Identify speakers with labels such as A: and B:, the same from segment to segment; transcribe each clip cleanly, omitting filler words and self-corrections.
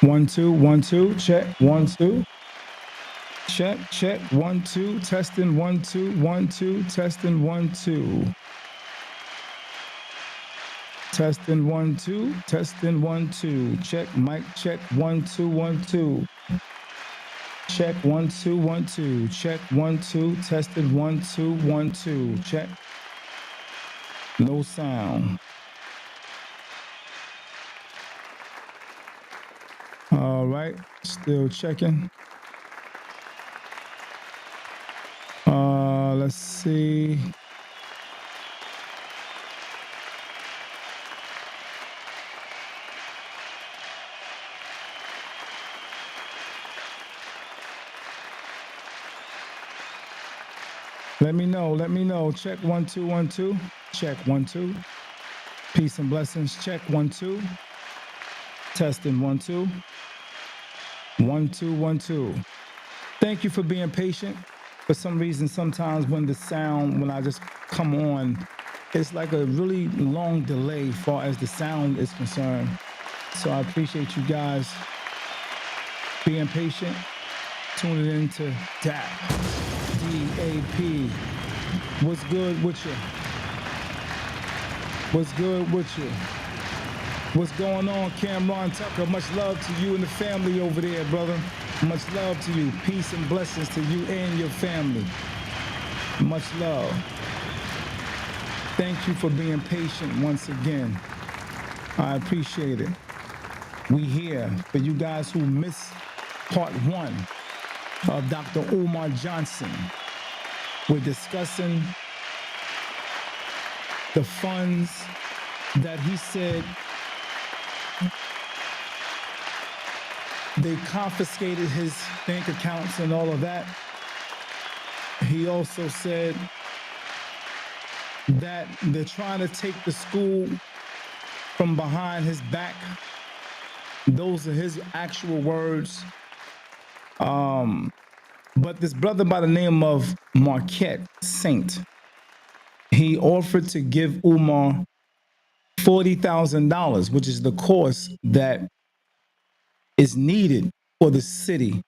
A: 1 2 1 2 check 1 2 check check 1 2 testing 1 2 1 2 testing 1 2 testing 1 2 testing 1 2 check mic check 1 2 1 2 check 1 2 1 2 check 1 2 tested 1 2 1 2 check no sound. All right, still checking. Let's see. Let me know. Let me know. Check 1 2 1 2. Check 1 2. Peace and blessings. Check 1 2. Testing 1 2. 1 2 1 2. Thank you for being patient. For some reason, sometimes when the sound, when I just come on, it's like a really long delay as far as the sound is concerned. So I appreciate you guys being patient, tuning in to D.A.P. D.A.P. What's good with you? What's good with you? What's going on, Cameron Tucker? Much love to you and the family over there, brother. Much love to you. Peace and blessings to you and your family. Much love. Thank you for being patient once again. I appreciate it. We here for you guys who missed part 1 of Dr. Umar Johnson. We're discussing the funds that he said they confiscated his bank accounts and all of that. He also said that they're trying to take the school from behind his back. Those are his actual words. But this brother by the name of Marquette Saint, he offered to give Umar $40,000, which is the cost that is needed for the city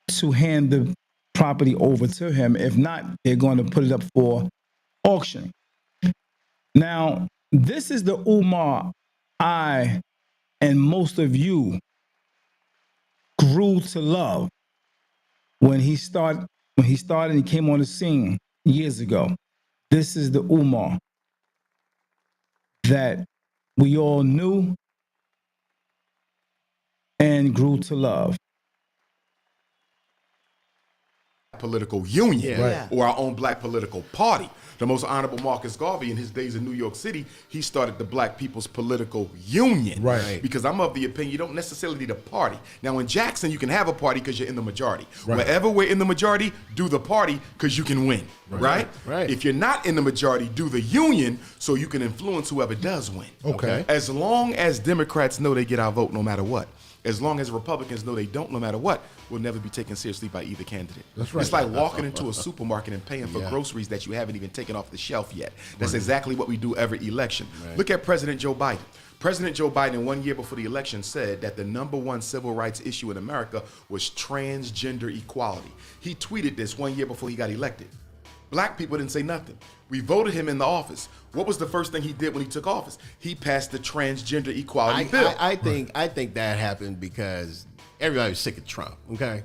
A: to hand the property over to him. If not, they're going to put it up for auction. Now, this is the Umar I and most of you grew to love when he started and he came on the scene years ago. This is the Umar that we all knew and grew to love.
B: Political union or our own black political party. The most honorable Marcus Garvey, in his days in New York City, he started the Black People's Political Union.
C: Right.
B: Because I'm of the opinion you don't necessarily need a party. Now in Jackson, you can have a party because you're in the majority. Wherever we're in the majority, do the party because you can win. Right? If you're not in the majority, do the union so you can influence whoever does win.
C: Okay.
B: As long as Democrats know they get our vote no matter what. As long as Republicans know they don't no matter what, we'll never be taken seriously by either candidate.
C: That's right.
B: It's like walking into a supermarket and paying for groceries that you haven't even taken off the shelf yet. That's exactly what we do every election. Look at President Joe Biden. President Joe Biden, 1 year before the election, said that the #1 civil rights issue in America was transgender equality. He tweeted this 1 year before he got elected. Black people didn't say nothing. We voted him in the office. What was the first thing he did when he took office? He passed the transgender equality bill.
D: I think that happened because everybody was sick of Trump, okay?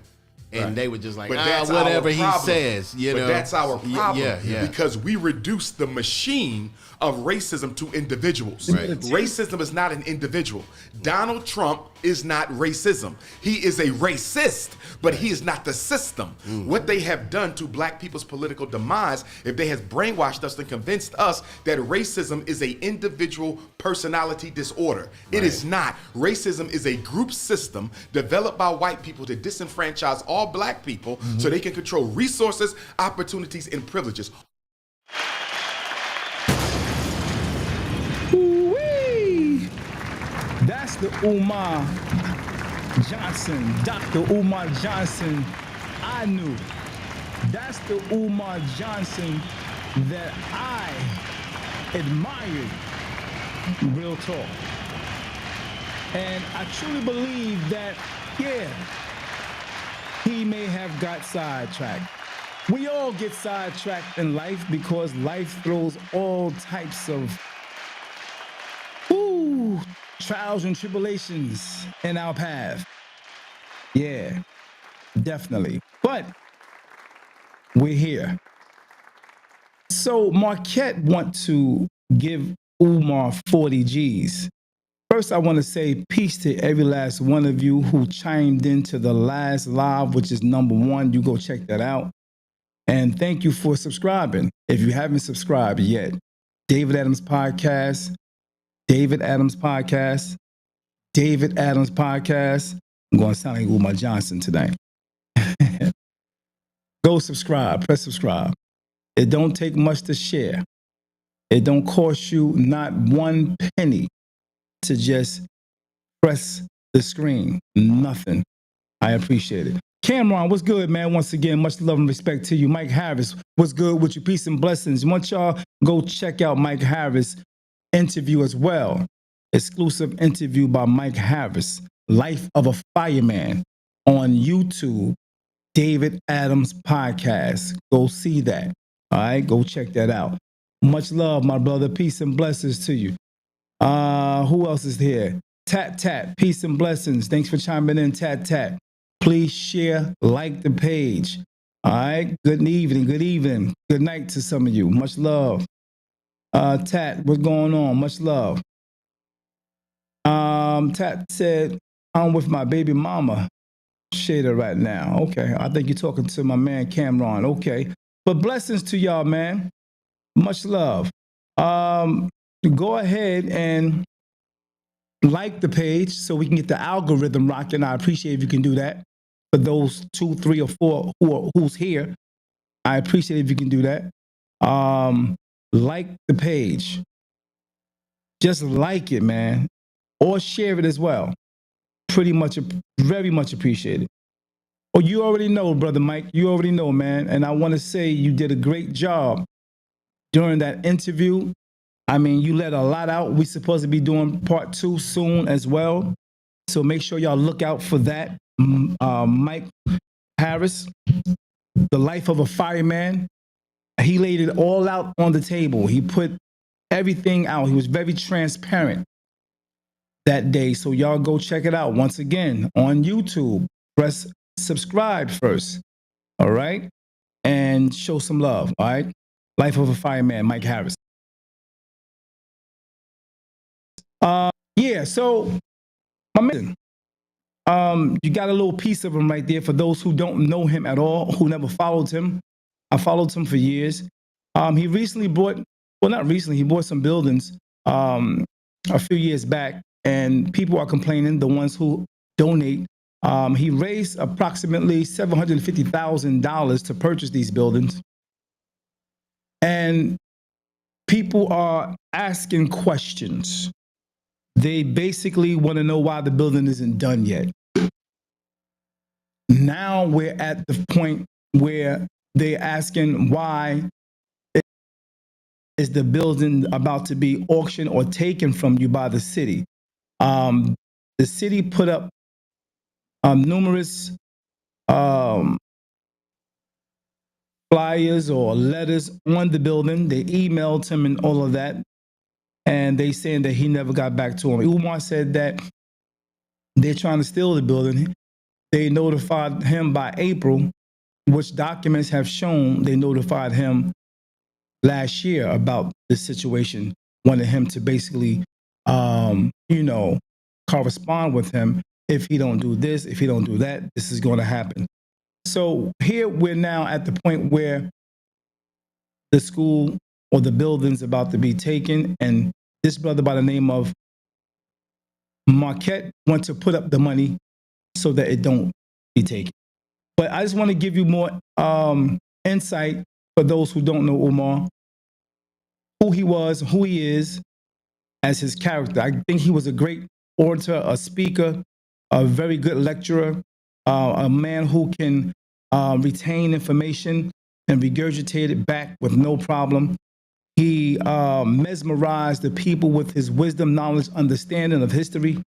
D: And they were just like, whatever he says, you know.
B: But that's our problem.
D: Yeah.
B: Because we reduced the machine of racism to individuals. Racism is not an individual. Donald Trump is not racism. He is a racist, but he is not the system. What they have done to black people's political demise, if they have brainwashed us and convinced us that racism is an individual personality disorder. It is not. Racism is a group system developed by white people to disenfranchise all black people so they can control resources, opportunities, and privileges.
A: Ooh-wee. That's the Umar Johnson, Dr. Umar Johnson I knew. That's the Umar Johnson that I admired. Real talk. And I truly believe that, yeah, he may have got sidetracked. We all get sidetracked in life because life throws all types of trials and tribulations in our path. Yeah, definitely. But we're here. So Marquette want to give Umar 40 G's. First, I want to say peace to every last one of you who chimed into the last live, which is #1. You go check that out. And thank you for subscribing. If you haven't subscribed yet, David Adams Podcast, David Adams Podcast, David Adams Podcast. I'm going to sound like Umar Johnson tonight. Go subscribe, press subscribe. It don't take much to share. It don't cost you not one penny to just press the screen. Nothing. I appreciate it. Cameron, what's good, man? Once again, much love and respect to you. Mike Harris, what's good with you? Peace and blessings. Want y'all go check out Mike Harris' interview as well. Exclusive interview by Mike Harris, Life of a Fireman, on YouTube, David Adams Podcast. Go see that. All right, go check that out. Much love, my brother. Peace and blessings to you. Who else is here? Tat Tat, peace and blessings. Thanks for chiming in, Tat Tat. Please share, like the page. All right. Good evening. Good evening. Good night to some of you. Much love. Tat, what's going on? Much love. Tat said, I'm with my baby mama, Shada, right now. Okay. I think you're talking to my man Cameron. Okay. But blessings to y'all, man. Much love. Go ahead and like the page so we can get the algorithm rocking. I appreciate if you can do that. For those 2, 3, or 4 who's here, I appreciate if you can do that. Like the page. Just like it, man. Or share it as well. Pretty much, very much appreciated. Oh, you already know, Brother Mike. You already know, man. And I want to say you did a great job during that interview. I mean, you let a lot out. We're supposed to be doing part 2 soon as well. So make sure y'all look out for that. Mike Harris, The Life of a Fireman. He laid it all out on the table. He put everything out. He was very transparent that day. So y'all go check it out. Once again, on YouTube, press subscribe first. All right? And show some love. All right? Life of a Fireman, Mike Harris. Yeah, so my man, you got a little piece of him right there for those who don't know him at all, who never followed him. I followed him for years. He recently bought, well, not recently, he bought some buildings a few years back, and people are complaining, the ones who donate. He raised approximately $750,000 to purchase these buildings. And people are asking questions. They basically want to know why the building isn't done yet. Now we're at the point where they're asking why is the building about to be auctioned or taken from you by the city. The city put up numerous flyers or letters on the building. They emailed him and all of that. And they saying that he never got back to him. Umar said that they're trying to steal the building. They notified him by April, which documents have shown they notified him last year about this situation, wanted him to basically, correspond with him. If he don't do this, if he don't do that, this is going to happen. So here we're now at the point where the school or the building's about to be taken, and this brother by the name of Marquette wants to put up the money so that it don't be taken. But I just want to give you more insight for those who don't know Umar, who he was, who he is as his character. I think he was a great orator, a speaker, a very good lecturer, a man who can retain information and regurgitate it back with no problem. He mesmerized the people with his wisdom, knowledge, understanding of history.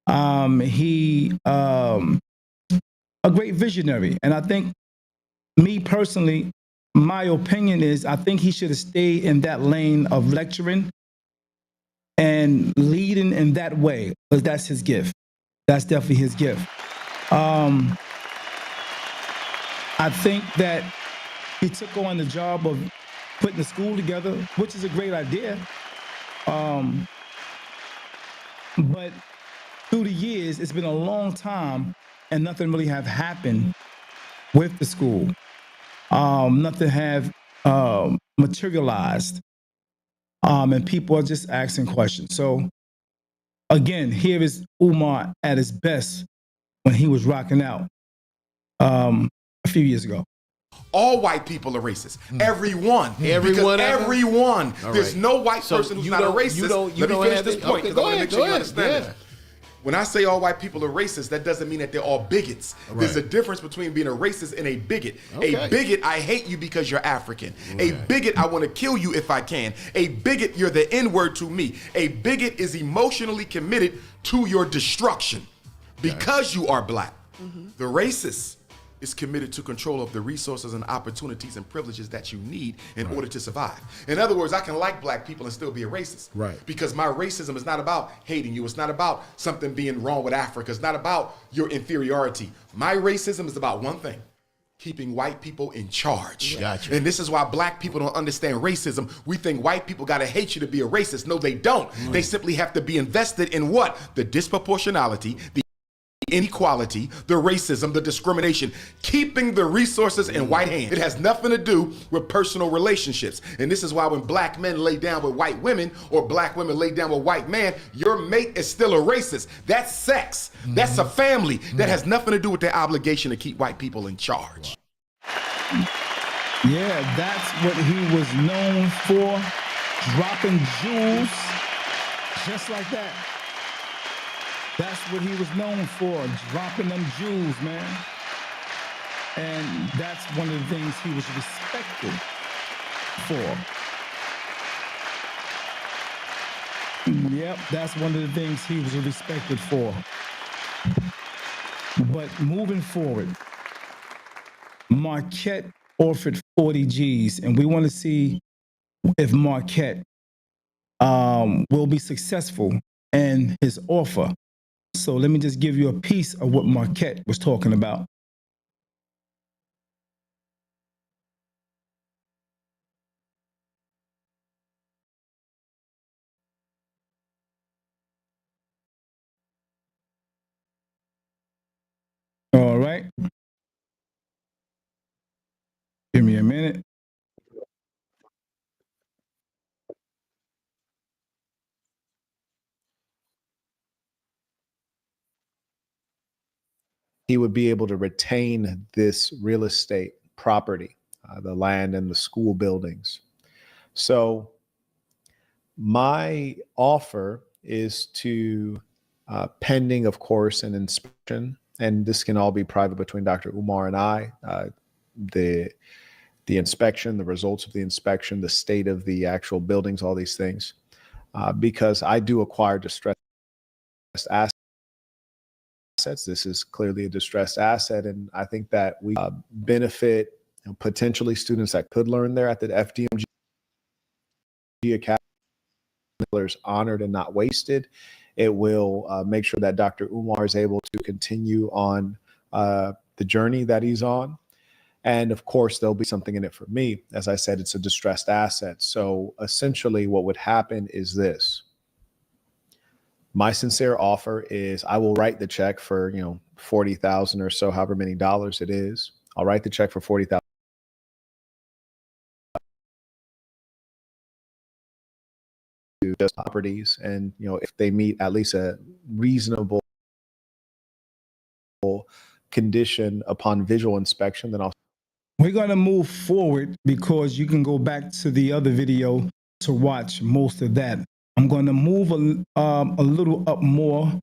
A: He a great visionary, and I think me personally, my opinion is I think he should have stayed in that lane of lecturing and leading in that way because that's his gift. That's definitely his gift. Um, I think that he took on the job of putting the school together, which is a great idea. Um, but through the years, it's been a long time, and nothing really have happened with the school. Nothing have materialized, and people are just asking questions. So again, here is Umar at his best when he was rocking out a few years ago.
B: All white people are racist. Everyone.
D: Everyone.
B: Everyone.
D: Right.
B: There's no white person who's not a racist. Let me finish this point because I want to make sure you understand it. When I say all white people are racist, that doesn't mean that they're all bigots. Right. There's a difference between being a racist and a bigot. Okay. A bigot, I hate you because you're African. Okay. A bigot, I want to kill you if I can. A bigot, you're the N-word to me. A bigot is emotionally committed to your destruction because you are black. The racist is committed to control of the resources and opportunities and privileges that you need in order to survive. In other words, I can like black people and still be a racist.
D: Right.
B: Because my racism is not about hating you. It's not about something being wrong with Africa. It's not about your inferiority. My racism is about one thing: keeping white people in charge.
D: Gotcha.
B: And this is why black people don't understand racism. We think white people gotta hate you to be a racist. No, they don't. They simply have to be invested in what? The disproportionality, the inequality, the racism, the discrimination, keeping the resources in white hands. It has nothing to do with personal relationships. And this is why when black men lay down with white women or black women lay down with white men, your mate is still a racist. That's sex. That's a family. That has nothing to do with their obligation to keep white people in charge.
A: Yeah, that's what he was known for, dropping jewels just like that. That's what he was known for, dropping them jewels, man. And that's one of the things he was respected for. Yep, that's one of the things he was respected for. But moving forward, Marquette offered 40 G's, and we want to see if Marquette will be successful in his offer. So let me just give you a piece of what Marquette was talking about. All right. Give me a minute.
C: He would be able to retain this real estate property, the land and the school buildings. So my offer is to, pending, of course, an inspection, and this can all be private between Dr. Umar and I, the inspection, the results of the inspection, the state of the actual buildings, all these things, because I do acquire distressed assets. This is clearly a distressed asset, and I think that we benefit potentially students that could learn there at the FDMG Academy. Honored and not wasted. It will make sure that Dr. Umar is able to continue on the journey that he's on. And of course, there'll be something in it for me. As I said, it's a distressed asset. So essentially what would happen is this. My sincere offer is I will write the check for, $40,000 or so, however many dollars it is. I'll write the check for $40,000. Just properties, and if they meet at least a reasonable condition upon visual inspection, then
A: We're going to move forward because you can go back to the other video to watch most of that. I'm going to move a little up more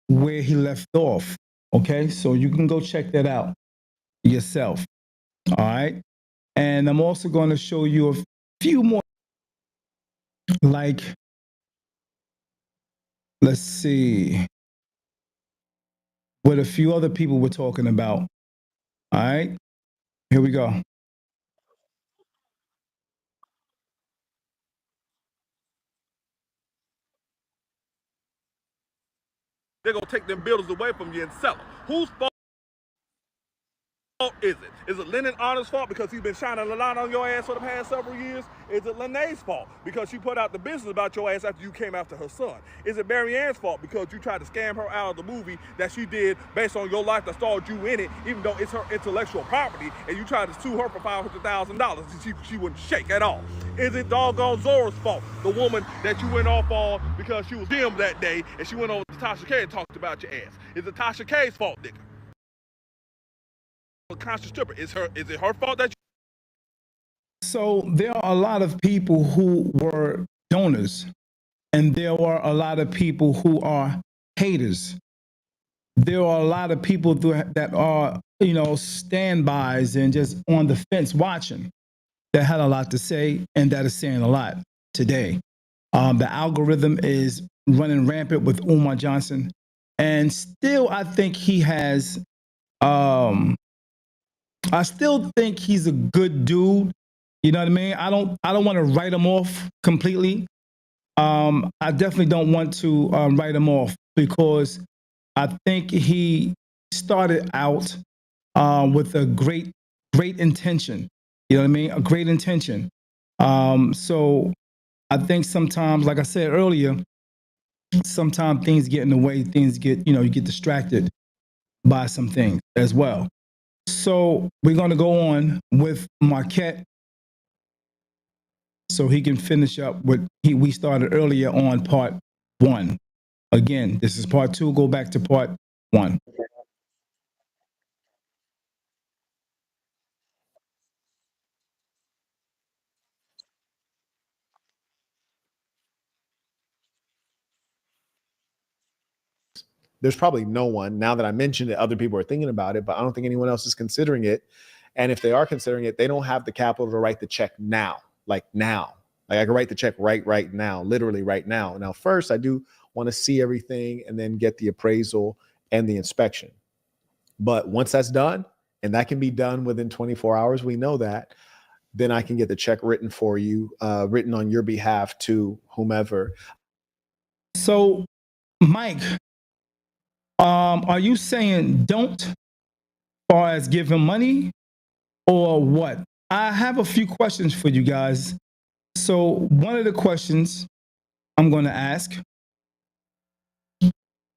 A: where he left off. Okay, so you can go check that out yourself. All right, and I'm also going to show you a few more, like, let's see. what a few other people were talking about. All right, here we go.
E: They're gonna take them buildings away from you and sell them. Whose fault is it? Is it Lennon Honnor's fault because he's been shining a light on your ass for the past several years? Is it Lene's fault because she put out the business about your ass after you came after her son? Is it Mary Ann's fault because you tried to scam her out of the movie that she did based on your life that starred you in it, even though it's her intellectual property, and you tried to sue her for $500,000 and she wouldn't shake at all? Is it doggone Zora's fault, the woman that you went off on because she was dim that day and she went over to Tasha K and talked about your ass? Is it Tasha K's fault, nigga? Conscious stripper. Is it her fault that you?
A: So there are a lot of people who were donors, and there are a lot of people who are haters. There are a lot of people that are, standbys and just on the fence watching, that had a lot to say and that is saying a lot today. The algorithm is running rampant with Umar Johnson, and still I think he has I still think he's a good dude. You know what I mean? I don't want to write him off completely. I definitely don't want to write him off because I think he started out with a great intention. You know what I mean? A great intention. So I think sometimes, like I said earlier, sometimes things get in the way. Things get, you get distracted by some things as well. So we're going to go on with Marquette so he can finish up what we started earlier on part one. Again, this is part two. Go back to part one.
C: There's probably no one, now that I mentioned it, other people are thinking about it, but I don't think anyone else is considering it. And if they are considering it, they don't have the capital to write the check now, like now. Like I can write the check right now, literally right now. Now, first, I do want to see everything and then get the appraisal and the inspection. But once that's done, and that can be done within 24 hours, we know that, then I can get the check written for you, written on your behalf to whomever.
A: So, Mike, are you saying don't far as give him money or what? I have a few questions for you guys. So one of the questions I'm going to ask,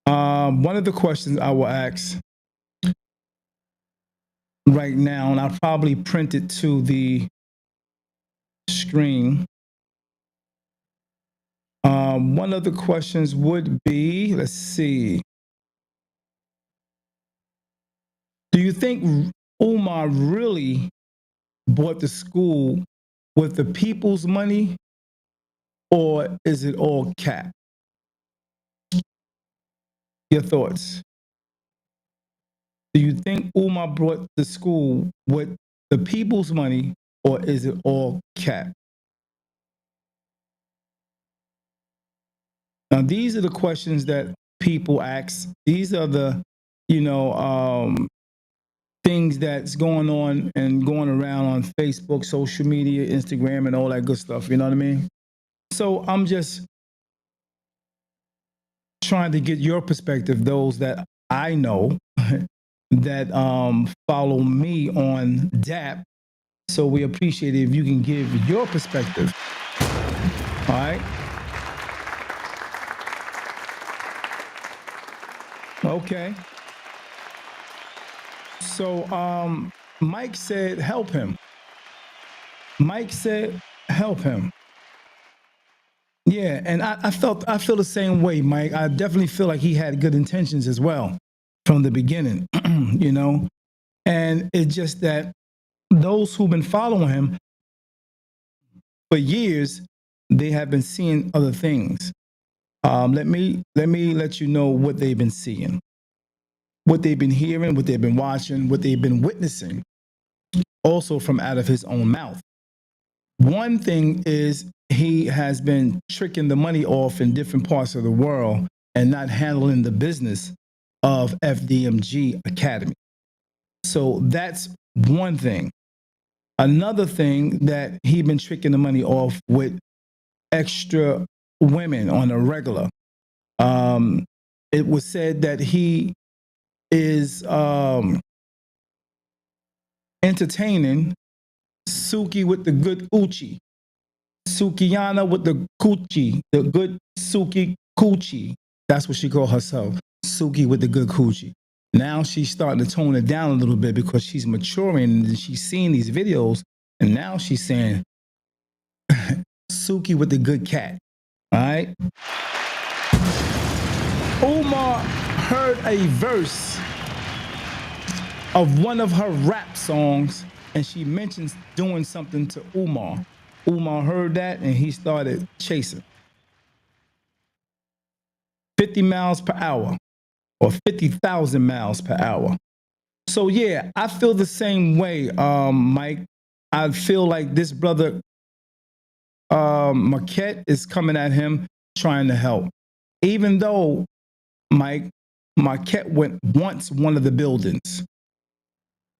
A: one of the questions I will ask right now, and I'll probably print it to the screen. One of the questions would be, let's see. Do you think Umar really bought the school with the people's money, or is it all cap? Your thoughts? Do you think Umar bought the school with the people's money, or is it all cap? Now, these are the questions that people ask. These are the, things that's going on and going around on Facebook, social media, Instagram, and all that good stuff. You know what I mean? So I'm just trying to get your perspective, those that I know that follow me on D.A.P. So we appreciate it if you can give your perspective. All right. Okay. So Mike said, help him. Mike said, help him. Yeah, and I feel the same way, Mike. I definitely feel like he had good intentions as well from the beginning, And it's just that those who've been following him for years, they have been seeing other things. Let me let you know what they've been seeing, what they've been hearing, what they've been watching, what they've been witnessing, also from out of his own mouth. One thing is he has been tricking the money off in different parts of the world and not handling the business of FDMG Academy. So that's one thing. Another thing that he been tricking the money off with extra women on a regular. It was said that he is entertaining Suki with the good Uchi, Sukiyana with the coochie, the good Suki coochie. That's what she called herself, Suki with the good coochie. Now she's starting to tone it down a little bit because she's maturing and she's seeing these videos, and now she's saying Suki with the good cat. All right. Umar heard a verse of one of her rap songs, and she mentions doing something to Umar. Umar heard that and he started chasing. 50 miles per hour or 50,000 miles per hour. So yeah, I feel the same way, Mike. I feel like this brother Marquette is coming at him trying to help. Even though, Mike, Marquette wants one of the buildings.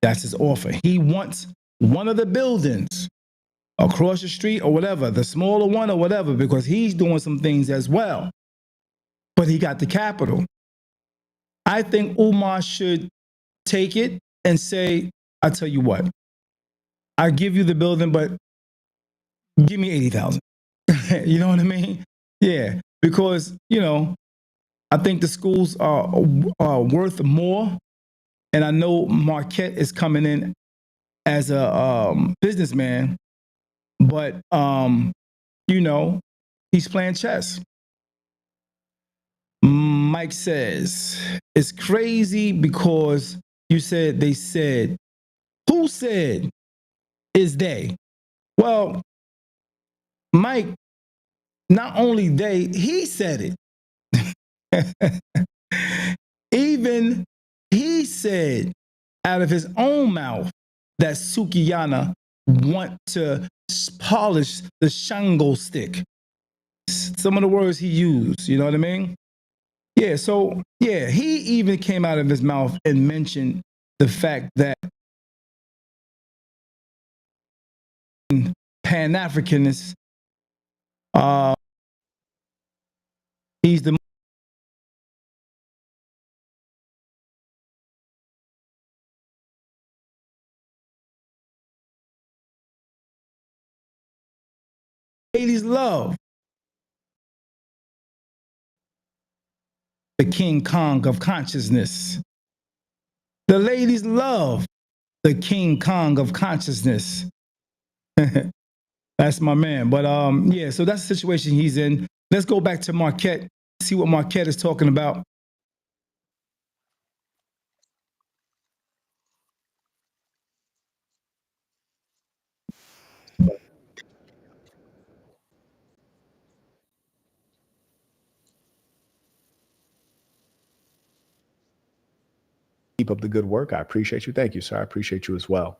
A: That's his offer. He wants one of the buildings across the street or whatever, the smaller one or whatever, because he's doing some things as well. But he got the capital. I think Umar should take it and say, I tell you what, I give you the building, but give me 80,000. You know what I mean? Yeah, because, I think the schools are worth more. And I know Marquette is coming in as a businessman, but, he's playing chess. Mike says, it's crazy because you said they said. Who said is they? Well, Mike, not only they, he said it. Even he said out of his own mouth that Sukiyana want to polish the Shango stick. Some of the words he used, you know what I mean? Yeah, so yeah, he even came out of his mouth and mentioned the fact that Pan-Africanists, he's the ladies love the King Kong of consciousness. The ladies love the King Kong of consciousness. That's my man. But yeah, so that's the situation he's in. Let's go back to Marquette, see what Marquette is talking about.
C: Keep up the good work. I appreciate you. Thank you, sir. I appreciate you as well.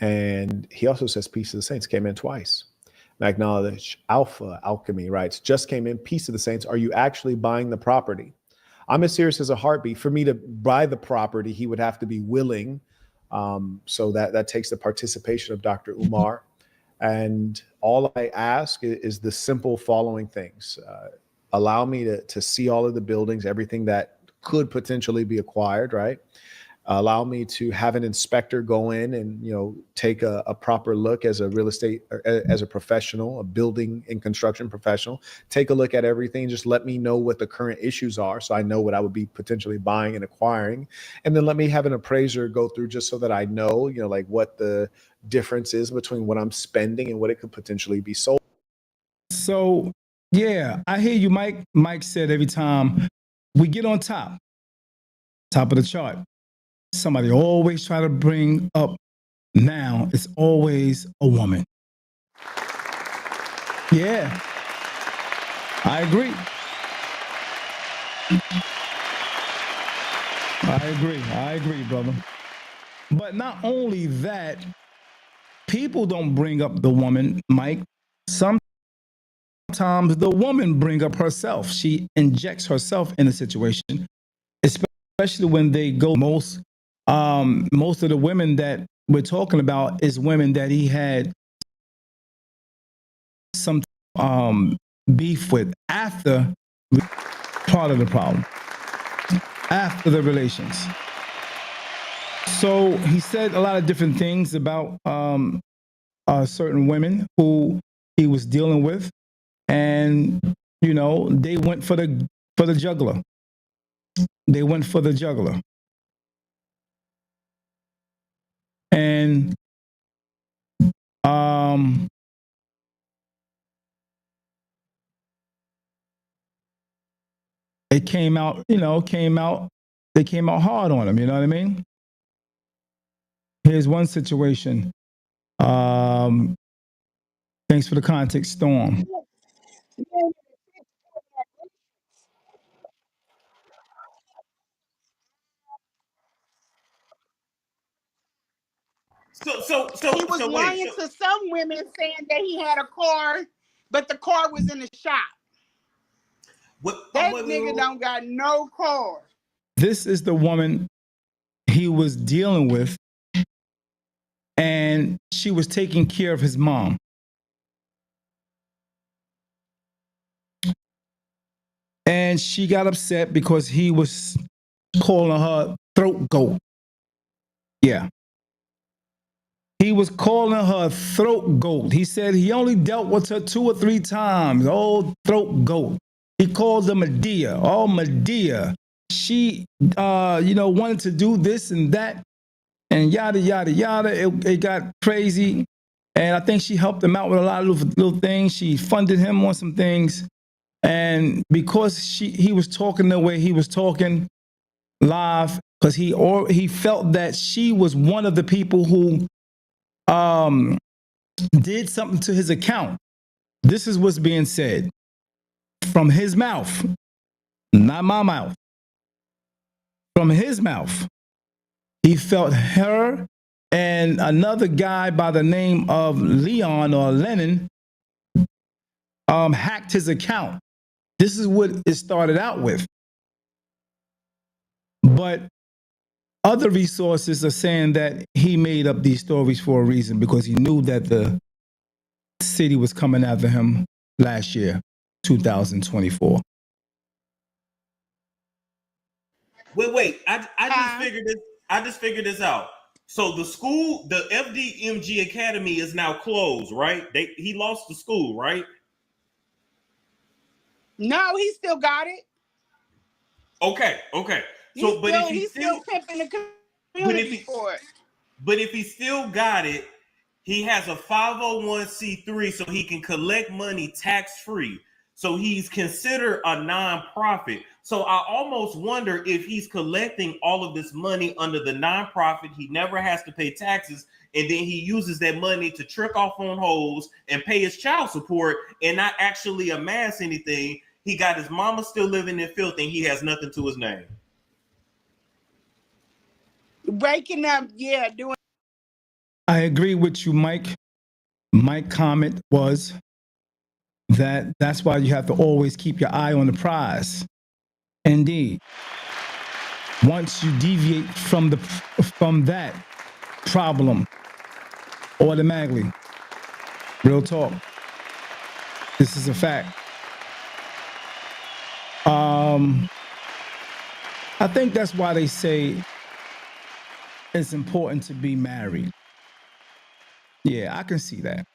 C: And he also says, Peace of the Saints came in twice. And I acknowledge Alpha Alchemy writes, just came in, Peace of the Saints. Are you actually buying the property? I'm as serious as a heartbeat. For me to buy the property, he would have to be willing. So that takes the participation of Dr. Umar. And all I ask is the simple following things. Allow me to see all of the buildings, everything that could potentially be acquired, right? Allow me to have an inspector go in and, take a proper look as a real estate, as a professional, a building and construction professional, take a look at everything. Just let me know what the current issues are so I know what I would be potentially buying and acquiring. And then let me have an appraiser go through just so that I know, like what the difference is between what I'm spending and what it could potentially be sold.
A: So, yeah, I hear you, Mike. Mike said every time we get on top of the chart, somebody always try to bring up now it's always a woman. Yeah, I agree. I agree, brother. But not only that, people don't bring up the woman, Mike. Sometimes sometimes the woman bring up herself. She injects herself in a situation, especially when they go most of the women that we're talking about is women that he had some beef with after part of the problem, after the relations. So he said a lot of different things about certain women who he was dealing with, and they went for the juggler. They went for the juggler, and it came out. They came out hard on him. You know what I mean? Here's one situation. Thanks for the context, Storm.
F: He was lying to some women saying that he had a car, but the car was in the shop. That nigga don't got no car.
A: This is the woman he was dealing with, and she was taking care of his mom. And she got upset because he was calling her throat goat. Yeah. He was calling her throat goat. He said he only dealt with her 2 or 3 times. Oh, throat goat. He called her Medea. Oh, Medea. She, wanted to do this and that and yada, yada, yada. It got crazy. And I think she helped him out with a lot of little things. She funded him on some things. And because he was talking the way he was talking live, because he felt that she was one of the people who did something to his account. This is what's being said from his mouth, not my mouth. From his mouth, he felt her and another guy by the name of Leon or Lennon hacked his account. This is what it started out with. But other resources are saying that he made up these stories for a reason because he knew that the city was coming after him last year, 2024.
G: Wait. I just figured this out. So the school, the FDMG Academy is now closed, right? He lost the school, right?
F: No, he still got it.
G: Okay. So,
F: He's still pimping the community for it.
G: But if he still got it, he has a 501c3, so he can collect money tax-free. So he's considered a nonprofit. So I almost wonder if he's collecting all of this money under the nonprofit. He never has to pay taxes, and then he uses that money to trick off on hoes and pay his child support and not actually amass anything. He got his mama still living in filth, and he has nothing to his name.
F: Breaking up, doing.
A: I agree with you, Mike. My comment was that's why you have to always keep your eye on the prize. Indeed. Once you deviate from that problem, automatically, real talk, this is a fact. I think that's why they say it's important to be married. Yeah, I can see that.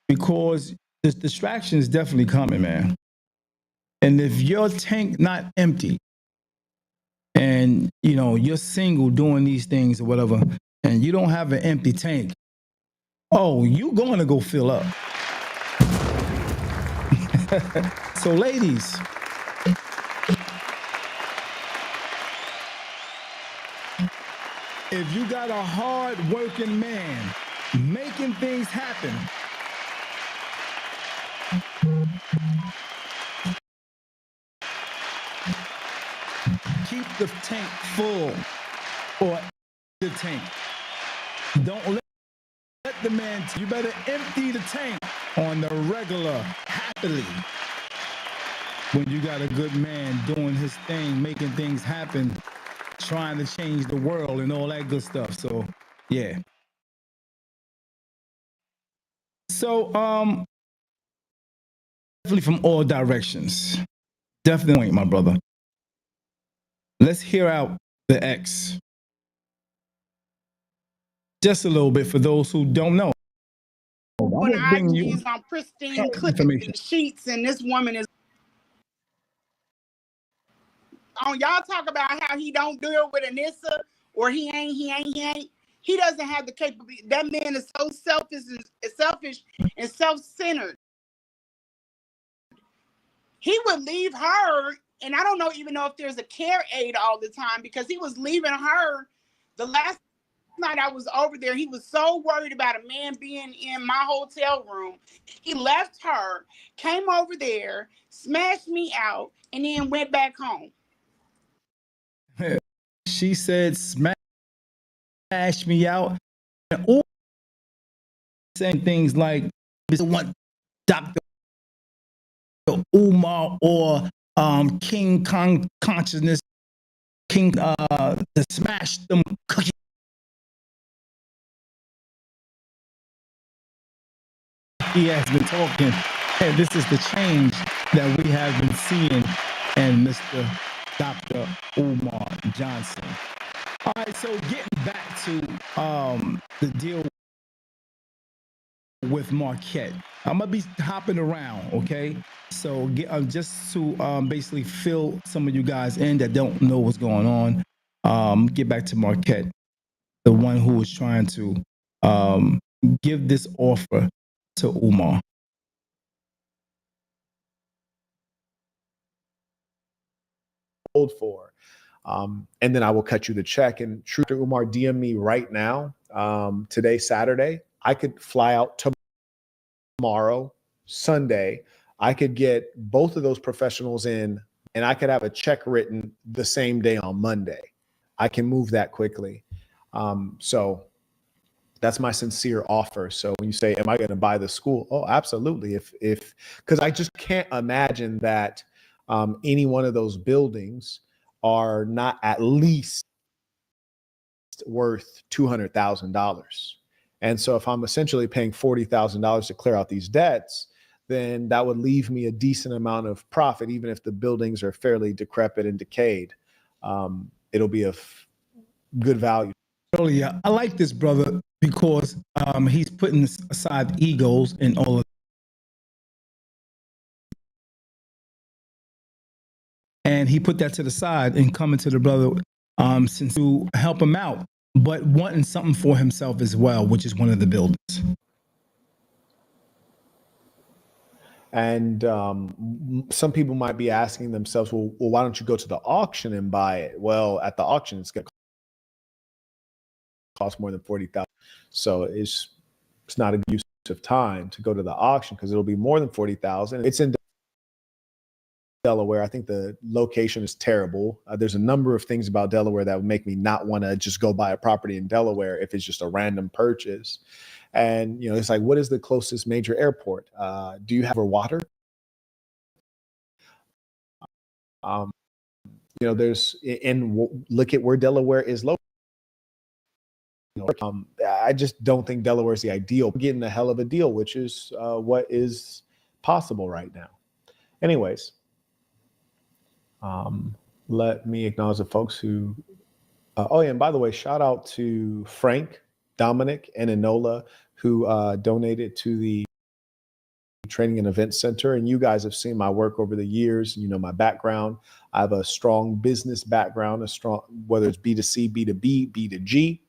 A: Because the distraction is definitely coming, man. And if your tank not empty and you're single doing these things or whatever, and you don't have an empty tank, you going to go fill up. So ladies, if you got a hard-working man making things happen, keep the tank full or the tank. Don't let the man, you better empty the tank on the regular, happily. When you got a good man doing his thing, making things happen, trying to change the world and all that good stuff. So, yeah. So, definitely from all directions. Definitely, my brother. Let's hear out the X. Just a little bit for those who don't know.
F: When IG is on pristine sheets and this woman is on, y'all talk about how he don't deal with Anissa or he ain't. He doesn't have the capability. That man is so selfish and self-centered. He would leave her, and I don't even know if there's a care aide all the time, because he was leaving her. The last night I was over there, he was so worried about a man being in my hotel room. He left her, came over there, smashed me out, and then went back home.
A: She said, smash me out. Or saying things like, "Want Dr. Umar or King Kong consciousness, King to smash them cookies." He has been talking, and this is the change that we have been seeing in Mr. Dr. Umar Johnson. All right, so getting back to the deal with Marquette. I'm gonna be hopping around, okay? So just to basically fill some of you guys in that don't know what's going on. Get back to Marquette, the one who was trying to give this offer to Umar.
C: For. And then I will cut you the check. And True Umar, DM me right now. Today, Saturday, I could fly out tomorrow, Sunday. I could get both of those professionals in, and I could have a check written the same day on Monday. I can move that quickly. So that's my sincere offer. So when you say, am I going to buy the school? Oh, absolutely. If because I just can't imagine that any one of those buildings are not at least worth $200,000. And so if I'm essentially paying $40,000 to clear out these debts, then that would leave me a decent amount of profit, even if the buildings are fairly decrepit and decayed. It'll be of good value.
A: Earlier, I like this brother because he's putting aside egos and all of, and he put that to the side and coming to the brother since to help him out, but wanting something for himself as well, which is one of the buildings.
C: And some people might be asking themselves, well, why don't you go to the auction and buy it? Well, at the auction, it's going to cost more than $40,000. So it's not a good use of time to go to the auction because it'll be more than $40,000. It's in Delaware. I think the location is terrible. There's a number of things about Delaware that would make me not want to just go buy a property in Delaware if it's just a random purchase. And, it's like, what is the closest major airport? Do you have water? There's, and look at where Delaware is located. I just don't think Delaware is the ideal. We're getting a hell of a deal, which is what is possible right now. Anyways, let me acknowledge the folks who, oh yeah, and by the way, shout out to Frank, Dominic, and Enola who donated to the Training and Event Center. And you guys have seen my work over the years. You know my background. I have a strong business background, whether it's B2C, B2B, B2G,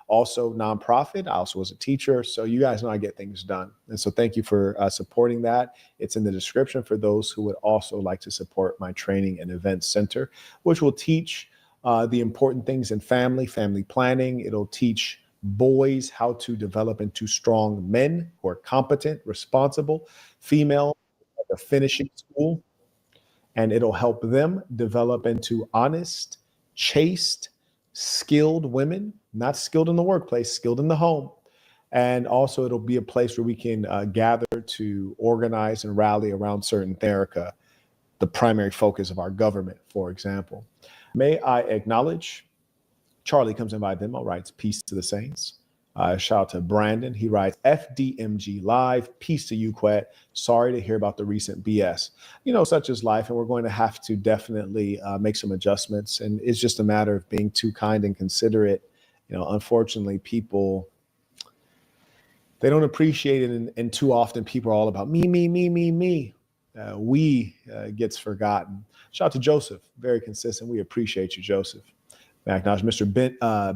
C: also nonprofit. I also was a teacher. So you guys know I get things done. And so thank you for supporting that. It's in the description for those who would also like to support my Training and Event Center, which will teach the important things in family planning. It'll teach boys how to develop into strong men who are competent, responsible, female at the finishing school, and it'll help them develop into honest, chaste, skilled women, not skilled in the workplace, skilled in the home, And also, it'll be a place where we can gather to organize and rally around certain America, the primary focus of our government, for example. May I acknowledge, Charlie comes in by Venmo, writes, peace to the saints. Shout out to Brandon. He writes, FDMG Live, peace to you, Quet. Sorry to hear about the recent BS. Such is life, and we're going to have to definitely make some adjustments. And it's just a matter of being too kind and considerate. Unfortunately, people, they don't appreciate it, and too often people are all about me, me, me, me, me. We gets forgotten. Shout out to Joseph, very consistent. We appreciate you, Joseph. I acknowledge Mr.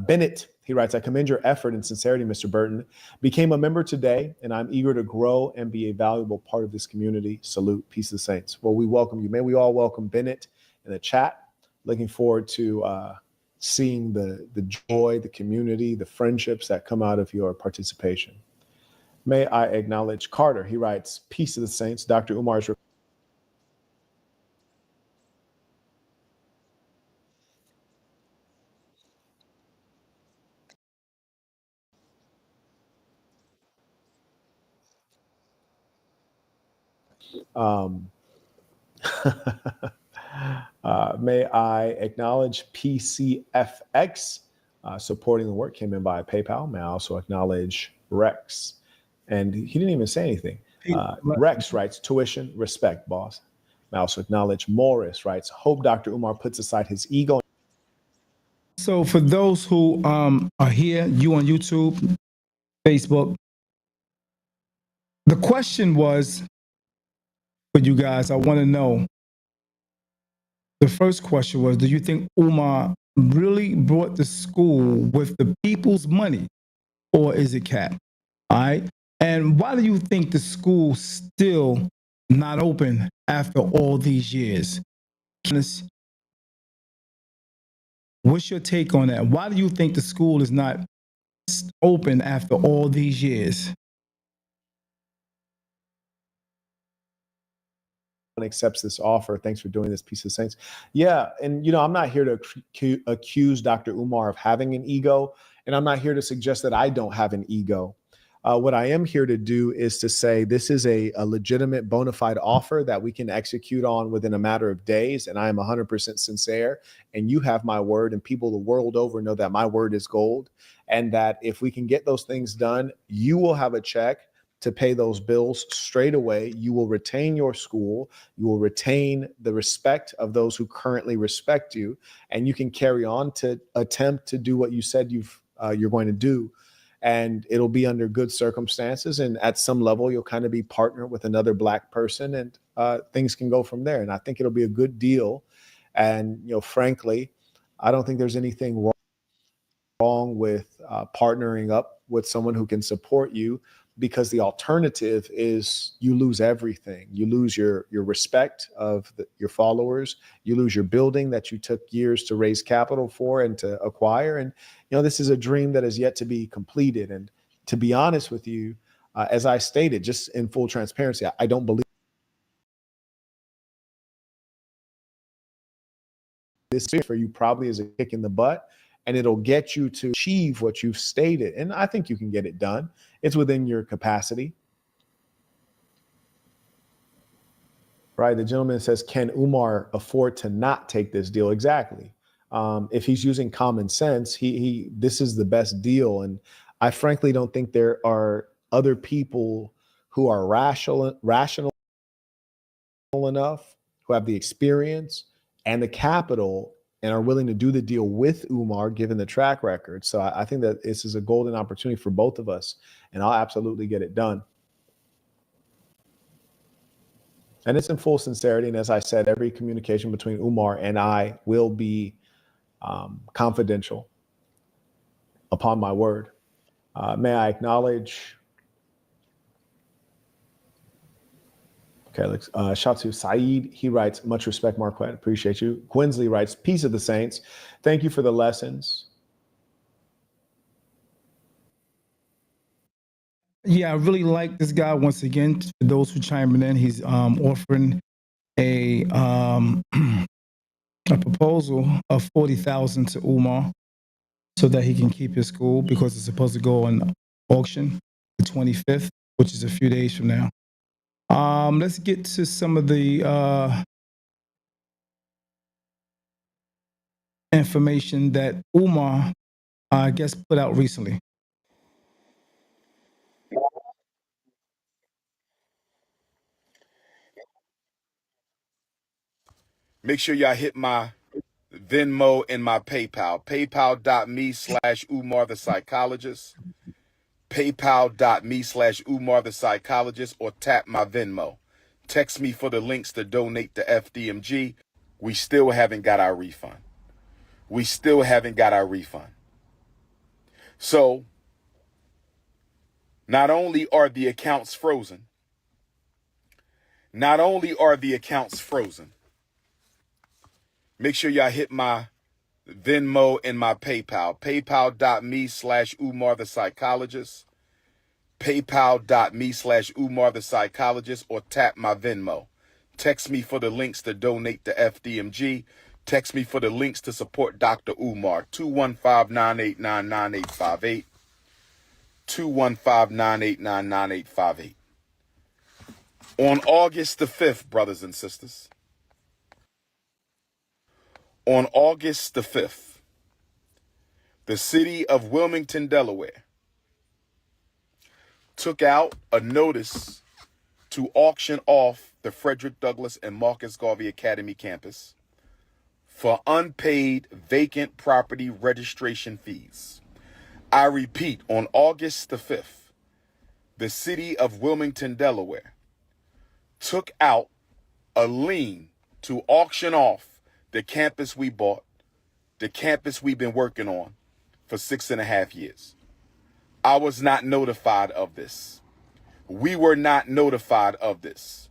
C: Bennett. He writes, I commend your effort and sincerity, Mr. Burton. Became a member today, and I'm eager to grow and be a valuable part of this community. Salute. Peace of the saints. Well, we welcome you. May we all welcome Bennett in the chat. Looking forward to seeing the joy, the community, the friendships that come out of your participation. May I acknowledge Carter. He writes, peace of the saints. Dr. Umar's may I acknowledge PCFX supporting the work, came in via PayPal. May I also acknowledge Rex, and he didn't even say anything. Rex writes, tuition, respect, boss. May I also acknowledge Morris writes, hope Dr. Umar puts aside his ego.
A: So for those who are here, you on YouTube, Facebook, the question was for you guys, I want to know, the first question was, do you think Umar really brought the school with the people's money, or is it cap? All right. And why do you think the school's still not open after all these years? What's your take on that? Why do you think the school is not open after all these years?
C: Accepts this offer. Thanks for doing this, Peace of Saints. Yeah, and I'm not here to accuse Dr. Umar of having an ego, and I'm not here to suggest that I don't have an ego. What I am here to do is to say this is a legitimate bona fide offer that we can execute on within a matter of days, and I am 100% sincere, and you have my word, and people the world over know that my word is gold, and that if we can get those things done, you will have a check to pay those bills straight away. You will retain your school. You will retain the respect of those who currently respect you, and you can carry on to attempt to do what you said you're going to do. And it'll be under good circumstances. And at some level, you'll kind of be partnered with another Black person, and things can go from there. And I think it'll be a good deal. And, frankly, I don't think there's anything wrong with partnering up with someone who can support you, because the alternative is you lose everything. You lose your respect of your followers. You lose your building that you took years to raise capital for and to acquire. And, this is a dream that is yet to be completed. And to be honest with you, as I stated, just in full transparency, I don't believe this for you probably is a kick in the butt, and it'll get you to achieve what you've stated. And I think you can get it done. It's within your capacity. Right. The gentleman says, can Umar afford to not take this deal? Exactly. If he's using common sense, this is the best deal. And I frankly don't think there are other people who are rational enough, who have the experience and the capital, and are willing to do the deal with Umar, given the track record. So I think that this is a golden opportunity for both of us, and I'll absolutely get it done. And it's in full sincerity. And as I said, every communication between Umar and I will be confidential, upon my word. May I acknowledge, shout to Saeed. He writes, much respect, Marquette. Appreciate you. Quinsley writes, peace of the saints. Thank you for the lessons.
A: Yeah, I really like this guy. Once again, for those who chiming in, he's offering a proposal of $40,000 to Umar so that he can keep his school, because it's supposed to go on auction. the 25th, which is a few days from now. Let's get to some of the information that Umar, I guess, put out recently.
B: Make sure y'all hit my Venmo and my PayPal. PayPal.me/Umar the Psychologist. PayPal.me/Umar the Psychologist, or tap my Venmo. Text me for the links to donate to FDMG. We still haven't got our refund. We still haven't got our refund. So, not only are the accounts frozen, make sure y'all hit my Venmo and my PayPal. PayPal.me/Umar the Psychologist. PayPal.me/Umar the Psychologist, or tap my Venmo. Text me for the links to donate to FDMG. Text me for the links to support Dr. Umar. 215-989-9858. 215-989-9858. On August the 5th, brothers and sisters. On August the 5th, the city of Wilmington, Delaware, took out a notice to auction off the Frederick Douglass and Marcus Garvey Academy campus for unpaid vacant property registration fees. I repeat, on August the 5th, the city of Wilmington, Delaware, took out a lien to auction off the campus we bought, the campus we've been working on for 6.5 years. I was not notified of this. We were not notified of this.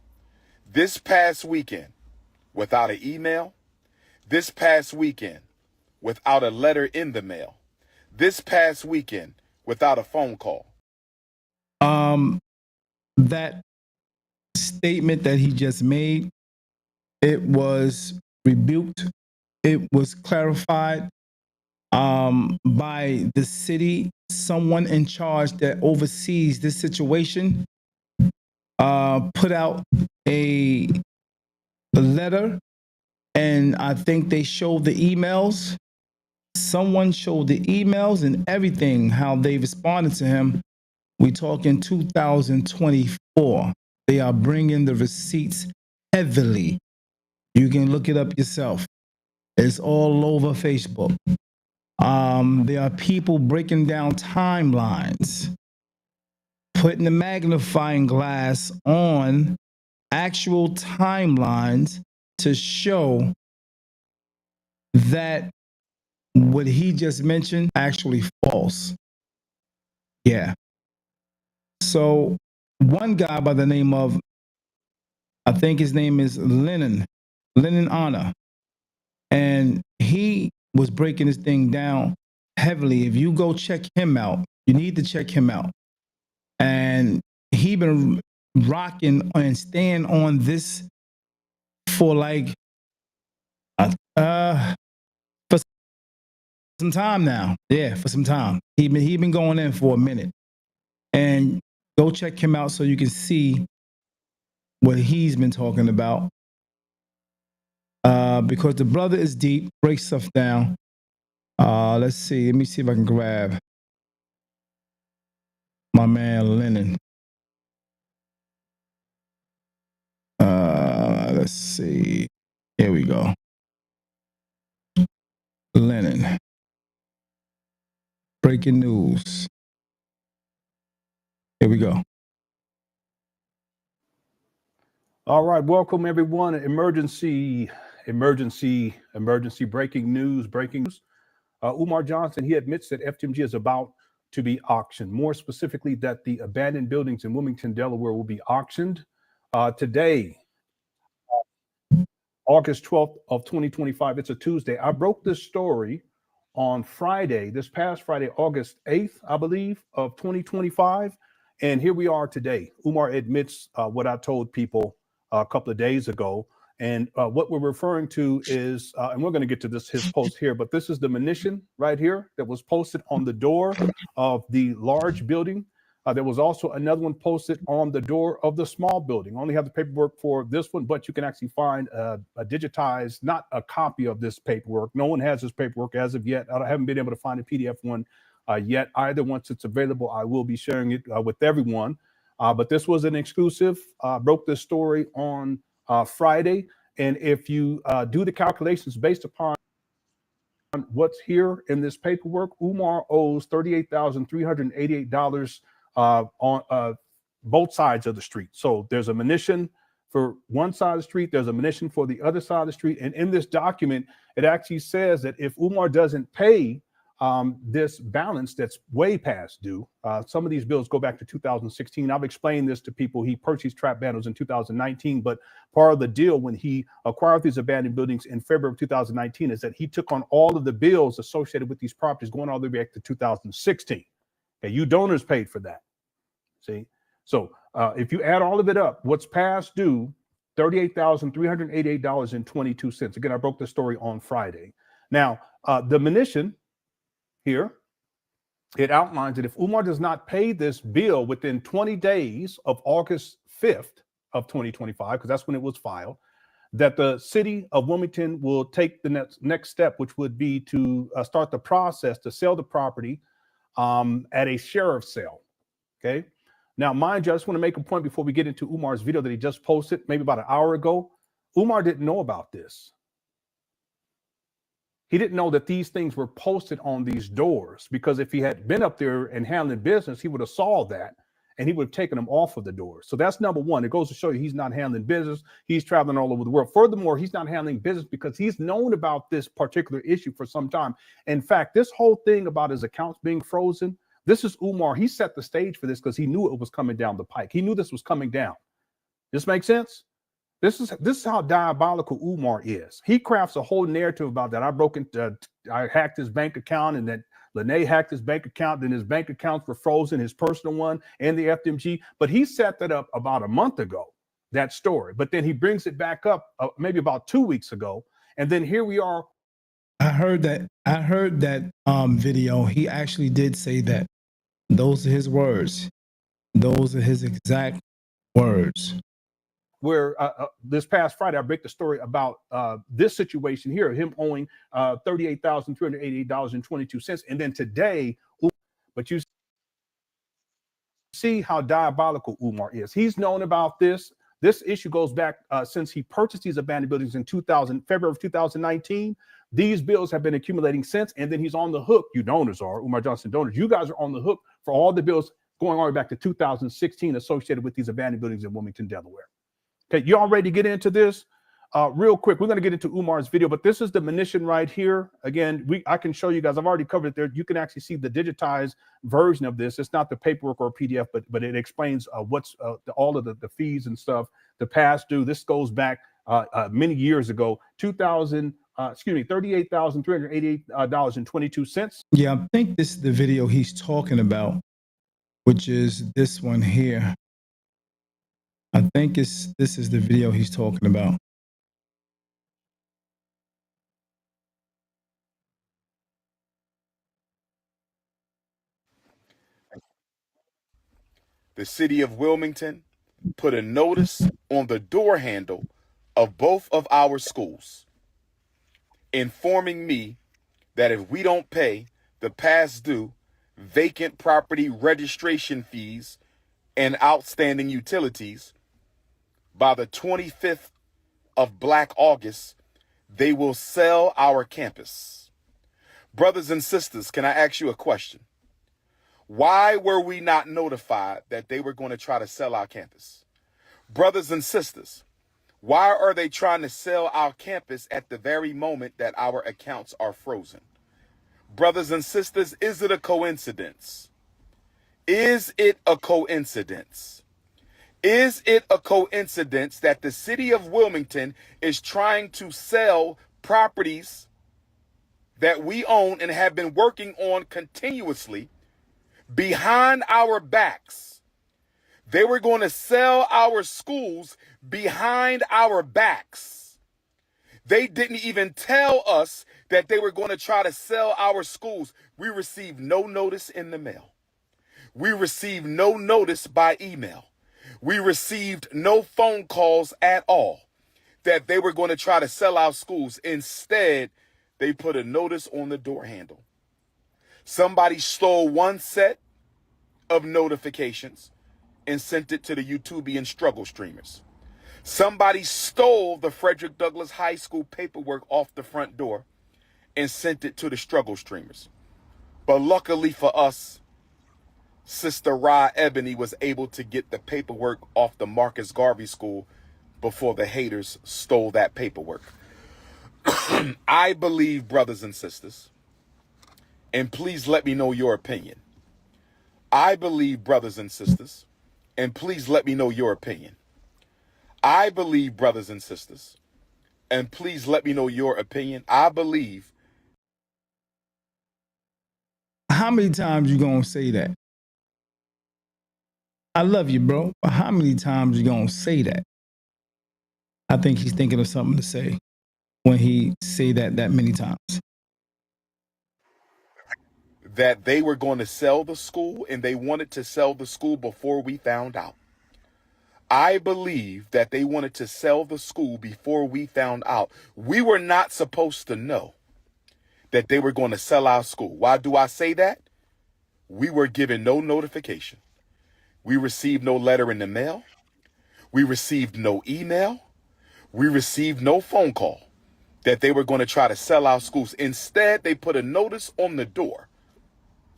B: This past weekend, without an email, this past weekend, without a letter in the mail, this past weekend, without a phone call.
A: That statement that he just made, it was rebuked. It was clarified by the city, someone in charge that oversees this situation, put out a letter, and I think they showed the emails. Someone showed the emails and everything, how they responded to him. We talk in 2024. They are bringing the receipts heavily. You can look it up yourself. It's all over Facebook. There are people breaking down timelines, putting the magnifying glass on actual timelines to show that what he just mentioned actually false. Yeah. So one guy by the name of, I think his name is Lennon Anna, and he was breaking this thing down heavily. If you go check him out, you need to check him out. And he been rocking and staying on this for like for some time now. Yeah, for some time. He been going in for a minute. And go check him out so you can see what he's been talking about. Because the brother is deep, breaks stuff down. Let's see. Let me see if I can grab my man Lennon. Let's see. Here we go. Lennon. Breaking news. Here we go.
H: All right, welcome everyone. Emergency breaking news. Umar Johnson, he admits that FTMG is about to be auctioned. More specifically, that the abandoned buildings in Wilmington, Delaware will be auctioned today, August 12th of 2025. It's a Tuesday. I broke this story on Friday, this past Friday, August 8th, I believe, of 2025. And here we are today. Umar admits what I told people a couple of days ago. And what we're referring to is, and we're going to get to his post here, but this is the munition right here that was posted on the door of the large building There was also another one posted on the door of the small building. I only have the paperwork for this one, but you can actually find a digitized, not a copy of this paperwork. No one has this paperwork as of yet. I haven't been able to find a PDF one yet either. Once it's available, I will be sharing it with everyone. But this was an exclusive. Broke this story on Friday. And if you do the calculations based upon what's here in this paperwork, Umar owes $38,388 on both sides of the street. So there's a monition for one side of the street, there's a monition for the other side of the street. And in this document, it actually says that if Umar doesn't pay this balance that's way past due, some of these bills go back to 2016. I've explained this to people. He purchased trap bundles in 2019, but part of the deal when he acquired these abandoned buildings in February of 2019 is that he took on all of the bills associated with these properties going all the way back to 2016. Okay, you donors paid for that. See, so if you add all of it up, what's past due, $38,388.22. Again, I broke the story on Friday. Now, the monition here, it outlines that if Umar does not pay this bill within 20 days of August 5th of 2025, because that's when it was filed, that the city of Wilmington will take the next step, which would be to start the process to sell the property at a sheriff's sale. Okay. Now, mind you, I just want to make a point before we get into Umar's video that he just posted maybe about an hour ago. Umar didn't know about this. He didn't know that these things were posted on these doors, because if he had been up there and handling business, he would have saw that and he would have taken them off of the doors. So that's number one. It goes to show you he's not handling business. He's traveling all over the world. Furthermore, he's not handling business because he's known about this particular issue for some time. In fact, this whole thing about his accounts being frozen, this is Umar. He set the stage for this because he knew it was coming down the pike. He knew this was coming down. This makes sense? This is how diabolical Umar is. He crafts a whole narrative about that. I hacked his bank account, and that Lene hacked his bank account. Then his bank accounts were frozen, his personal one and the FMG. But he set that up about a month ago, that story. But then he brings it back up maybe about 2 weeks ago. And then here we are.
A: I heard that video. He actually did say that. Those are his words. Those are his exact words.
H: Where this past Friday, I break the story about this situation here, him owing $38,388.22. And then today, but you see how diabolical Umar is. He's known about this. This issue goes back since he purchased these abandoned buildings in February of 2019. These bills have been accumulating since, and then he's on the hook. You donors are, Umar Johnson donors. You guys are on the hook for all the bills going all the way back to 2016 associated with these abandoned buildings in Wilmington, Delaware. Okay, you all ready to get into this? Real quick, we're going to get into Umar's video, but this is the monition right here. Again, I can show you guys. I've already covered it there. You can actually see the digitized version of this. It's not the paperwork or PDF, but it explains what's all of the fees and stuff, the past due. This goes back many years ago, $38,388.22.
A: Yeah, I think this is the video he's talking about, which is this one here. I think this is the video he's talking about.
B: The city of Wilmington put a notice on the door handle of both of our schools, informing me that if we don't pay the past due vacant property registration fees and outstanding utilities by the 25th of Black August, they will sell our campus. Brothers and sisters, can I ask you a question? Why were we not notified that they were going to try to sell our campus? Brothers and sisters, why are they trying to sell our campus at the very moment that our accounts are frozen? Brothers and sisters, is it a coincidence? Is it a coincidence? Is it a coincidence that the city of Wilmington is trying to sell properties that we own and have been working on continuously behind our backs? They were going to sell our schools behind our backs. They didn't even tell us that they were going to try to sell our schools. We received no notice in the mail. We received no notice by email. We received no phone calls at all that they were going to try to sell our schools. Instead, they put a notice on the door handle. Somebody stole one set of notifications and sent it to the YouTubian struggle streamers. Somebody stole the Frederick Douglass High School paperwork off the front door and sent it to the struggle streamers. But luckily for us, Sister Ra Ebony was able to get the paperwork off the Marcus Garvey School before the haters stole that paperwork. I believe, brothers and sisters, and please let me know your opinion. I believe, brothers and sisters, and please let me know your opinion. I believe, brothers and sisters, and please let me know your opinion. I believe.
A: How many times you gonna say that? I love you, bro. But how many times you gonna say that? I think he's thinking of something to say when he say that many times.
B: That they were going to sell the school, and they wanted to sell the school before we found out. I believe that they wanted to sell the school before we found out. We were not supposed to know that they were going to sell our school. Why do I say that? We were given no notification. We received no letter in the mail. We received no email. We received no phone call that they were going to try to sell our schools. Instead, they put a notice on the door.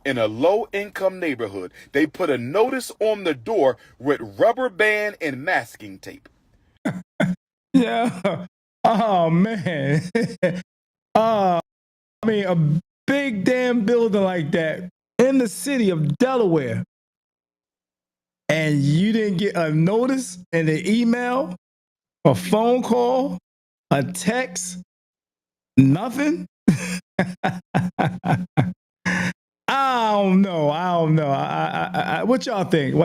B: In a low-income neighborhood, they put a notice on the door with rubber band and masking tape.
A: Yeah. Oh, man. I mean, a big damn building like that in the city of Delaware, and you didn't get a notice in the email, a phone call, a text, nothing? I don't know. What y'all think?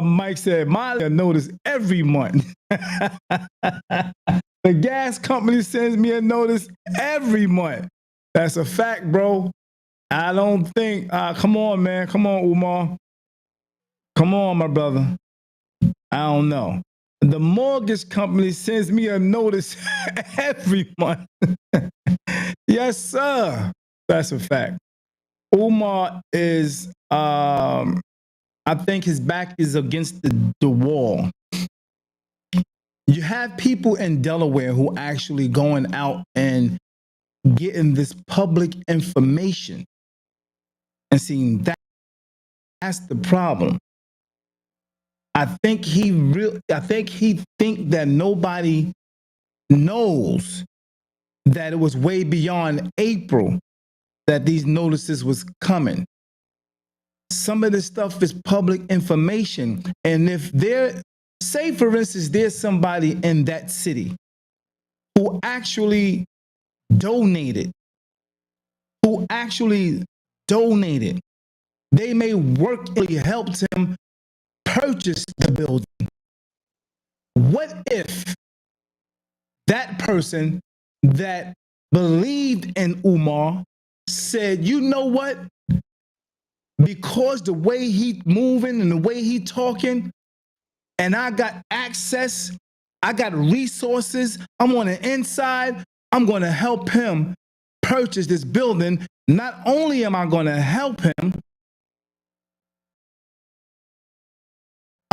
A: Mike said, my notice every month. The gas company sends me a notice every month. That's a fact, bro. I don't think, come on, man. Come on, Umar. Come on, my brother. I don't know. The mortgage company sends me a notice every month. Yes, sir. That's a fact. Umar is, I think his back is against the wall. You have people in Delaware who actually going out and getting this public information and seeing that's the problem. I think he think that nobody knows that it was way beyond April that these notices was coming. Some of this stuff is public information, and if there, say for instance, there's somebody in that city who actually donated, they may work and helped him purchase the building. What if that person that believed in Umar said, you know what? Because the way he moving and the way he talking, and I got access, I got resources, I'm on the inside, I'm going to help him purchase this building. Not only am I going to help him,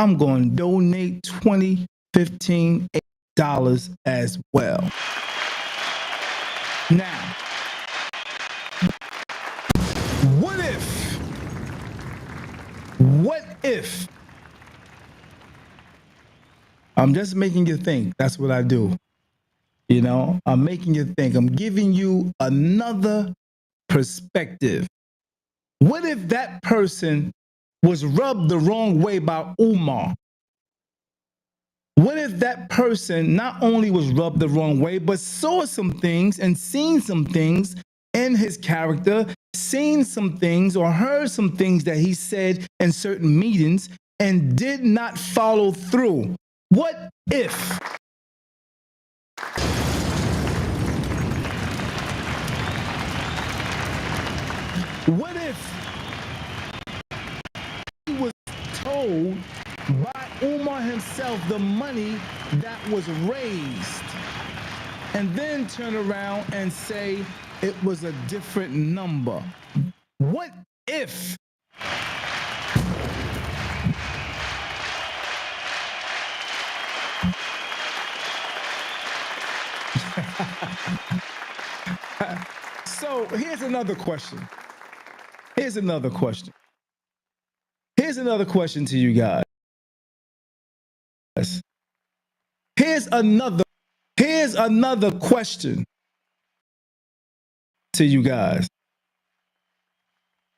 A: I'm going to donate $20, $15 as well. Now, what if, I'm just making you think. That's what I do. You know, I'm making you think. I'm giving you another perspective. What if that person was rubbed the wrong way by Umar? What if that person not only was rubbed the wrong way, but saw some things and seen some things in his character, seen some things or heard some things that he said in certain meetings and did not follow through? What if? himself the money that was raised and then turn around and say it was a different number? What if? So here's another question. Here's another question. Here's another question to you guys. Here's another question to you guys.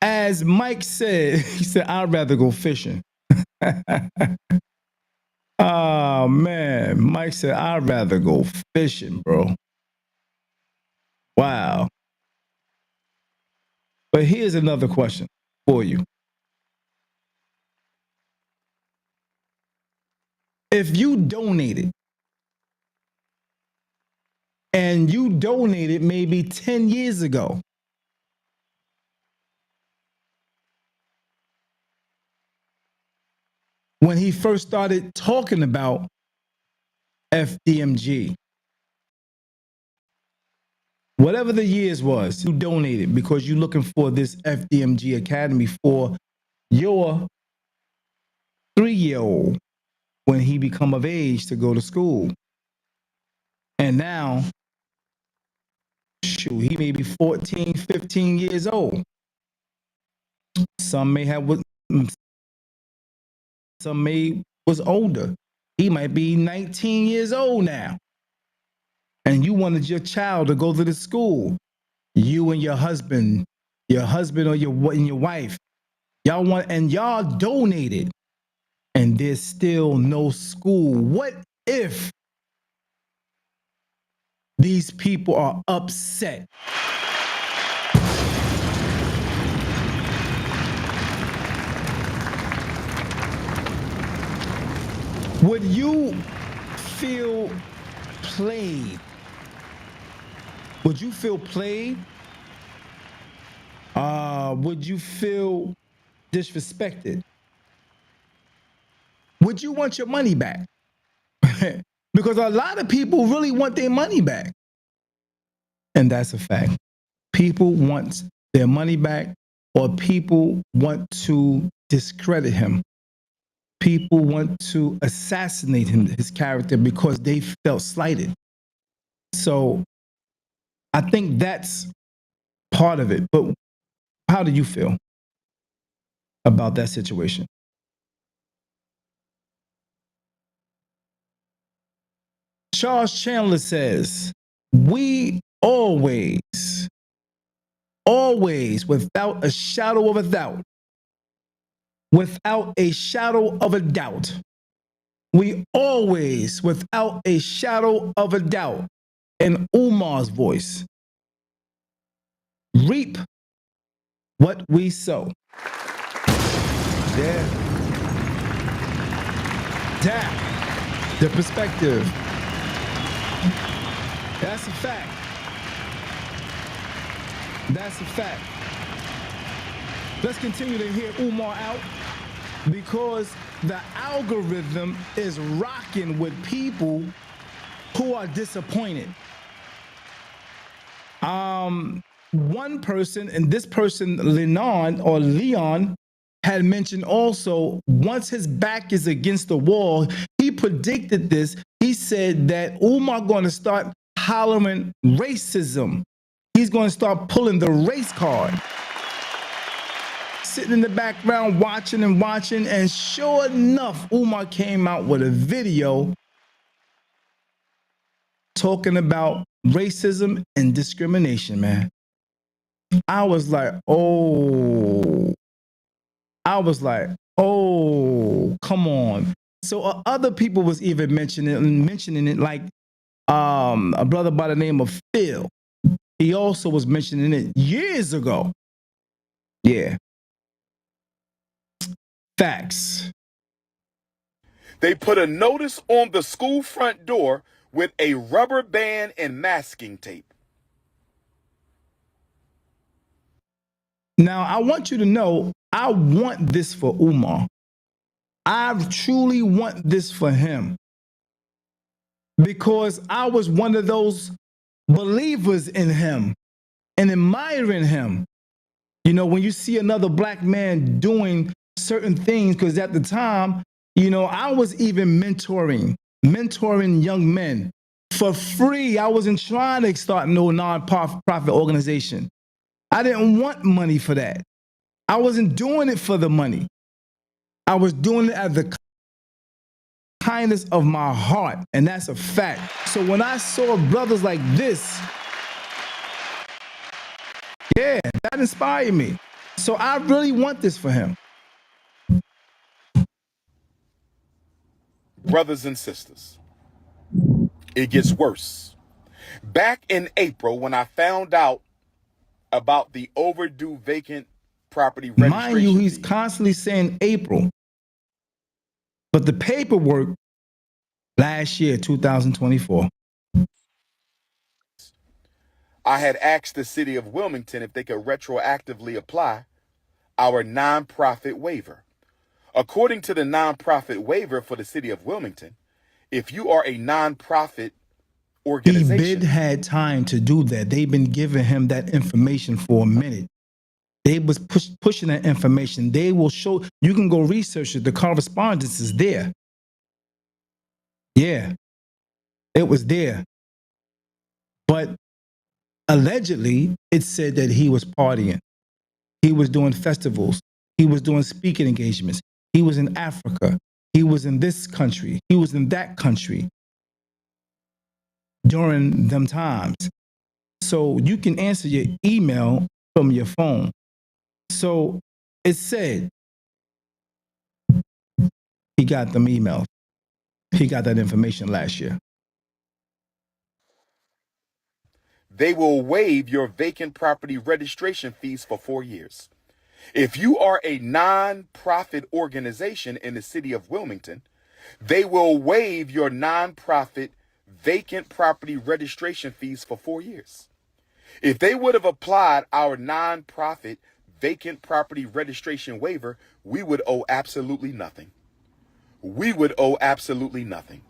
A: As Mike said, he said, I'd rather go fishing. Oh man, Mike said, I'd rather go fishing, bro. Wow. But here's another question for you. If you donated, and you donated maybe 10 years ago, when he first started talking about FDMG, whatever the years was, you donated because you're looking for this FDMG Academy for your 3-year-old when he become of age to go to school. And now, shoot, he may be 14, 15 years old. Some may have, some may was older. He might be 19 years old now. And you wanted your child to go to the school. You and your husband or your wife, y'all donated, and there's still no school. What if these people are upset? Would you feel played? Would you feel played? Would you feel disrespected? Would you want your money back? Because a lot of people really want their money back. And that's a fact. People want their money back, or people want to discredit him. People want to assassinate him, his character, because they felt slighted. So I think that's part of it. But how do you feel about that situation? Charles Chandler says, we always, without a shadow of a doubt, we always, without a shadow of a doubt, in Umar's voice, reap what we sow. Yeah. D.A.P, the perspective. That's a fact. That's a fact. Let's continue to hear Umar out, because the algorithm is rocking with people who are disappointed. One person, and this person, Leon, had mentioned also, once his back is against the wall, he predicted this. He said that Umar going to start hollering racism. He's going to start pulling the race card. Sitting in the background watching, and sure enough, Umar came out with a video talking about racism and discrimination, man. I was like, oh, come on. So other people was even mentioning it, like a brother by the name of Phil. He also was mentioning it years ago. Yeah. Facts.
B: They put a notice on the school front door with a rubber band and masking tape.
A: Now, I want you to know, I want this for Umar. I truly want this for him because I was one of those believers in him and admiring him. You know, when you see another black man doing certain things, because at the time, you know, I was even mentoring young men for free. I wasn't trying to start no non-profit organization. I didn't want money for that. I wasn't doing it for the money. I was doing it at the kindness of my heart, and that's a fact. So when I saw brothers like this, yeah, that inspired me. So I really want this for him.
B: Brothers and sisters, it gets worse. Back in April, when I found out about the overdue vacant property registration,
A: mind you, he's constantly saying April, but the paperwork last year, 2024.
B: I had asked the city of Wilmington if they could retroactively apply our nonprofit waiver. According to the nonprofit waiver for the city of Wilmington, if you are a nonprofit organization,
A: D.A.P had time to do that. They've been giving him that information for a minute. They was pushing that information. They will show, you can go research it. The correspondence is there. Yeah, it was there. But allegedly, it said that he was partying. He was doing festivals. He was doing speaking engagements. He was in Africa. He was in this country. He was in that country during them times. So you can answer your email from your phone. So it said he got them emails. He got that information last year.
B: they will waive your vacant property registration fees for 4 years. If you are a non-profit organization in the city of Wilmington, they will waive your non-profit vacant property registration fees for 4 years. If they would have applied our non-profit vacant property registration waiver, we would owe absolutely nothing. We would owe absolutely nothing.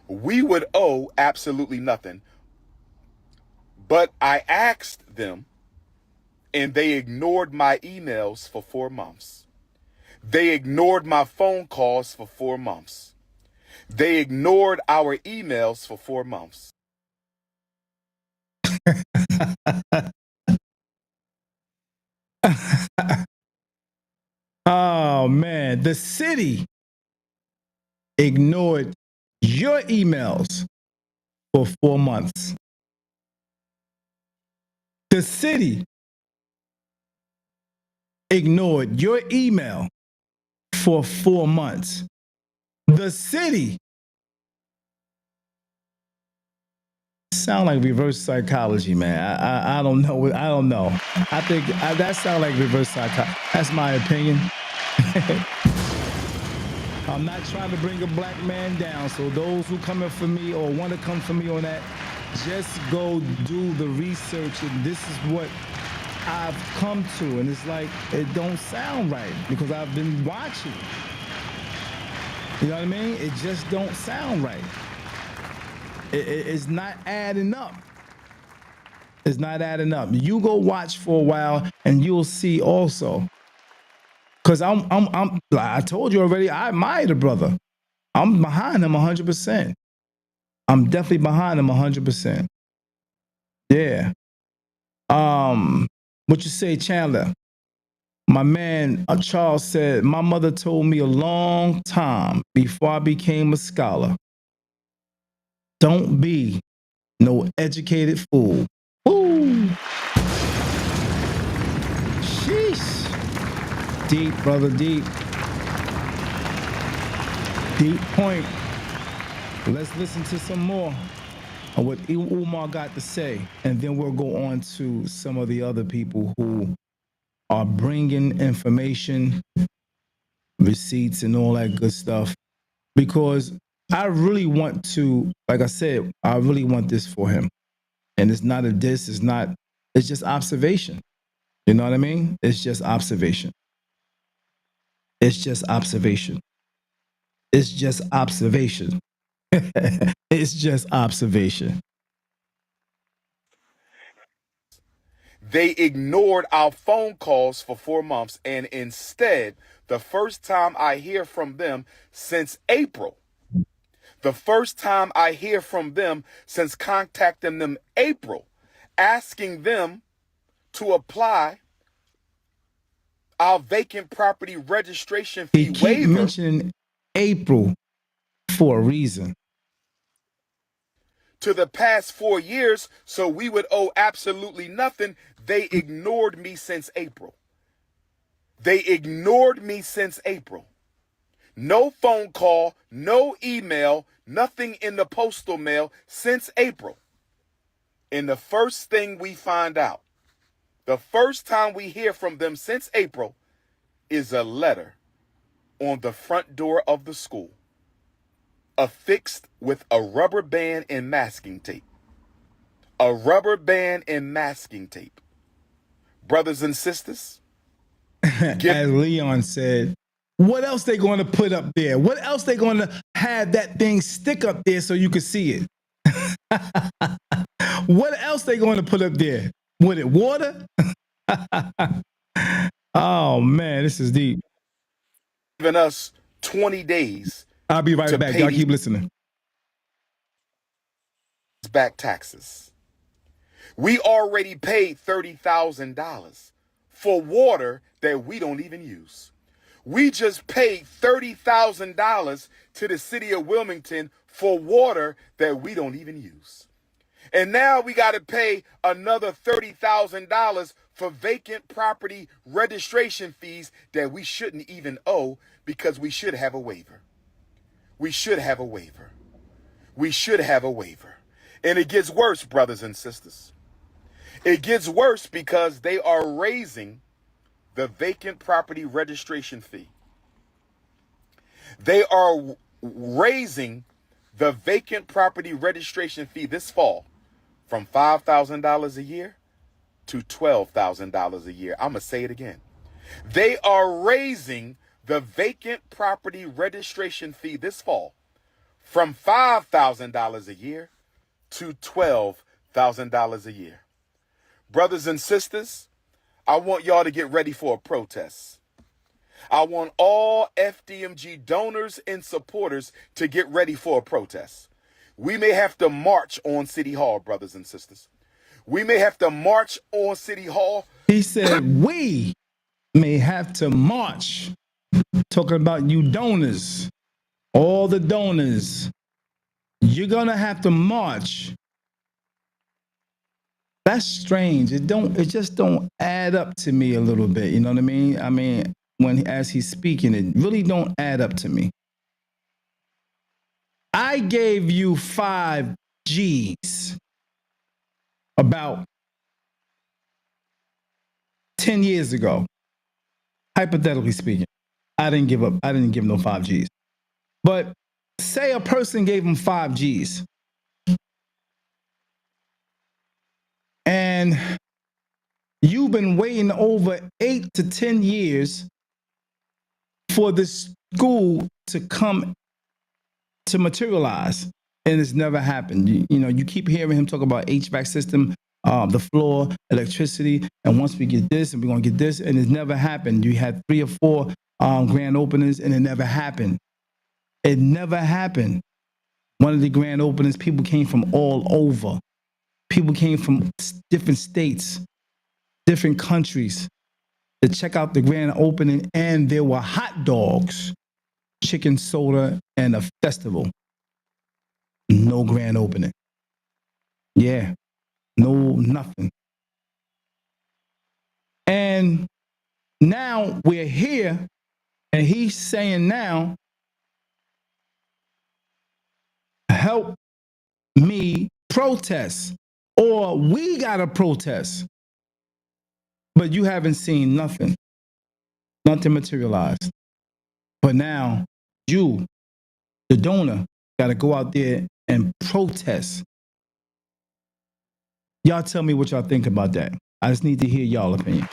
B: We would owe absolutely nothing. But I asked them, and they ignored my emails for 4 months. They ignored my phone calls for 4 months. They ignored our emails for 4 months.
A: Oh man, the city ignored your emails for 4 months. The city ignored your email for 4 months. The city sound like reverse psychology, man. I don't know. I don't know. I think that sounds like reverse psychology. That's my opinion. I'm not trying to bring a black man down. So those who coming for me or want to come for me on that, just go do the research. And this is what I've come to. And it's like, it don't sound right because I've been watching. You know what I mean? It just don't sound right. It's not adding up. It's not adding up. You go watch for a while and you'll see also. Cause I told you already, I admire the brother. I'm behind him 100%. I'm definitely behind him 100%. Yeah. What you say, Chandler? My man Charles said, my mother told me a long time before I became a scholar, don't be no educated fool. Ooh. Sheesh. Deep, brother, deep. Deep point. Let's listen to some more of what Umar got to say, and then we'll go on to some of the other people who are bringing information, receipts, and all that good stuff. Because I really want to, like I said, I really want this for him. And it's not a diss, it's just observation. You know what I mean? It's just observation. It's just observation. It's just observation. It's just observation.
B: They ignored our phone calls for 4 months, and instead, the first time I hear from them since April, the first time I hear from them since contacting them April, asking them to apply our vacant property registration fee
A: He keep
B: waiver
A: mentioning April for a reason.
B: to the past 4 years, so we would owe absolutely nothing. They ignored me since April. They ignored me since April. No phone call, no email, nothing in the postal mail since April. And the first thing we find out, the first time we hear from them since April, is a letter on the front door of the school, affixed with a rubber band and masking tape. A rubber band and masking tape. Brothers and sisters,
A: as Leon said, what else they going to put up there? What else they going to have that thing stick up there so you can see it? What else they going to put up there? With it water? Oh man, this is deep.
B: giving us 20 days.
A: I'll be right back. Y'all keep listening.
B: Back taxes. We already paid $30,000 for water that we don't even use. We just paid $30,000 to the city of Wilmington for water that we don't even use. And now we got to pay another $30,000 for vacant property registration fees that we shouldn't even owe because we should have a waiver. We should have a waiver. We should have a waiver. And it gets worse, brothers and sisters. It gets worse because they are raising the vacant property registration fee. They are raising the vacant property registration fee this fall from $5,000 a year to $12,000 a year. I'm going to say it again. They are raising the vacant property registration fee this fall from $5,000 a year to $12,000 a year. Brothers and sisters, I want y'all to get ready for a protest. I want all FDMG donors and supporters to get ready for a protest. We may have to march on City Hall, brothers and sisters. We may have to march on City Hall.
A: He said, we may have to march. Talking about you donors, all the donors. You're going to have to march. That's strange. It just don't add up to me a little bit. You know what I mean? I mean, as he's speaking, it really don't add up to me. I gave you 5 G's about 10 years ago. Hypothetically speaking, I didn't give him no 5 G's. But say a person gave him 5 G's. And you've been waiting over 8 to 10 years for this school to come to materialize, and it's never happened. You keep hearing him talk about HVAC system, the floor, electricity, and once we get this, and we're gonna get this, and it's never happened. You had 3 or 4 grand openings, and it never happened. It never happened. One of the grand openings, people came from all over. People came from different states, different countries to check out the grand opening, and there were hot dogs, chicken soda, and a festival. No grand opening. Yeah, no nothing. And now we're here, and he's saying now, help me protest, or we gotta protest. But you haven't seen nothing materialized. But now you, the donor, gotta go out there and protest. Y'all tell me what y'all think about that. I just need to hear y'all opinion.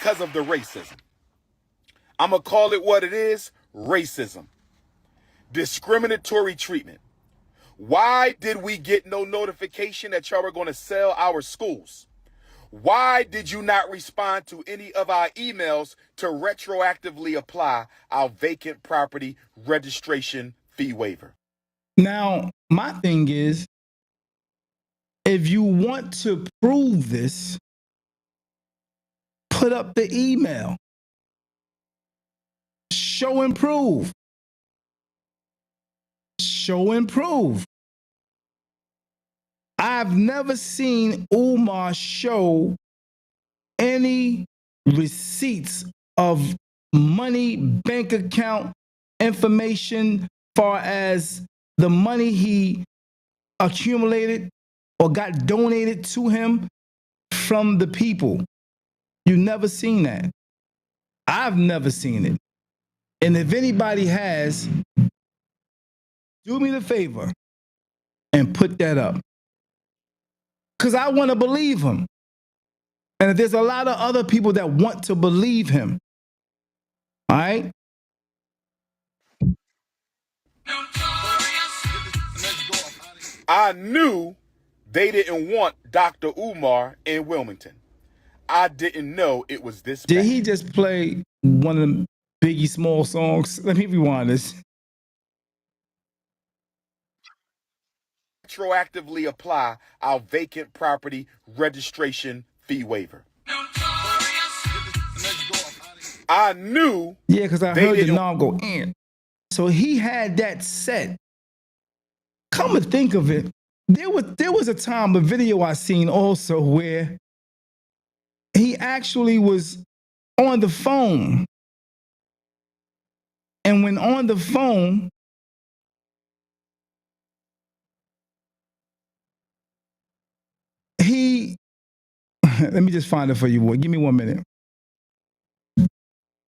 B: because of the racism. I'm going to call it what it is, racism. Discriminatory treatment. Why did we get no notification that y'all were going to sell our schools? Why did you not respond to any of our emails to retroactively apply our vacant property registration fee waiver?
A: Now, my thing is, if you want to prove this, put up the email. Show and prove. Show and prove. I've never seen Umar show any receipts of money, bank account information, far as the money he accumulated or got donated to him from the people. You never seen that. I've never seen it. And if anybody has, do me the favor and put that up. Because I want to believe him. And there's a lot of other people that want to believe him. All right?
B: I knew they didn't want Dr. Umar in Wilmington. I didn't know it was this bad.
A: Did he just play one of the Biggie Small songs? Let me rewind this.
B: Retroactively apply our vacant property registration fee waiver. I knew.
A: Yeah, because I heard the knob go in. So he had that set. Come to think of it, there was a time, a video I seen also where he actually was on the phone. And when on the phone, let me just find it for you, boy. Give me 1 minute.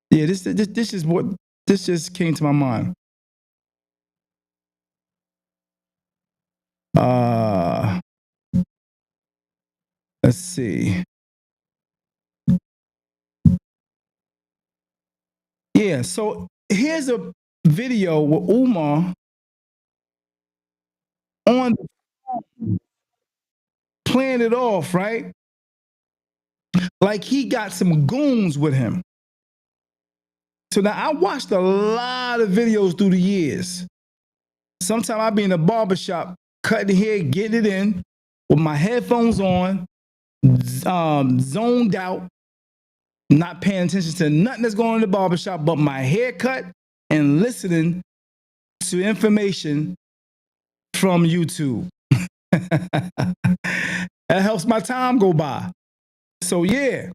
A: Yeah, this is what this just came to my mind. Let's see. Yeah, so here's a video with Umar on the phone, playing it off, right? Like he got some goons with him. So now I watched a lot of videos through the years. Sometimes I'll be in the barbershop, cutting hair, getting it in with my headphones on, zoned out, not paying attention to nothing that's going on in the barbershop but my haircut and listening to information from YouTube. That helps my time go by. So yeah,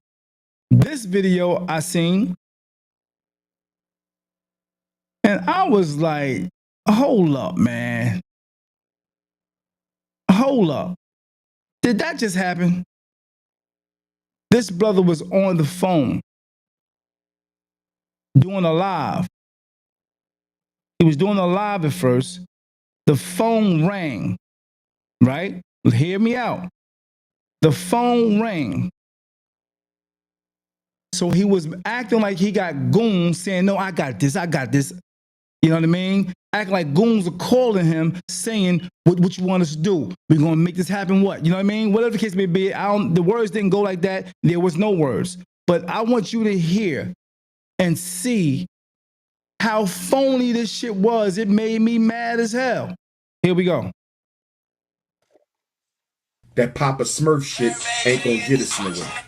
A: this video I seen, and I was like, hold up, man. Hold up. Did that just happen? This brother was on the phone doing a live. He was doing a live at first. The phone rang, right? Hear me out. The phone rang. So he was acting like he got goons saying, no, I got this, I got this. You know what I mean? Acting like goons are calling him saying, what you want us to do? We're going to make this happen, what? You know what I mean? Whatever the case may be, the words didn't go like that. There was no words. But I want you to hear and see how phony this shit was. It made me mad as hell. Here we go.
B: That Papa Smurf shit ain't gonna get us nowhere.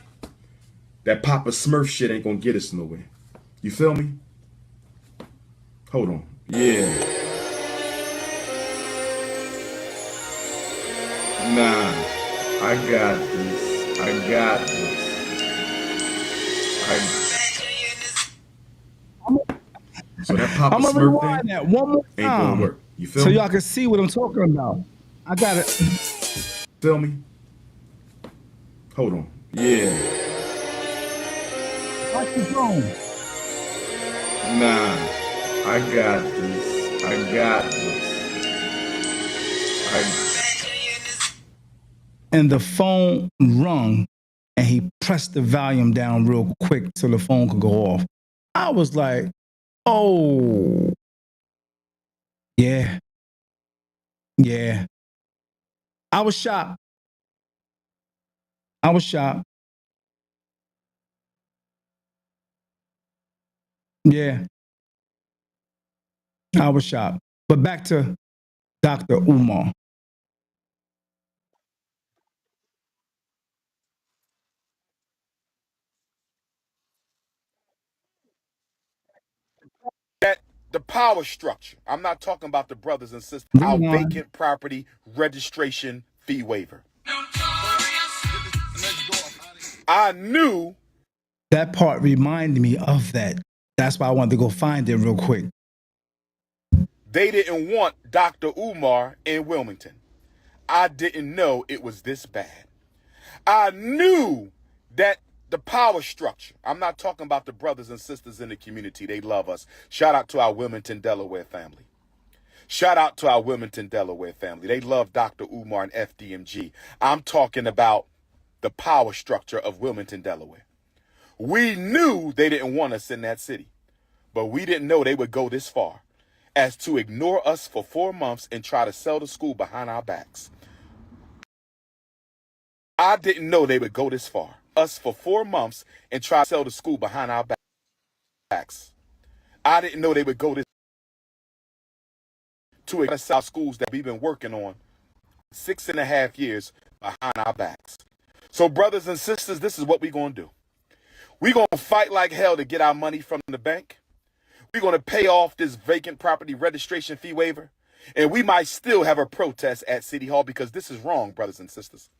B: That Papa Smurf shit ain't gonna get us nowhere. You feel me? Hold on. Yeah. Nah. I got this. I got this. So that Papa Smurf thing
A: that one more time
B: ain't gonna work. You feel
A: so
B: me?
A: y'all can see what I'm talking about. I got it.
B: Feel me? Hold on. Yeah.
A: Watch the phone.
B: Nah. I got this. I got this.
A: And the phone rung and he pressed the volume down real quick so the phone could go off. I was like, oh, yeah, yeah. I was shocked. I was shocked. Yeah, I was shocked. But back to Dr. Umar.
B: That the power structure. I'm not talking about the brothers and sisters. Our
A: Rewind.
B: vacant property registration fee waiver. I knew
A: That part reminded me of that. That's why I wanted to go find it real quick.
B: they didn't want Dr. Umar in Wilmington. I didn't know it was this bad. I knew that the power structure. I'm not talking about the brothers and sisters in the community. They love us. Shout out to our Wilmington, Delaware family. Shout out to our Wilmington, Delaware family. They love Dr. Umar and FDMG. I'm talking about the power structure of Wilmington, Delaware. We knew they didn't want us in that city, but we didn't know they would go this far as to ignore us for 4 months and try to sell the school behind our backs. I didn't know they would go this far. Us for 4 months and try to sell the school behind our backs. I didn't know they would go this to sell schools that we've been working on 6.5 years behind our backs. So brothers and sisters, this is what we're going to do. We're going to fight like hell to get our money from the bank. We're going to pay off this vacant property registration fee waiver. And we might still have a protest at City Hall because this is wrong, brothers and sisters.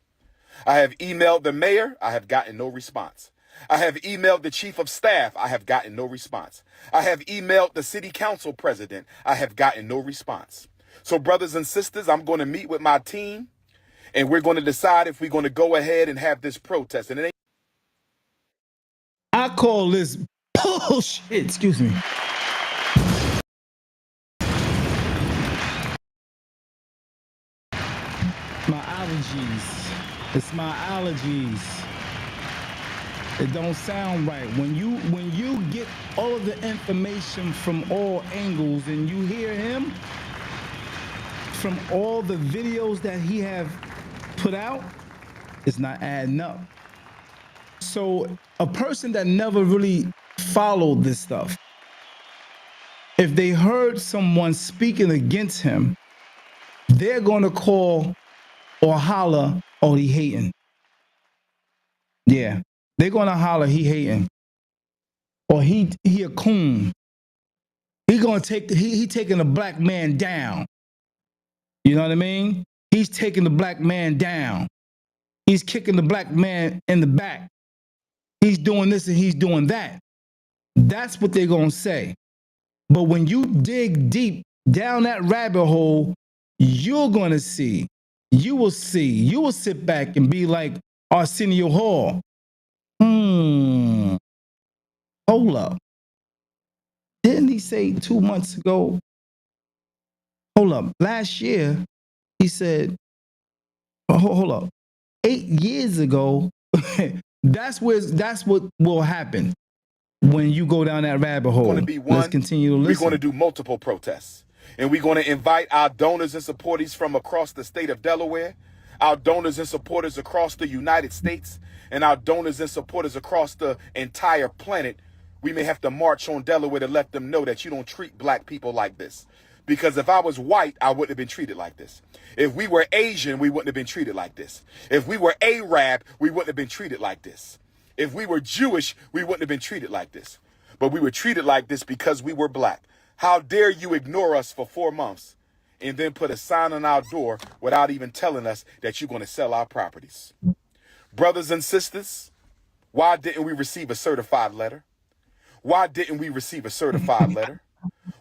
B: I have emailed the mayor. I have gotten no response. I have emailed the chief of staff. I have gotten no response. I have emailed the city council president. I have gotten no response. So brothers and sisters, I'm going to meet with my team and we're going to decide if we're going to go ahead and have this protest. And it ain't
A: I call this bullshit. Excuse me. My allergies. It's my allergies. It don't sound right. When you get all of the information from all angles and you hear him from all the videos that he have put out, it's not adding up. So a person that never really followed this stuff, if they heard someone speaking against him, they're gonna call or holler, oh, he hating. Yeah, they're gonna holler, he hating, or he a coon. He gonna take he taking a black man down. You know what I mean? He's taking the black man down. He's kicking the black man in the back. He's doing this and he's doing that. That's what they're gonna say. But when you dig deep down that rabbit hole, you're gonna see. You will see. You will sit back and be like Arsenio Hall. Hold up. Didn't he say 2 months ago? Hold up. Last year, he said, hold up. 8 years ago, that's what will happen when you go down that rabbit hole.
B: going to be one.
A: Let's continue to listen.
B: We're going to do multiple protests. And we're going to invite our donors and supporters from across the state of Delaware, our donors and supporters across the United States, and our donors and supporters across the entire planet. We may have to march on Delaware to let them know that you don't treat black people like this. Because if I was white, I wouldn't have been treated like this. If we were Asian, we wouldn't have been treated like this. If we were Arab, we wouldn't have been treated like this. If we were Jewish, we wouldn't have been treated like this. But we were treated like this because we were black. How dare you ignore us for 4 months and then put a sign on our door without even telling us that you're going to sell our properties? Brothers and sisters, why didn't we receive a certified letter? Why didn't we receive a certified letter?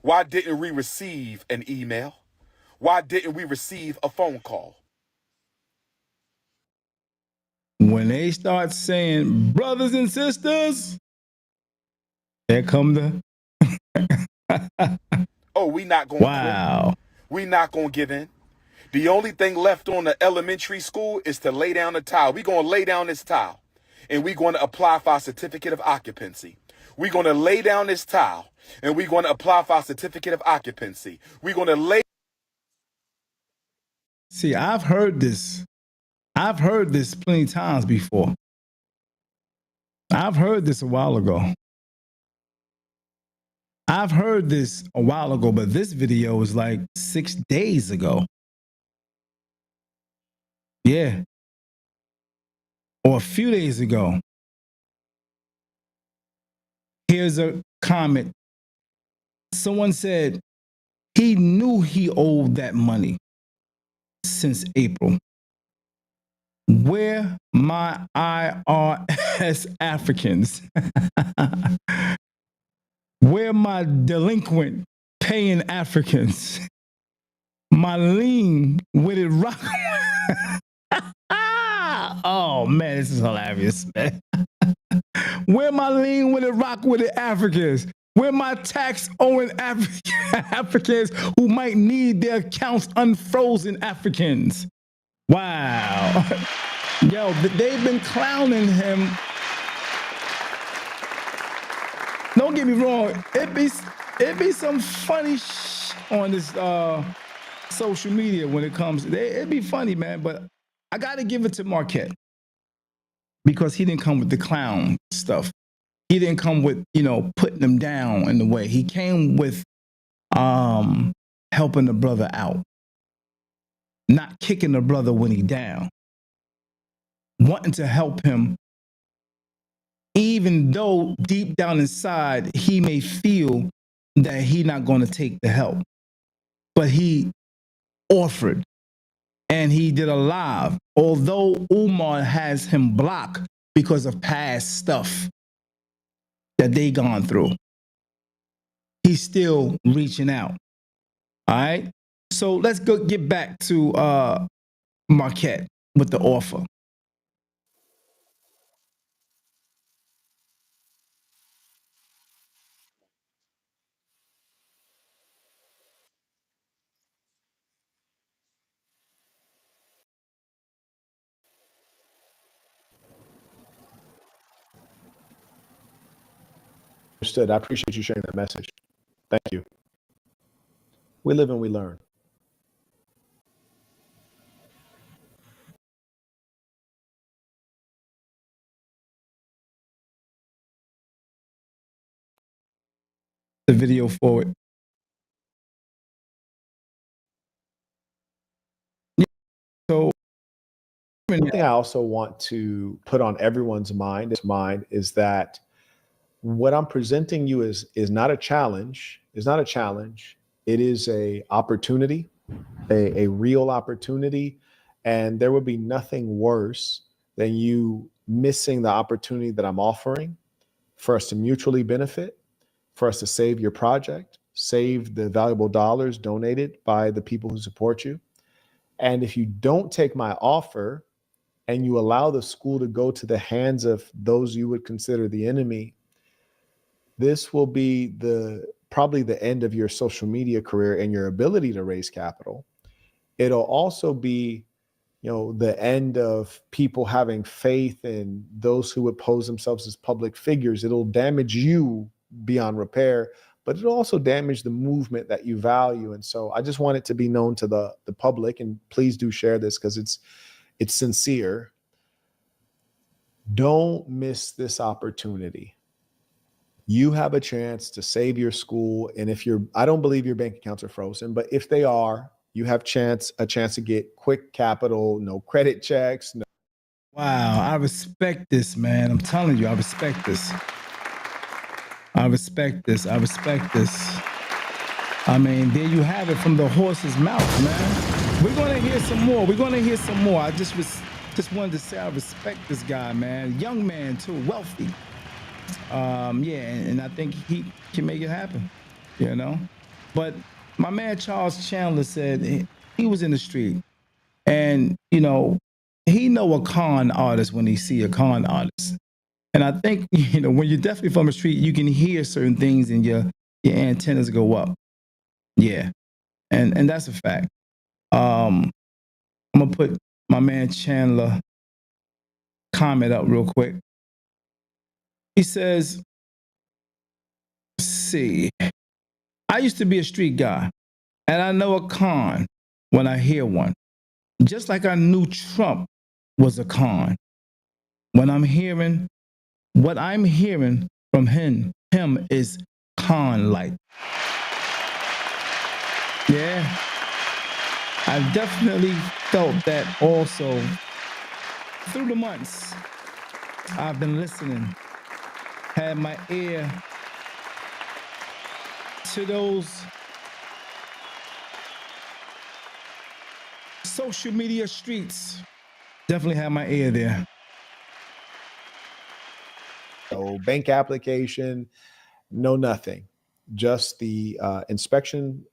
B: Why didn't we receive an email? Why didn't we receive a phone call?
A: When they start saying, brothers and sisters, there come the
B: oh, we not going to
A: wow.
B: quit. We not going to give in. The only thing left on the elementary school is to lay down the towel. We going to lay down this towel. and we're going to apply for our certificate of occupancy. We're going to lay down this tile, and we're going to apply for our certificate of occupancy. We're going to lay.
A: See, I've heard this. I've heard this plenty of times before. I've heard this a while ago. I've heard this a while ago, but this video was like 6 days ago. Yeah. Or a few days ago. Here's a comment. Someone said he knew he owed that money since April. Where my IRS Africans? Where my delinquent paying Africans? My lean with it rock. Oh man, this is hilarious, man. Where my lean with it rock with it Africans? Where my tax owing Africans who might need their accounts unfrozen Africans? Wow. Yo, they've been clowning him. Don't get me wrong. It be some funny on this social media when it comes. It'd be funny, man. But I got to give it to Marquette because he didn't come with the clown stuff. He didn't come with, putting them down in the way. He came with helping the brother out, not kicking the brother when he down, wanting to help him, even though deep down inside he may feel that he not going to take the help. But he offered, and he did a live, although Umar has him blocked because of past stuff that they gone through. He's still reaching out. All right. So let's get back to Marquette with the offer.
C: Understood. I appreciate you sharing that message. Thank you. We live and we learn.
A: The video forward. So
C: one thing I also want to put on everyone's mind is that what I'm presenting you is not a challenge. Is not a challenge. It is a opportunity, a real opportunity, and there would be nothing worse than you missing the opportunity that I'm offering for us to mutually benefit, for us to save your project, save the valuable dollars donated by the people who support you. And if you don't take my offer and you allow the school to go to the hands of those you would consider the enemy, this will be probably the end of your social media career and your ability to raise capital. It'll also be, the end of people having faith in those who would pose themselves as public figures. It'll damage you beyond repair, but it'll also damage the movement that you value. And so I just want it to be known to the public, and please do share this because it's sincere. Don't miss this opportunity. You have a chance to save your school. And I don't believe your bank accounts are frozen, but if they are, you have a chance to get quick capital, no credit checks. No.
A: Wow, I respect this, man. I'm telling you, I respect this. I respect this. I respect this. I mean, there you have it from the horse's mouth, man. We're going to hear some more. I just wanted to say I respect this guy, man. Young man, too, wealthy. And I think he can make it happen, But my man Charles Chandler said he was in the street, and he know a con artist when he see a con artist. And I think when you're definitely from the street, you can hear certain things and your antennas go up. Yeah, and that's a fact. I'm gonna put my man Chandler comment up real quick. He says, let's see, I used to be a street guy, and I know a con when I hear one. Just like I knew Trump was a con. When what I'm hearing from him is con-like. Yeah, I've definitely felt that also through the months. I've been listening, had my ear to those social media streets. Definitely had my ear there.
C: So bank application, no nothing. Just the inspection,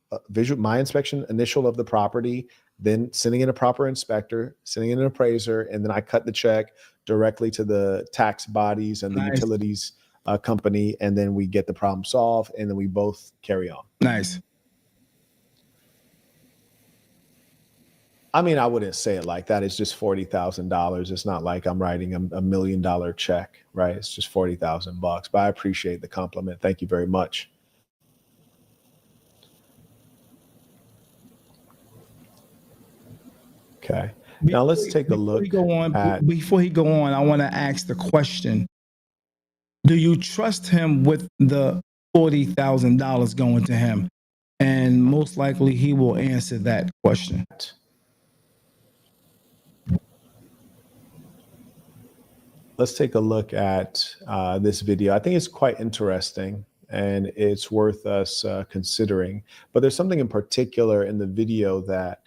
C: my inspection initial of the property, then sending in a proper inspector, sending in an appraiser, and then I cut the check directly to the tax bodies and the utilities company, and then we get the problem solved, and then we both carry on.
A: Nice.
C: I mean, I wouldn't say it like that. It's just $40,000. It's not like I'm writing $1 million check, right? It's just $40,000. But I appreciate the compliment. Thank you very much. Okay. Now let's take a look.
A: Before he go on, I want to ask the question: do you trust him with the $40,000 going to him? And most likely, he will answer that question.
C: Let's take a look at this video. I think it's quite interesting and it's worth us considering. But there's something in particular in the video that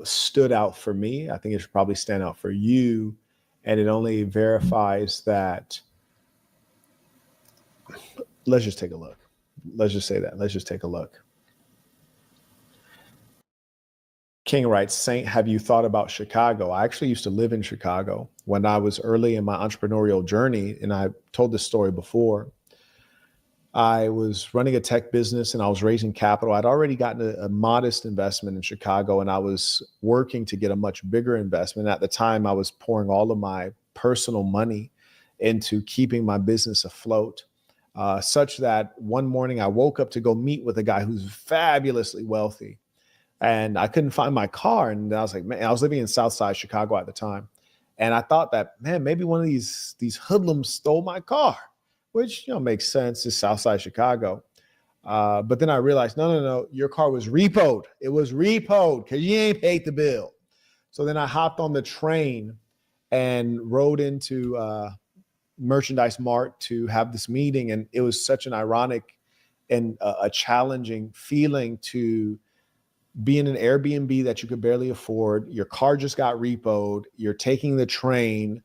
C: stood out for me. I think it should probably stand out for you. And it only verifies that. Let's just take a look. Let's just say that. Let's just take a look. King writes, Saint, have you thought about Chicago? I actually used to live in Chicago when I was early in my entrepreneurial journey. And I told this story before. I was running a tech business and I was raising capital. I'd already gotten a modest investment in Chicago and I was working to get a much bigger investment. At the time, I was pouring all of my personal money into keeping my business afloat, such that one morning I woke up to go meet with a guy who's fabulously wealthy. And I couldn't find my car. And I was like, man, I was living in Southside Chicago at the time. And I thought that, man, maybe one of these hoodlums stole my car, which, makes sense. It's Southside Chicago. But then I realized, no, your car was repoed. It was repoed because you ain't paid the bill. So then I hopped on the train and rode into Merchandise Mart to have this meeting. And it was such an ironic and a challenging feeling to be in an Airbnb that you could barely afford. Your car just got repoed. You're taking the train.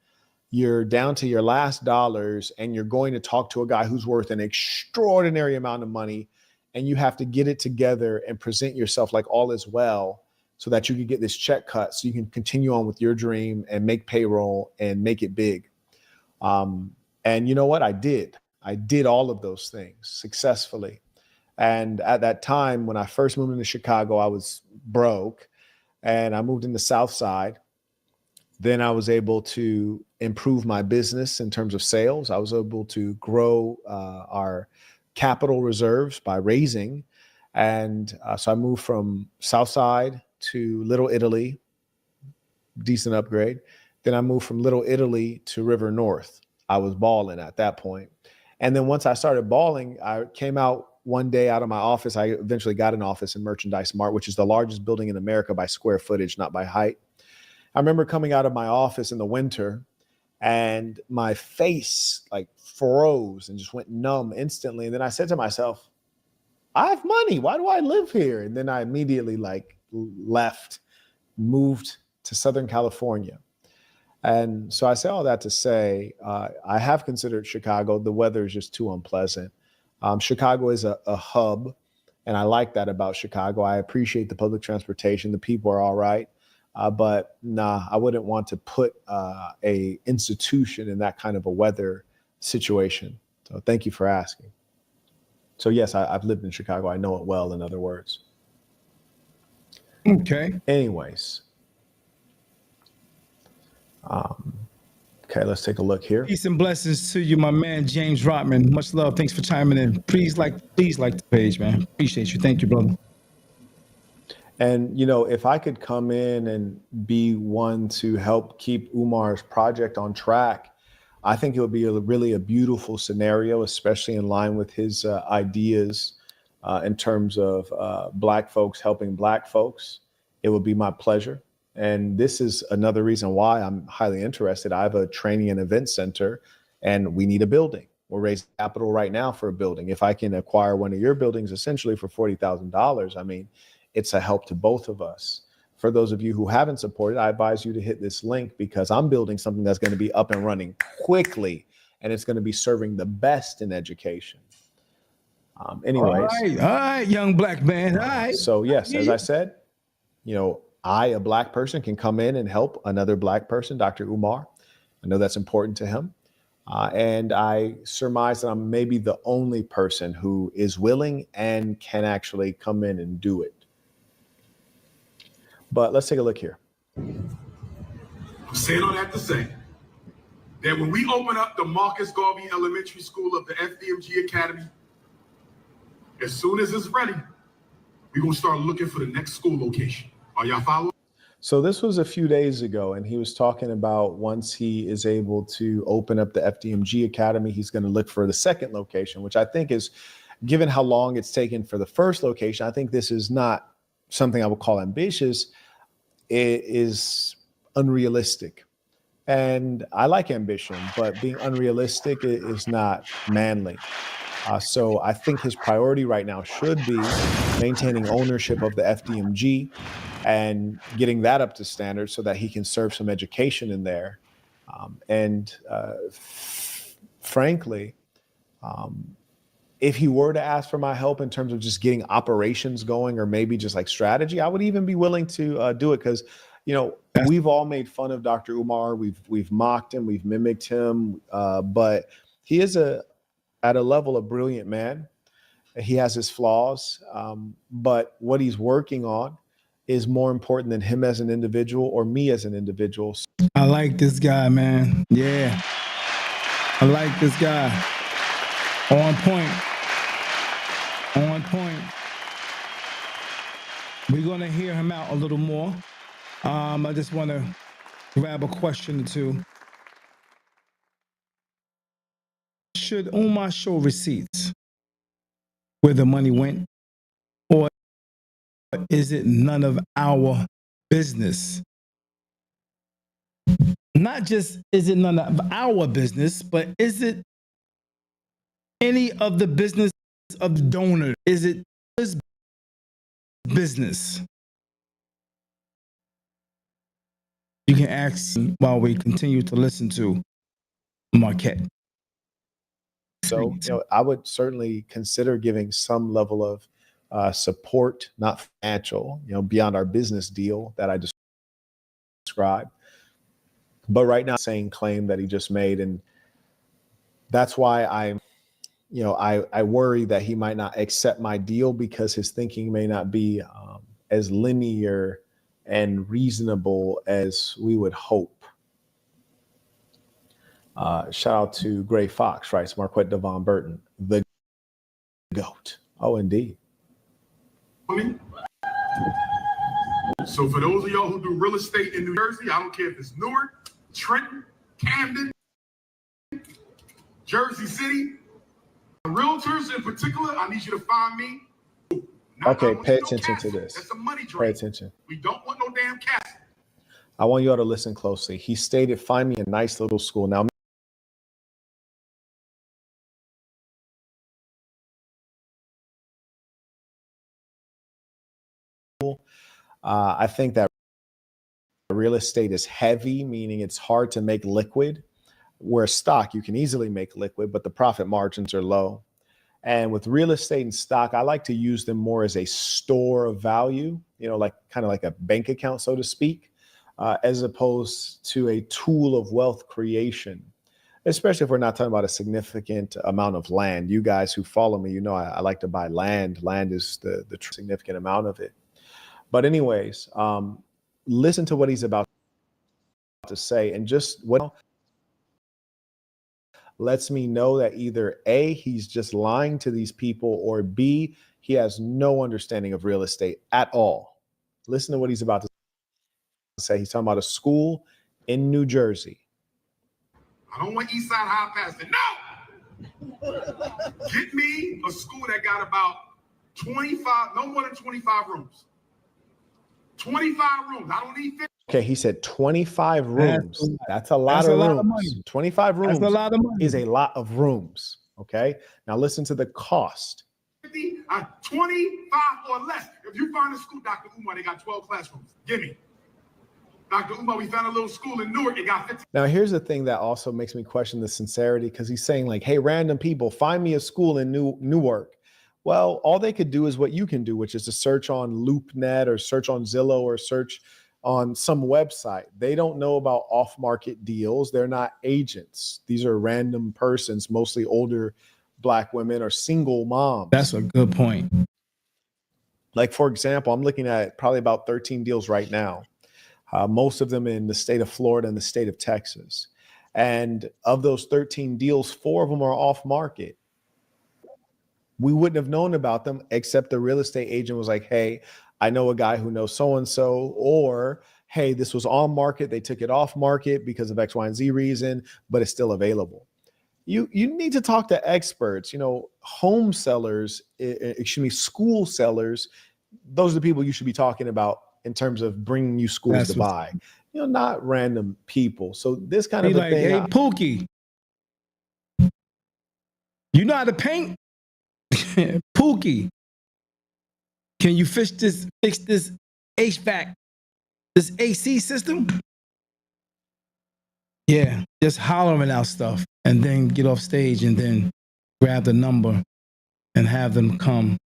C: You're down to your last dollars and you're going to talk to a guy who's worth an extraordinary amount of money. And you have to get it together and present yourself like all is well so that you can get this check cut so you can continue on with your dream and make payroll and make it big. And you know what? I did all of those things successfully. And at that time, when I first moved into Chicago, I was broke and I moved in the South Side. Then I was able to improve my business in terms of sales. I was able to grow our capital reserves by raising. And so I moved from South Side to Little Italy, decent upgrade. Then I moved from Little Italy to River North. I was balling at that point. And then once I started balling, I came out one day out of my office. I eventually got an office in Merchandise Mart, which is the largest building in America by square footage, not by height. I remember coming out of my office in the winter and my face like froze and just went numb instantly. And then I said to myself, I have money. Why do I live here? And then I immediately left, moved to Southern California. And so I say all that to say, I have considered Chicago. The weather is just too unpleasant. Chicago is a hub, and I like that about Chicago. I appreciate the public transportation. The people are all right. But I wouldn't want to put a institution in that kind of a weather situation. So thank you for asking. So yes, I've lived in Chicago. I know it well, in other words.
A: Okay.
C: Anyways. Okay, let's take a look here.
A: Peace and blessings to you, my man, James Rotman. Much love. Thanks for chiming in. Please like the page, man. Appreciate you. Thank you, brother.
C: And, if I could come in and be one to help keep Umar's project on track, I think it would be really a beautiful scenario, especially in line with his ideas in terms of Black folks helping Black folks. It would be my pleasure. And this is another reason why I'm highly interested. I have a training and event center, and we need a building. We're raising capital right now for a building. If I can acquire one of your buildings essentially for $40,000, I mean, it's a help to both of us. For those of you who haven't supported, I advise you to hit this link because I'm building something that's going to be up and running quickly, and it's going to be serving the best in education. Anyways.
A: All right, young Black man. All right.
C: So yes, as I said, I, a Black person, can come in and help another Black person, Dr. Umar. I know that's important to him. And I surmise that I'm maybe the only person who is willing and can actually come in and do it. But let's take a look here.
I: I'm saying all that to say that when we open up the Marcus Garvey Elementary School of the FDMG Academy, as soon as it's ready, we're going to start looking for the next school location. Are y'all following?
C: So this was a few days ago, and he was talking about once he is able to open up the FDMG Academy, he's going to look for the second location, which I think is, given how long it's taken for the first location, I think this is not something I would call ambitious. It is unrealistic. And I like ambition, but being unrealistic is not manly. So I think his priority right now should be maintaining ownership of the FDMG and getting that up to standard so that he can serve some education in there. Frankly, if he were to ask for my help in terms of just getting operations going or maybe just like strategy, I would even be willing to do it because, we've all made fun of Dr. Umar. We've mocked him, we've mimicked him, but he is at a level of brilliant man. He has his flaws, but what he's working on is more important than him as an individual or me as an individual.
A: I like this guy, man. Yeah. I like this guy. On point. On point. We're going to hear him out a little more. I just want to grab a question or two. Should Umar show receipts where the money went? Or is it none of our business? Not just is it none of our business, but is it any of the business of the donor? Is it his business? You can ask while we continue to listen to Marquette.
C: So, I would certainly consider giving some level of support, not financial, beyond our business deal that I described. But right now, same claim that he just made. And that's why I worry that he might not accept my deal because his thinking may not be as linear and reasonable as we would hope. Shout out to Gray Fox, writes Marquette Devon Burton, the GOAT. Oh, indeed.
I: So for those of y'all who do real estate in New Jersey, I don't care if it's Newark, Trenton, Camden, Jersey City, realtors in particular, I need you to find me.
C: Okay, pay attention to this.
I: That's a money drain.
C: Pay attention.
I: We don't want no damn castle.
C: I want you all to listen closely. He stated, find me a nice little school. Now, I think that real estate is heavy, meaning it's hard to make liquid. Where stock, you can easily make liquid, but the profit margins are low. And with real estate and stock, I like to use them more as a store of value, like kind of like a bank account, so to speak, as opposed to a tool of wealth creation, especially if we're not talking about a significant amount of land. You guys who follow me, I like to buy land. Land is the significant amount of it. But anyways, listen to what he's about to say and just what lets me know that either A, he's just lying to these people, or B, he has no understanding of real estate at all. Listen to what he's about to say. He's talking about a school in New Jersey.
I: I don't want Eastside High Pastor. No! Get me a school that got about 25, no more than 25 rooms. 25 rooms. I don't need 50.
C: Okay, he said 25 rooms. That's a lot of rooms. 25 rooms
A: That's a lot of money.
C: is a lot of rooms. Okay, now listen to the cost.
I: 50, 25 or less. If you find a school, Dr. Umar, they got 12 classrooms. Give me. Dr. Umar, we found a little school in Newark. It got 15.
C: Now, here's the thing that also makes me question the sincerity, because he's saying like, hey, random people, find me a school in Newark. Well, all they could do is what you can do, which is to search on LoopNet or search on Zillow or search on some website. They don't know about off-market deals. They're not agents. These are random persons, mostly older Black women or single moms.
A: That's a good point.
C: Like, for example, I'm looking at probably about 13 deals right now. Most of them in the state of Florida and the state of Texas. And of those 13 deals, 4 of them are off market. We wouldn't have known about them except the real estate agent was like, hey, I know a guy who knows so-and-so, or hey, this was on market. They took it off market because of X, Y, and Z reason, but it's still available. You need to talk to experts, home sellers, school sellers. Those are the people you should be talking about in terms of bringing you schools to buy, not random people. So this kind of a thing.
A: Hey, Pookie, you know how to paint? Pookie, can you fix this HVAC, this AC system? Yeah, just hollering out stuff and then get off stage and then grab the number and have them come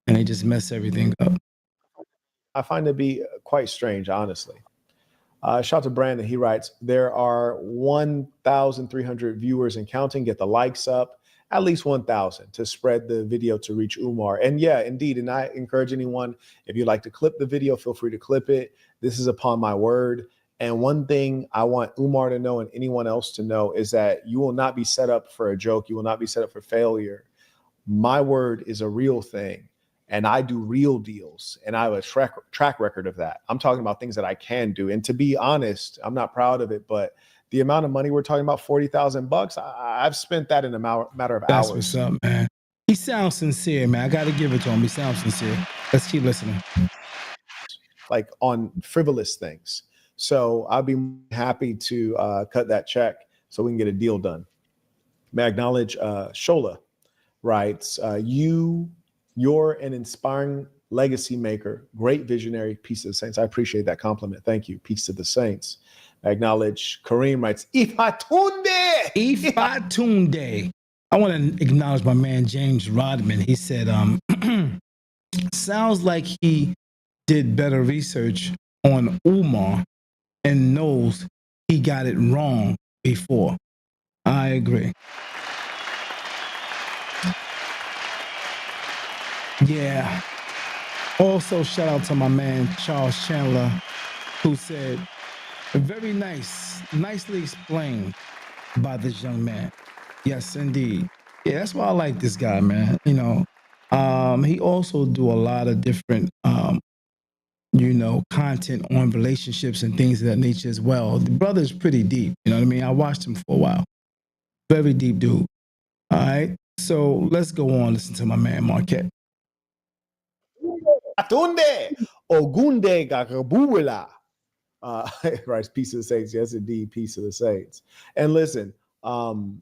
A: and they just mess everything up.
C: I find it to be quite strange, honestly. Shout out to Brandon. He writes, there are 1,300 viewers and counting. Get the likes up, at least 1,000 to spread the video to reach Umar. And yeah, indeed. And I encourage anyone, if you'd like to clip the video, feel free to clip it. This is upon my word. And one thing I want Umar to know and anyone else to know is that you will not be set up for a joke. You will not be set up for failure. My word is a real thing. And I do real deals, and I have a track record of that. I'm talking about things that I can do. And to be honest, I'm not proud of it, but the amount of money we're talking about, $40,000, I've spent that in a matter of hours.
A: That's what's up, man. He sounds sincere, man. I got to give it to him. He sounds sincere. Let's keep listening.
C: Like on frivolous things. So I'll be happy to cut that check so we can get a deal done. May I acknowledge Shola writes, You're an inspiring legacy maker, great visionary, peace to the saints. I appreciate that compliment. Thank you. Peace to the saints. I acknowledge Kareem writes, Ifatunde.
A: Ifatunde. I want to acknowledge my man, James Rodman. He said, sounds like he did better research on Umar and knows he got it wrong before. I agree. Yeah. Also, shout out to my man, Charles Chandler, who said, very nice, nicely explained by this young man. Yes, indeed. Yeah, that's why I like this guy, man. He also do a lot of different, content on relationships and things of that nature as well. The brother's pretty deep. You know what I mean? I watched him for a while. Very deep dude. All right. So let's go on. Listen to my man, Marquette.
C: Atunde Ogunde Gagabuela. Right, peace of the saints. Yes, indeed, peace of the saints. And listen, I'm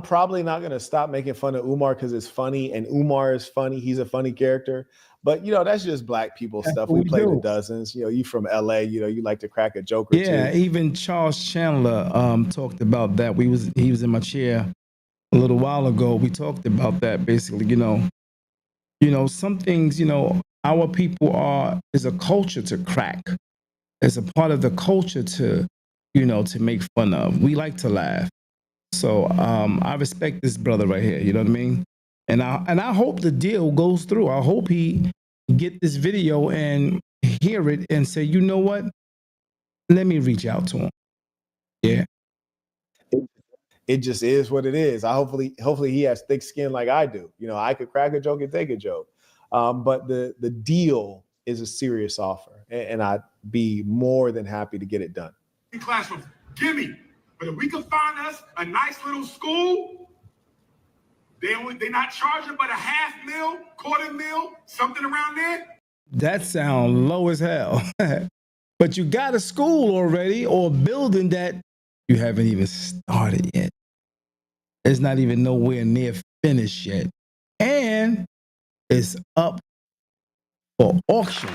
C: probably not going to stop making fun of Umar because it's funny, and Umar is funny. He's a funny character. But, that's just Black people stuff. We played in dozens. You from LA, you like to crack a joke or two.
A: Yeah, even Charles Chandler talked about that. He was in my chair a little while ago. We talked about that basically, some things, our people is a culture to crack. It's a part of the culture to make fun of. We like to laugh. So I respect this brother right here. You know what I mean? And I hope the deal goes through. I hope he get this video and hear it and say, you know what? Let me reach out to him. Yeah.
C: it just is what it is. Hopefully he has thick skin like I do. You know, I could crack a joke and take a joke. But the deal is a serious offer, and I'd be more than happy to get it done.
I: Classrooms, gimme. But if we can find us a nice little school, they're not charging but $500,000, $250,000, something around there.
A: That sounds low as hell. But you got a school already or a building that you haven't even started yet. It's not even nowhere near finished yet. And it's up for auction.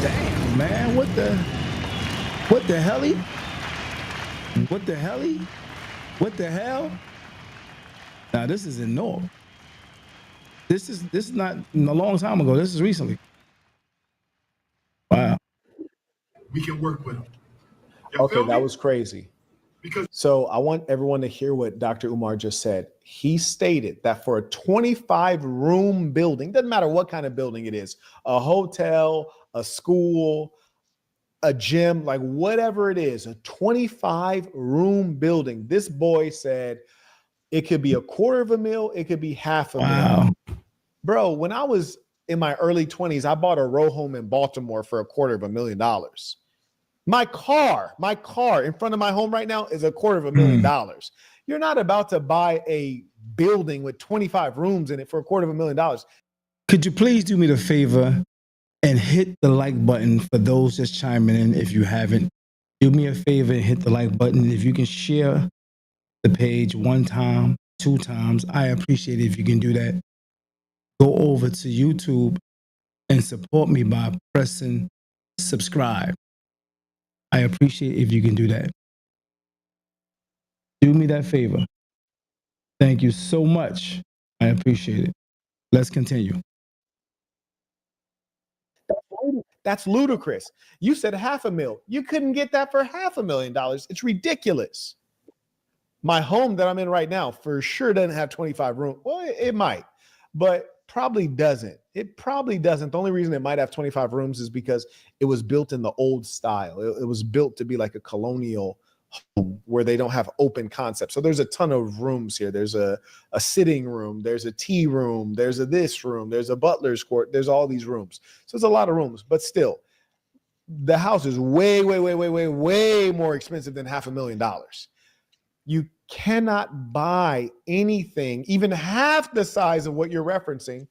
A: Damn, man. What the helly? What the helly? What the hell? Now, this is in North. This is not a long time ago. This is recently. Wow.
I: We can work with them.
C: Okay, that was crazy. So I want everyone to hear what Dr. Umar just said. He stated that for a 25-room building, doesn't matter what kind of building it is, a hotel, a school, a gym, like whatever it is, a 25-room building, this boy said it could be $250,000, it could be $500,000.
A: Wow.
C: Bro, when I was in my early 20s, I bought a row home in Baltimore for $250,000. My car in front of my home right now is $250,000. You're not about to buy a building with 25 rooms in it for $250,000.
A: Could you please do me the favor and hit the like button for those just chiming in if you haven't? Do me a favor and hit the like button. If you can share the page 1 time, 2 times, I appreciate it if you can do that. Go over to YouTube and support me by pressing subscribe. I appreciate if you can do that. Do me that favor. Thank you so much. I appreciate it. Let's continue.
C: That's ludicrous. You said $500,000. You couldn't get that for $500,000. It's ridiculous. My home that I'm in right now for sure doesn't have 25 rooms. Well, it might, but probably doesn't. It probably doesn't. The only reason it might have 25 rooms is because it was built in the old style. It was built to be like a colonial home where they don't have open concepts. So there's a ton of rooms here. There's a sitting room. There's a tea room. There's a this room. There's a butler's court. There's all these rooms. So it's a lot of rooms, but still, the house is way more expensive than $500,000. You cannot buy anything even half the size of what you're referencing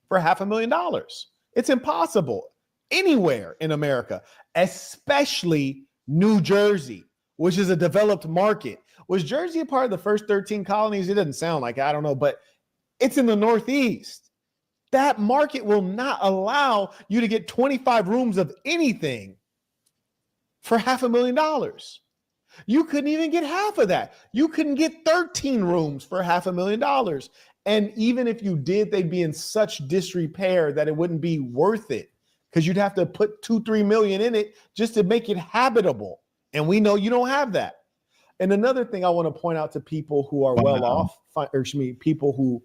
C: for $500,000. It's impossible anywhere in America, especially New Jersey, which is a developed market. Was Jersey a part of the first 13 colonies? It doesn't sound like it, I don't know, but it's in the Northeast. That market will not allow you to get 25 rooms of anything for $500,000. You couldn't even get half of that. You couldn't get 13 rooms for $500,000. And even if you did, they'd be in such disrepair that it wouldn't be worth it because you'd have to put $2-3 million in it just to make it habitable. And we know you don't have that. And another thing I want to point out to people who are well off, people who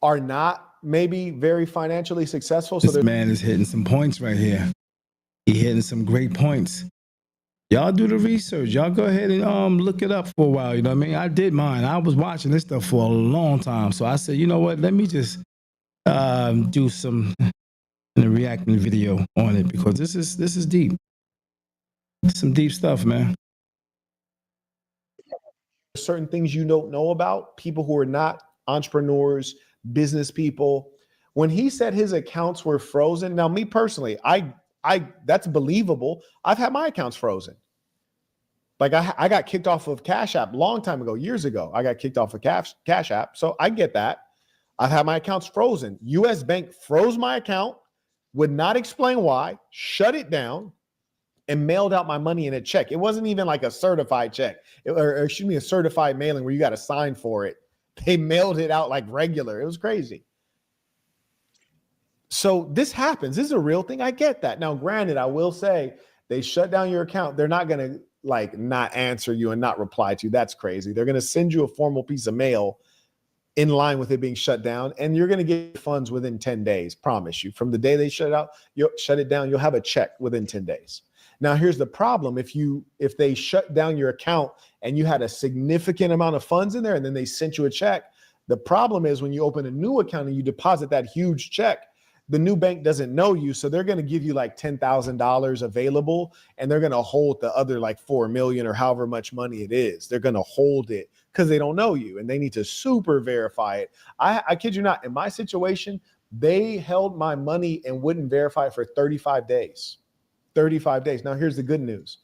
C: are not maybe very financially successful.
A: This man is hitting some points right here. He hitting some great points. Y'all do the research. Y'all go ahead and look it up for a while. You know what I mean? I did mine. I was watching this stuff for a long time. So I said, you know what? Let me just do some reacting video on it because this is deep. Some deep stuff, man.
C: Certain things you don't know about, people who are not entrepreneurs, business people. When he said his accounts were frozen, now me personally, I that's believable. I've had my accounts frozen. Like I got kicked off of Cash App a long time ago, years ago. I got kicked off of Cash App. So I get that. I've had my accounts frozen. US Bank froze my account, would not explain why, shut it down, and mailed out my money in a check. It wasn't even like a certified check, or a certified mailing where you got to sign for it. They mailed it out like regular. It was crazy. So this happens. This is a real thing. I get that. Now, granted, I will say they shut down your account. They're not going to like not answer you and not reply to you. That's crazy. They're going to send you a formal piece of mail in line with it being shut down, and you're going to get funds within 10 days. Promise you. From the day they shut it down, you'll have a check within 10 days. Now, here's the problem. If they shut down your account and you had a significant amount of funds in there and then they sent you a check, the problem is when you open a new account and you deposit that huge check, the new bank doesn't know you. So they're going to give you like $10,000 available and they're going to hold the other like 4 million or however much money it is. They're going to hold it because they don't know you and they need to super verify it. I kid you not, in my situation, they held my money and wouldn't verify it for 35 days. 35 days. Now, here's the good news.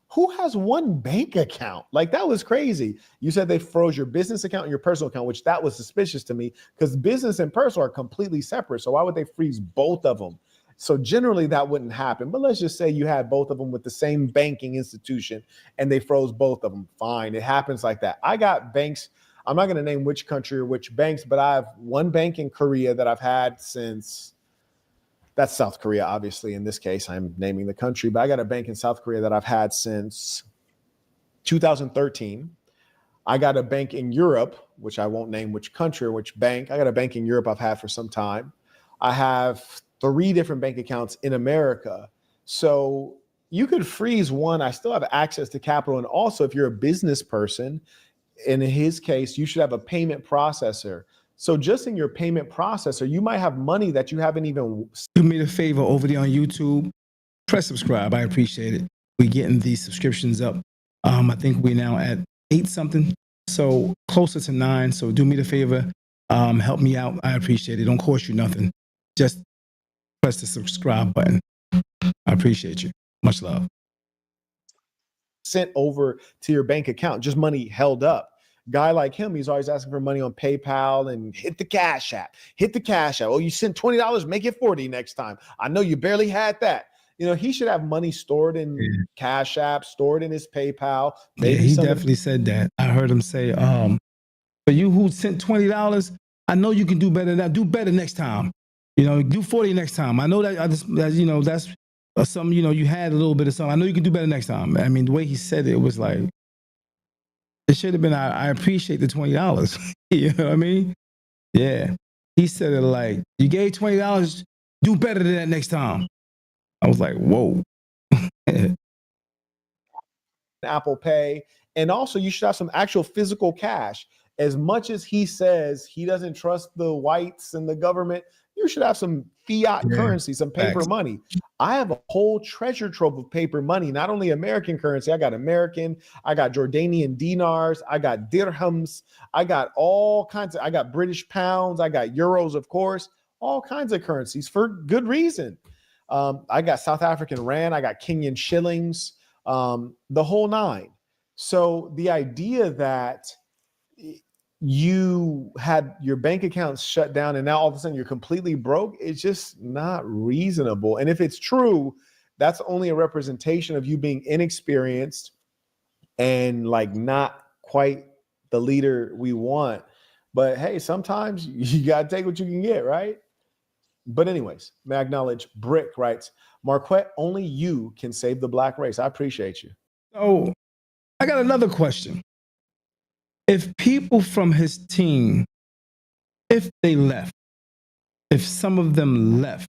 C: Who has one bank account? Like, that was crazy. You said they froze your business account and your personal account, which that was suspicious to me because business and personal are completely separate. So why would they freeze both of them? So generally that wouldn't happen. But let's just say you had both of them with the same banking institution and they froze both of them. Fine. It happens like that. I got banks. I'm not going to name which country or which banks, but I have one bank in Korea that I've had since. That's South Korea, obviously. In this case, I'm naming the country, but I got a bank in South Korea that I've had since 2013. I got a bank in Europe, which I won't name which country or which bank. I got a bank in Europe I've had for some time. I have 3 different bank accounts in America. So you could freeze one. I still have access to capital. And also, if you're a business person, in his case, you should have a payment processor. So just in your payment processor, you might have money that you haven't even.
A: Do me a favor over there on YouTube. Press subscribe. I appreciate it. We're getting these subscriptions up. I think we're now at 8 something. So closer to 9. So do me the favor. Help me out. I appreciate it. Don't cost you nothing. Just press the subscribe button. I appreciate you. Much love.
C: Sent over to your bank account, just money held up. Guy like him, he's always asking for money on PayPal and hit the Cash App. Oh, you sent $20, make it 40 next time. I know you barely had that. You know, he should have money stored in Cash App, stored in his PayPal.
A: Maybe he definitely said that. I heard him say, for you who sent $20, I know you can do better now. Do better next time. You know, do 40 next time. I know that's some, you had a little bit of something. I know you can do better next time. I mean, the way he said it was like, it should have been, I appreciate the $20. You know what I mean? Yeah. He said it like, you gave $20, do better than that next time. I was like, whoa.
C: Apple Pay. And also, you should have some actual physical cash. As much as he says he doesn't trust the whites and the government, you should have some fiat currency, some paper money. I have a whole treasure trove of paper money, not only American currency. I got American, I got Jordanian dinars, I got dirhams, I got all kinds of, I got British pounds, I got euros, of course, all kinds of currencies for good reason. I got South African rand, I got Kenyan shillings, the whole 9. So the idea that you had your bank accounts shut down and now all of a sudden you're completely broke, it's just not reasonable. And if it's true, that's only a representation of you being inexperienced and like not quite the leader we want. But hey, sometimes you got to take what you can get, right? But anyways, may I acknowledge Brick writes, Marquette, only you can save the black race. I appreciate you.
A: So I got another question. If people from his team, if they left, if some of them left,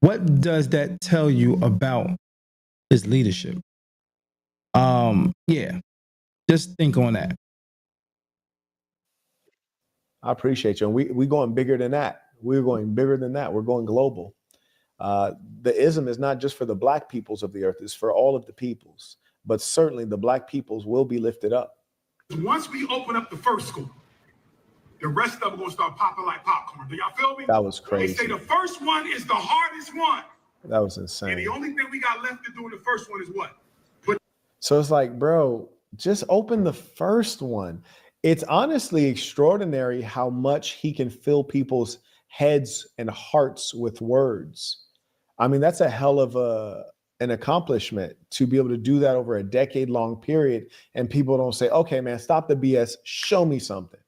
A: what does that tell you about his leadership? Yeah, just think on that.
C: I appreciate you. And we going bigger than that. We're going bigger than that. We're going global. The ism is not just for the black peoples of the earth, it's for all of the peoples. But certainly the black peoples will be lifted up.
I: Once we open up the first school, the rest of them are going to start popping like popcorn. Do y'all feel me?
C: That was crazy.
I: They say the first one is the hardest one.
C: That was insane.
I: And the only thing we got left to do in the first one is what?
C: So it's like, bro, just open the first one. It's honestly extraordinary how much he can fill people's heads and hearts with words. I mean, that's a hell of an accomplishment to be able to do that over a decade-long period. And people don't say, okay, man, stop the BS. Show me something.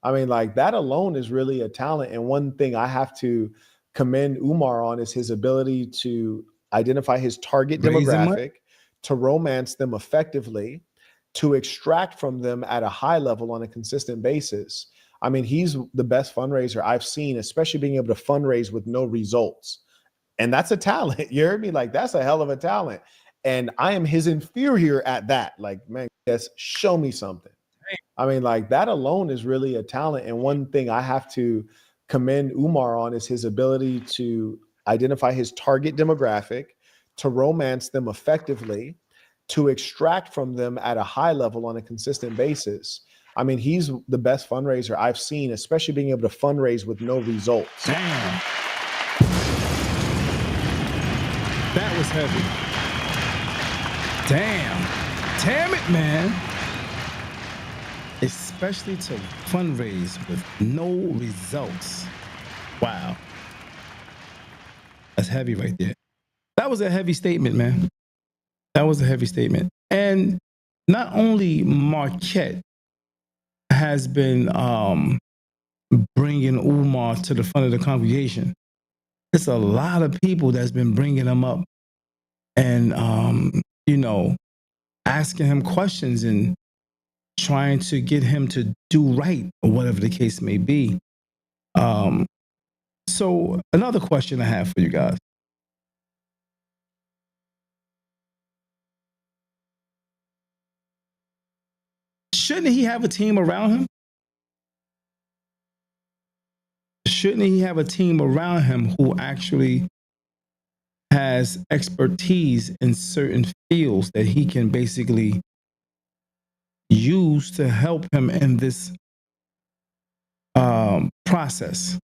C: I mean, like that alone is really a talent. And one thing I have to commend Umar on is his ability to identify his target demographic, to romance them effectively, to extract from them at a high level on a consistent basis. I mean, he's the best fundraiser I've seen, especially being able to fundraise with no results. And that's a talent. You heard me? Like, that's a hell of a talent. And I am his inferior at that. Like, man, yes, show me something. I mean, like, that alone is really a talent. And one thing I have to commend Umar on is his ability to identify his target demographic, to romance them effectively, to extract from them at a high level on a consistent basis. I mean, he's the best fundraiser I've seen, especially being able to fundraise with no results.
A: Damn. That was heavy. Damn it, man. Especially to fundraise with no results. Wow. That's heavy right there. That was a heavy statement, man. That was a heavy statement. And not only Marquette has been bringing Umar to the front of the congregation, it's a lot of people that's been bringing him up and, asking him questions and trying to get him to do right or whatever the case may be. So another question I have for you guys. Shouldn't he have a team around him? Shouldn't he have a team around him who actually has expertise in certain fields that he can basically use to help him in this process?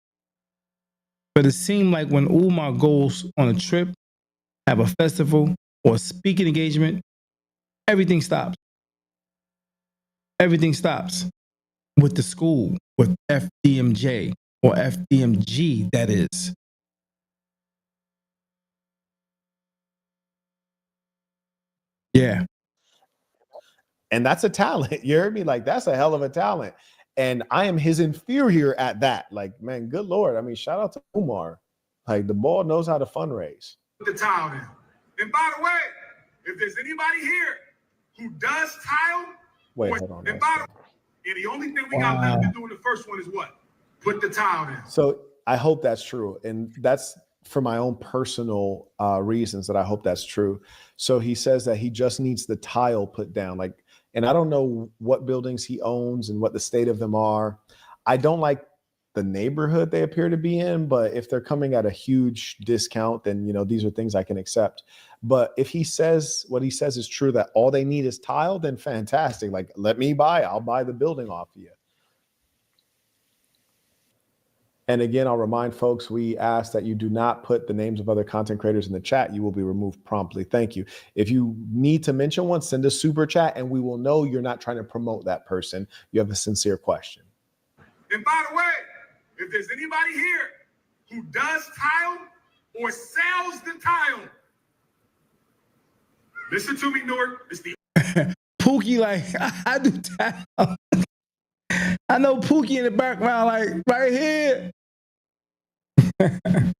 A: But it seemed like when Umar goes on a trip, have a festival or a speaking engagement, everything stops. Everything stops with the school, with FDMJ or FDMG, that is. Yeah.
C: And that's a talent. You heard me? Like, that's a hell of a talent. And I am his inferior at that. Like, man, good Lord. I mean, shout out to Umar. Like, the ball knows how to fundraise.
I: Put the tile down. And by the way, if there's anybody here who does tile,
C: wait, hold on.
I: And by the way, the only thing we got left to do in the first one is what? Put the tile down.
C: So I hope that's true. And that's for my own personal reasons that I hope that's true. So he says that he just needs the tile put down. Like, and I don't know what buildings he owns and what the state of them are. I don't like the neighborhood they appear to be in, but if they're coming at a huge discount, then, these are things I can accept. But if he says what he says is true, that all they need is tile, then fantastic. Like, let me I'll buy the building off of you. And again, I'll remind folks, we ask that you do not put the names of other content creators in the chat. You will be removed promptly. Thank you. If you need to mention one, send a super chat and we will know you're not trying to promote that person. You have a sincere question.
I: And by the way, if there's anybody here who does tile or sells the tile, listen to me, Newark. It's the
A: Pookie, like, I do tile. I know Pookie in the background, like, right here.
I: The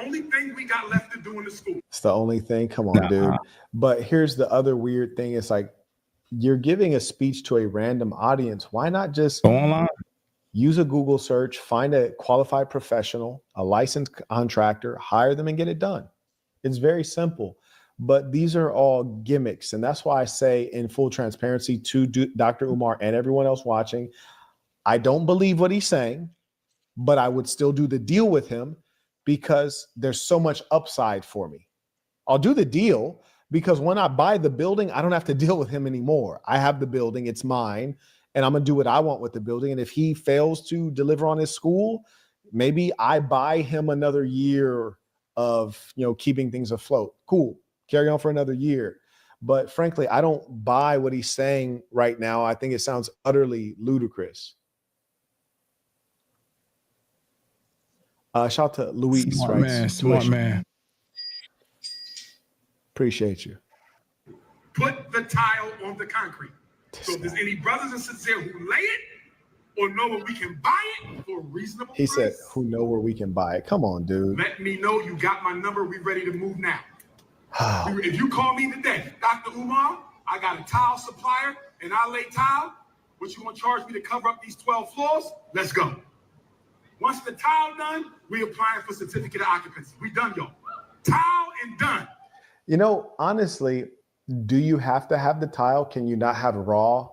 I: only thing we got left to do in the school.
C: It's the only thing. Come on, dude. But here's the other weird thing. It's like, you're giving a speech to a random audience. Why not just
A: go online?
C: Use a Google search, find a qualified professional, a licensed contractor, hire them and get it done. It's very simple. But these are all gimmicks. And that's why I say, in full transparency to Dr. Umar and everyone else watching, I don't believe what he's saying, but I would still do the deal with him because there's so much upside for me. I'll do the deal because when I buy the building, I don't have to deal with him anymore. I have the building, it's mine, and I'm gonna do what I want with the building. And if he fails to deliver on his school, maybe I buy him another year of, keeping things afloat. Cool. Carry on for another year. But frankly, I don't buy what he's saying right now. I think it sounds utterly ludicrous. Shout out to Luis.
A: Smart man.
C: Appreciate you.
I: Put the tile on the concrete. So if there's any brothers and sisters here who lay it or know where we can buy it for a reasonable price.
C: He said, who know where we can buy it. Come on, dude.
I: Let me know. You got my number. We ready to move now. If you call me today, Dr. Umar, I got a tile supplier and I lay tile. What you want to charge me to cover up these 12 floors? Let's go. Once the tile done, we applying for certificate of occupancy. We done, y'all. Tile and done.
C: You know, honestly, do you have to have the tile? Can you not have raw?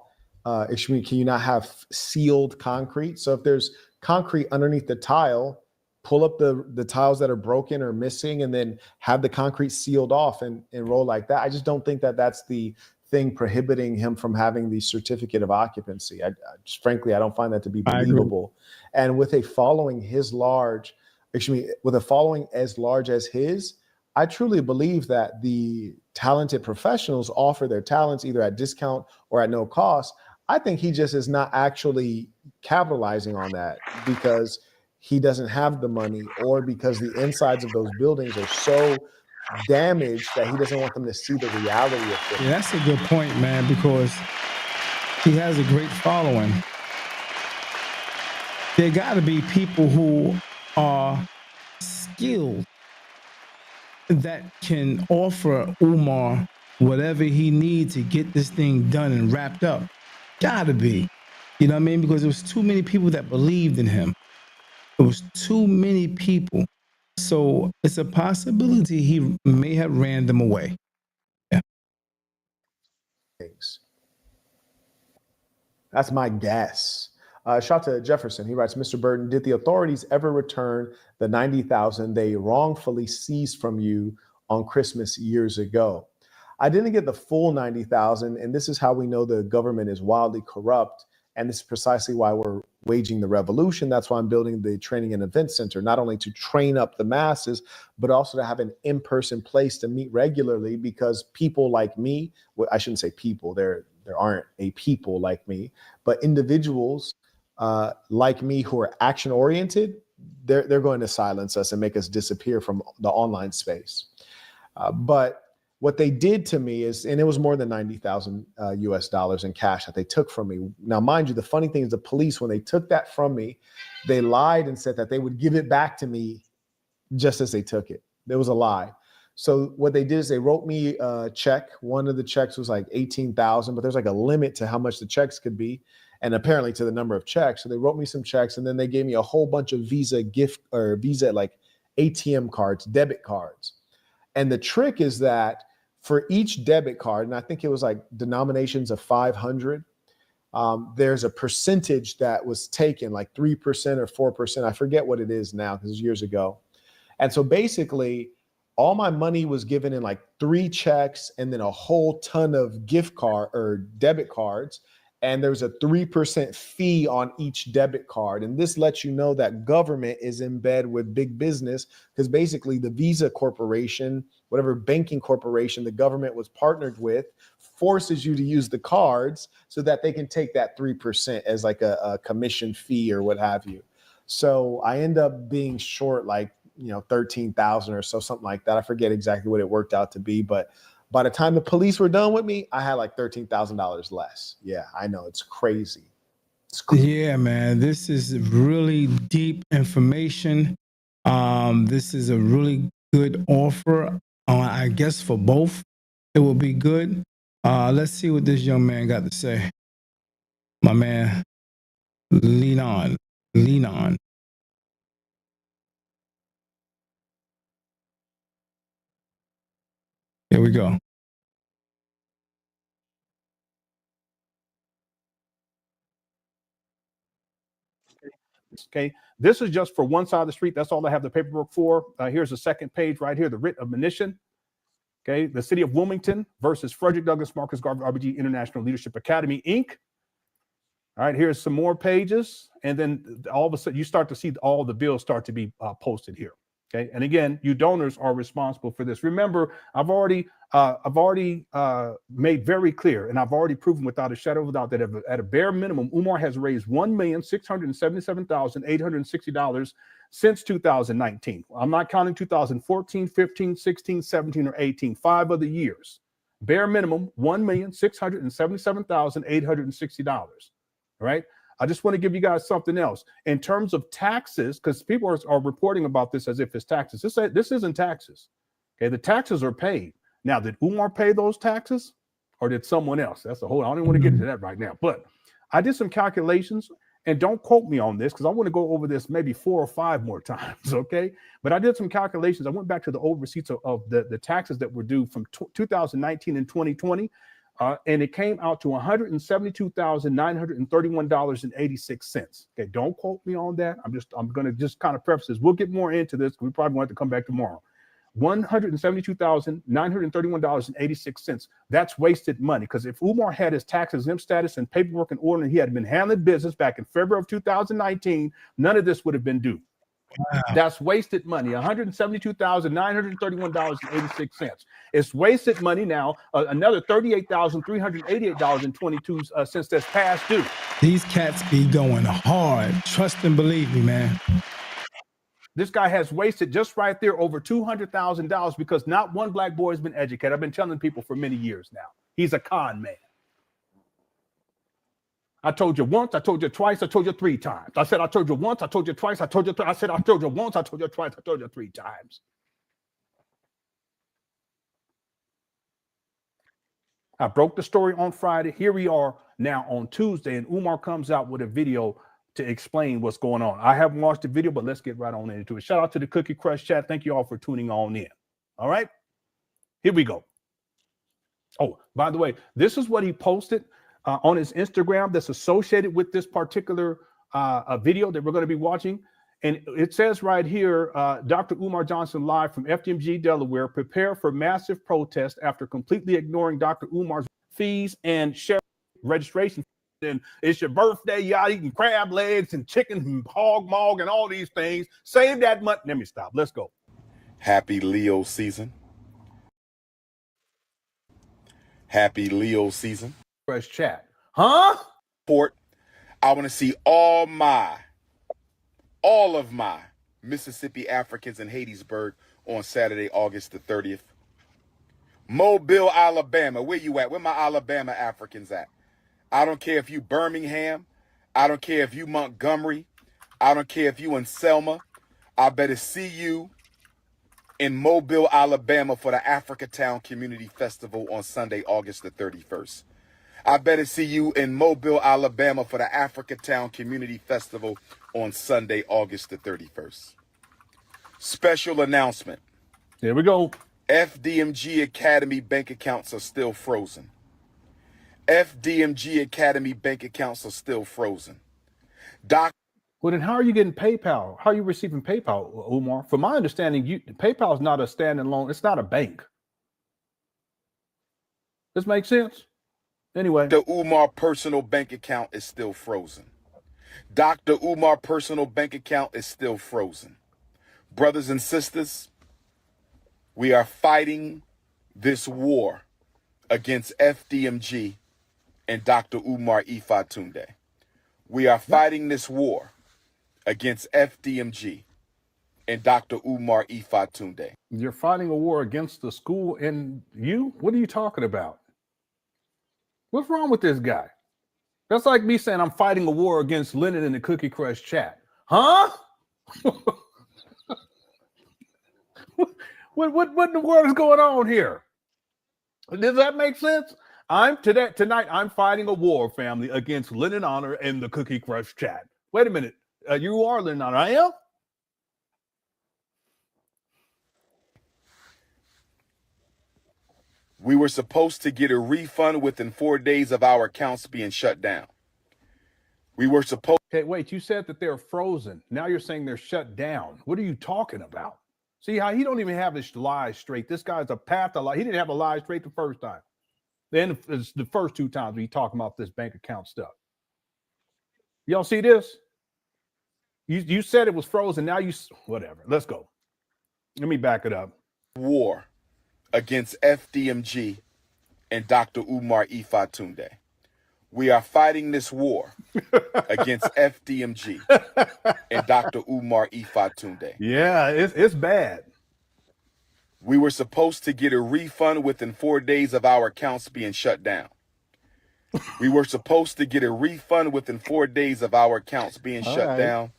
C: Can you not have sealed concrete? So if there's concrete underneath the tile, pull up the tiles that are broken or missing, and then have the concrete sealed off and roll like that. I just don't think that that's the thing prohibiting him from having the certificate of occupancy. I just, frankly, I don't find that to be believable. And with a following with a following as large as his, I truly believe that the talented professionals offer their talents either at discount or at no cost. I think he just is not actually capitalizing on that because he doesn't have the money, or because the insides of those buildings are so damaged that he doesn't want them to see the reality of things.
A: Yeah, that's a good point, man, because he has a great following. There got to be people who are skilled that can offer Umar whatever he needs to get this thing done and wrapped up. Gotta be. You know what I mean? Because there was too many people that believed in him. It was too many people. So it's a possibility he may have ran them away. Yeah.
C: That's my guess. Shout to Jefferson. He writes, Mr. Burton, did the authorities ever return the $90,000 they wrongfully seized from you on Christmas years ago? I didn't get the full $90,000, and this is how we know the government is wildly corrupt. And this is precisely why we're waging the revolution. That's why I'm building the training and event center, not only to train up the masses, but also to have an in-person place to meet regularly, because people like me, well, I shouldn't say people, there aren't a people like me, but individuals like me who are action oriented, they're going to silence us and make us disappear from the online space. But what they did to me is, and it was more than 90,000 US dollars in cash that they took from me. Now, mind you, the funny thing is the police, when they took that from me, they lied and said that they would give it back to me just as they took it. There was a lie. So what they did is they wrote me a check. One of the checks was like 18,000, but there's like a limit to how much the checks could be, and apparently to the number of checks. So they wrote me some checks, and then they gave me a whole bunch of Visa like ATM cards, debit cards. And the trick is that for each debit card, and I think it was like denominations of 500, there's a percentage that was taken, like 3% or 4%. I forget what it is now because it was years ago. And so basically, all my money was given in like 3 checks and then a whole ton of gift card or debit cards. And there's a 3% fee on each debit card. And this lets you know that government is in bed with big business, because basically the Visa Corporation, whatever banking corporation the government was partnered with, forces you to use the cards so that they can take that 3% as like a commission fee or what have you. So I end up being short like, 13,000 or so, something like that. I forget exactly what it worked out to be, but by the time the police were done with me, I had like $13,000 less. Yeah, I know, it's crazy.
A: Yeah, man, this is really deep information. This is a really good offer. I guess for both, it will be good. Let's see what this young man got to say. My man, lean on. Here we go.
H: Okay, this is just for one side of the street. That's all I have the paperwork for. Here's the second page right here, the writ of monition. Okay, the city of Wilmington versus Frederick Douglass Marcus Garvey RBG International Leadership Academy, Inc. All right, here's some more pages, and then all of a sudden you start to see all the bills start to be posted here. Okay, and again, you donors are responsible for this. Remember, I've already made very clear, and I've already proven without a shadow of a doubt that at a bare minimum, Umar has raised $1,677,860 since 2019. I'm not counting 2014, 15, 16, 17, or 18, 5 other years. Bare minimum, $1,677,860. All right. I just want to give you guys something else in terms of taxes, because people are reporting about this as if it's taxes. This isn't taxes. Okay, the taxes are paid. Now, did Umar pay those taxes, or did someone else? That's the whole. I don't even want to get into that right now. But I did some calculations, and don't quote me on this because I want to go over this maybe 4 or 5 more times, okay? But I did some calculations. I went back to the old receipts of the taxes that were due from 2019 and 2020, and it came out to $172,931.86. Okay, don't quote me on that. I'm going to just kind of preface this. We'll get more into this. We probably want to come back tomorrow. $172,931.86. That's wasted money because if Umar had his tax exempt status and paperwork in order and he had been handling business back in February of 2019, none of this would have been due. Wow. That's wasted money. $172,931.86. It's wasted money now. Another $38,388.22 since that's past due.
A: These cats be going hard. Trust and believe me, man.
H: This guy has wasted just right there over $200,000 because not one black boy has been educated. I've been telling people for many years now. He's a con man. I told you once, I told you twice, I told you 3 times. I said I told you once, I told you twice, I told you I said I told you once, I told you twice, I told you 3 times. I broke the story on Friday. Here we are now on Tuesday, and Umar comes out with a video to explain what's going on. I haven't watched the video, but let's get right on into it. Shout out to the Cookie Crush chat. Thank you all for tuning on in. All right, here we go. Oh, by the way, this is what he posted on his Instagram that's associated with this particular video that we're going to be watching. And it says right here, Dr. Umar Johnson live from FDMG, Delaware, prepare for massive protest after completely ignoring Dr. Umar's fees and share registration. And it's your birthday, y'all eating crab legs and chicken and hog mog and all these things. Save that money. Let me stop. Let's go.
B: Happy Leo season. Happy Leo season.
H: Fresh chat. Huh?
B: Port. I want to see all of my Mississippi Africans in Hattiesburg on Saturday, August the 30th. Mobile, Alabama. Where you at? Where my Alabama Africans at? I don't care if you Birmingham. I don't care if you Montgomery. I don't care if you in Selma. I better see you in Mobile, Alabama for the Africatown Community Festival on Sunday, August the 31st. I better see you in Mobile, Alabama for the Africatown Community Festival on Sunday, August the 31st. Special announcement.
H: Here we go.
B: FDMG Academy bank accounts are still frozen. FDMG Academy bank accounts are still frozen.
H: Well, then how are you getting PayPal? How are you receiving PayPal, Umar? From my understanding, PayPal is not a standalone. It's not a bank. This makes sense? Anyway.
B: The Umar personal bank account is still frozen. Dr. Umar personal bank account is still frozen. Brothers and sisters, we are fighting this war against FDMG and Dr. Umar Ifa Tunde. We are fighting this war against FDMG and Dr. Umar Ifa Tunde.
H: You're fighting a war against the school and you? What are you talking about? What's wrong with this guy? That's like me saying I'm fighting a war against Lennon in the Cookie Crush chat. Huh? What in the world is going on here? Does that make sense? Tonight I'm fighting a war, family, against Lennon Honor and the Cookie Crush chat. Wait a minute. You are Lennon Honor. I am?
B: We were supposed to get a refund within 4 days of our accounts being shut down. We were supposed.
H: Okay, wait, you said that they're frozen. Now you're saying they're shut down. What are you talking about? See how he don't even have his lies straight. This guy's a path to lie. He didn't have a lie straight the first time. Then it's the first 2 times we talking about this bank account stuff. Y'all see this? You said it was frozen. Now whatever. Let's go. Let me back it up.
B: War against FDMG and Dr. Umar Ifa Tunde. We are fighting this war against FDMG and Dr. Umar Ifa Tunde.
H: Yeah, it's bad.
B: We were supposed to get a refund within 4 days of our accounts being shut down. We were supposed to get a refund within 4 days of our accounts being shut down.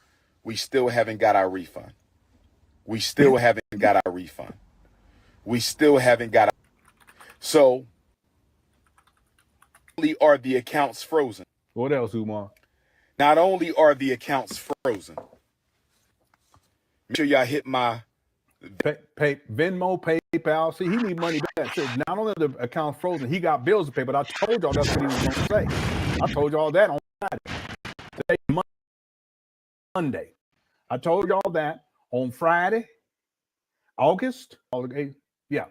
B: We still haven't got our refund. We still haven't got our refund. We still haven't got our. So, are the accounts frozen?
H: What else, Umar?
B: Not only are the accounts frozen, make sure y'all hit my
H: pay Venmo, PayPal. See, he need money back. So not only are the accounts frozen, he got bills to pay. But I told y'all that's what he was going to say. I told y'all that on Friday. Today, Monday. I told y'all that on Friday, August 8th. Yeah.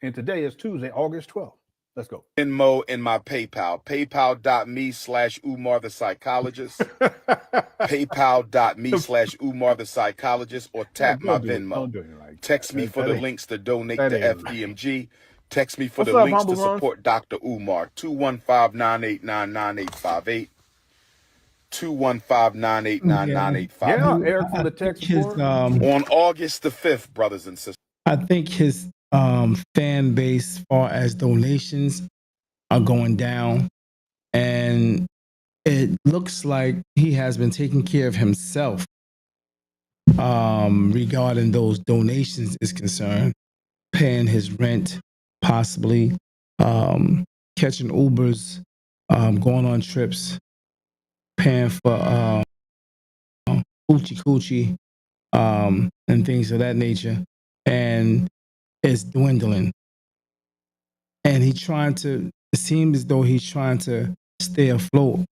H: And today is Tuesday, August 12th. Let's go.
B: Venmo and my PayPal. PayPal.me/Umar the psychologist. PayPal.me/Umar the psychologist, or tap my Venmo.
H: Don't do it like
B: Text
H: that.
B: me for the links to donate to FDMG. Text me for
H: What's
B: the
H: up,
B: links to
H: Humble
B: support Dr. Umar. 215-989-9858. 215-989-9858.
H: Yeah, Eric from the tech support.
B: On August the 5th, brothers and sisters.
A: I think his fan base, as far as donations, are going down, and it looks like he has been taking care of himself regarding those donations is concerned, paying his rent, possibly catching Ubers, going on trips, paying for coochie, and things of that nature, and it's dwindling. And he's trying to. It seems as though he's trying to stay afloat.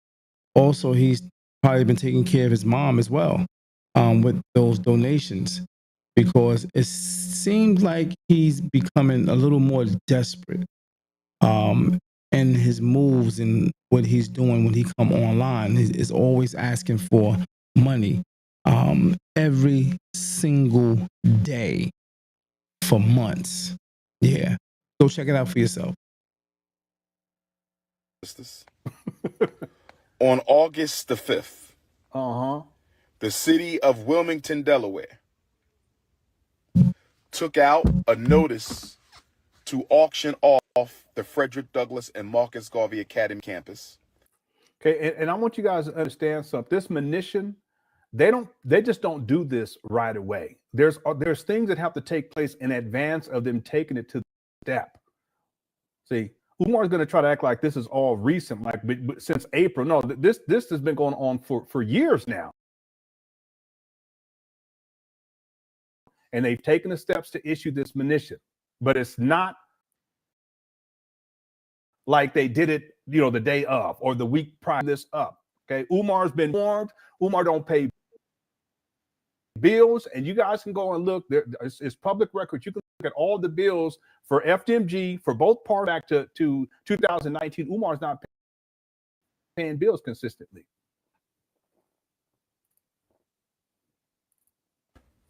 A: Also, he's probably been taking care of his mom as well, with those donations, because it seems like he's becoming a little more desperate in his moves and what he's doing when he come online. Is always asking for money every single day for months. Yeah, go check it out for yourself.
B: On August the 5th, the city of Wilmington, Delaware, took out a notice to auction off the Frederick Douglass and Marcus Garvey Academy campus.
H: Okay, and I want you guys to understand something. This munition, they just don't do this right away. There's things that have to take place in advance of them taking it to the D.A.P. See, Umar is going to try to act like this is all recent, like but since April. No, this has been going on for years now. And they've taken the steps to issue this munition, but it's not like they did it, the day of or the week prior to this up. Okay, Umar's been warned. Umar don't pay bills, and you guys can go and look. It's public record. You can look at all the bills for FDMG for both parts back to 2019. Umar's not paying bills consistently.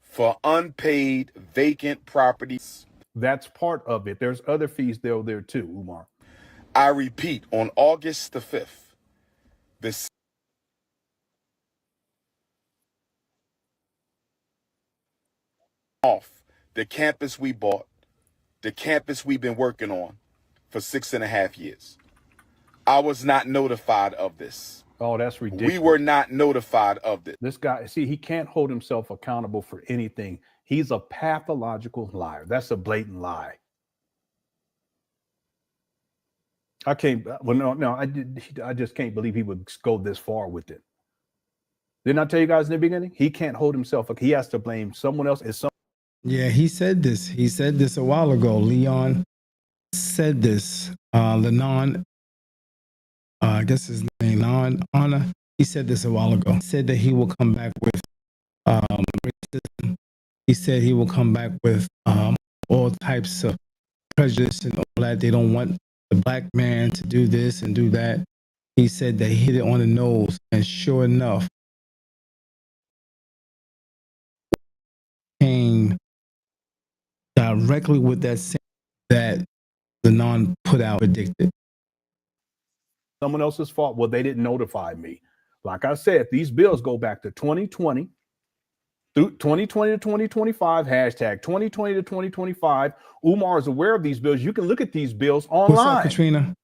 B: For unpaid vacant properties.
H: That's part of it. There's other fees there too, Umar.
B: I repeat, on August the 5th, the off the campus we bought, the campus we've been working on for 6.5 years. I was not notified of this.
H: Oh, that's ridiculous.
B: We were not notified of this.
H: This guy, see, he can't hold himself accountable for anything. He's a pathological liar. That's a blatant lie. I can't. Well, no, I just can't believe he would go this far with it. Didn't I tell you guys in the beginning? He can't hold himself. He has to blame someone else.
A: Yeah, he said this. He said this a while ago. Leon said this. Lenon, I guess his name, Honor. He said this a while ago. He said that he will come back with racism. He said he will come back with all types of prejudice and all that. They don't want the black man to do this and do that. He said they hit it on the nose, and sure enough, came directly with that same that the non put out predicted.
H: Someone else's fault. Well, they didn't notify me. Like I said, these bills go back to 2020 through 2020 to 2025, hashtag 2020 to 2025. Umar is aware of these bills. You can look at these bills online.
A: What's up, Katrina?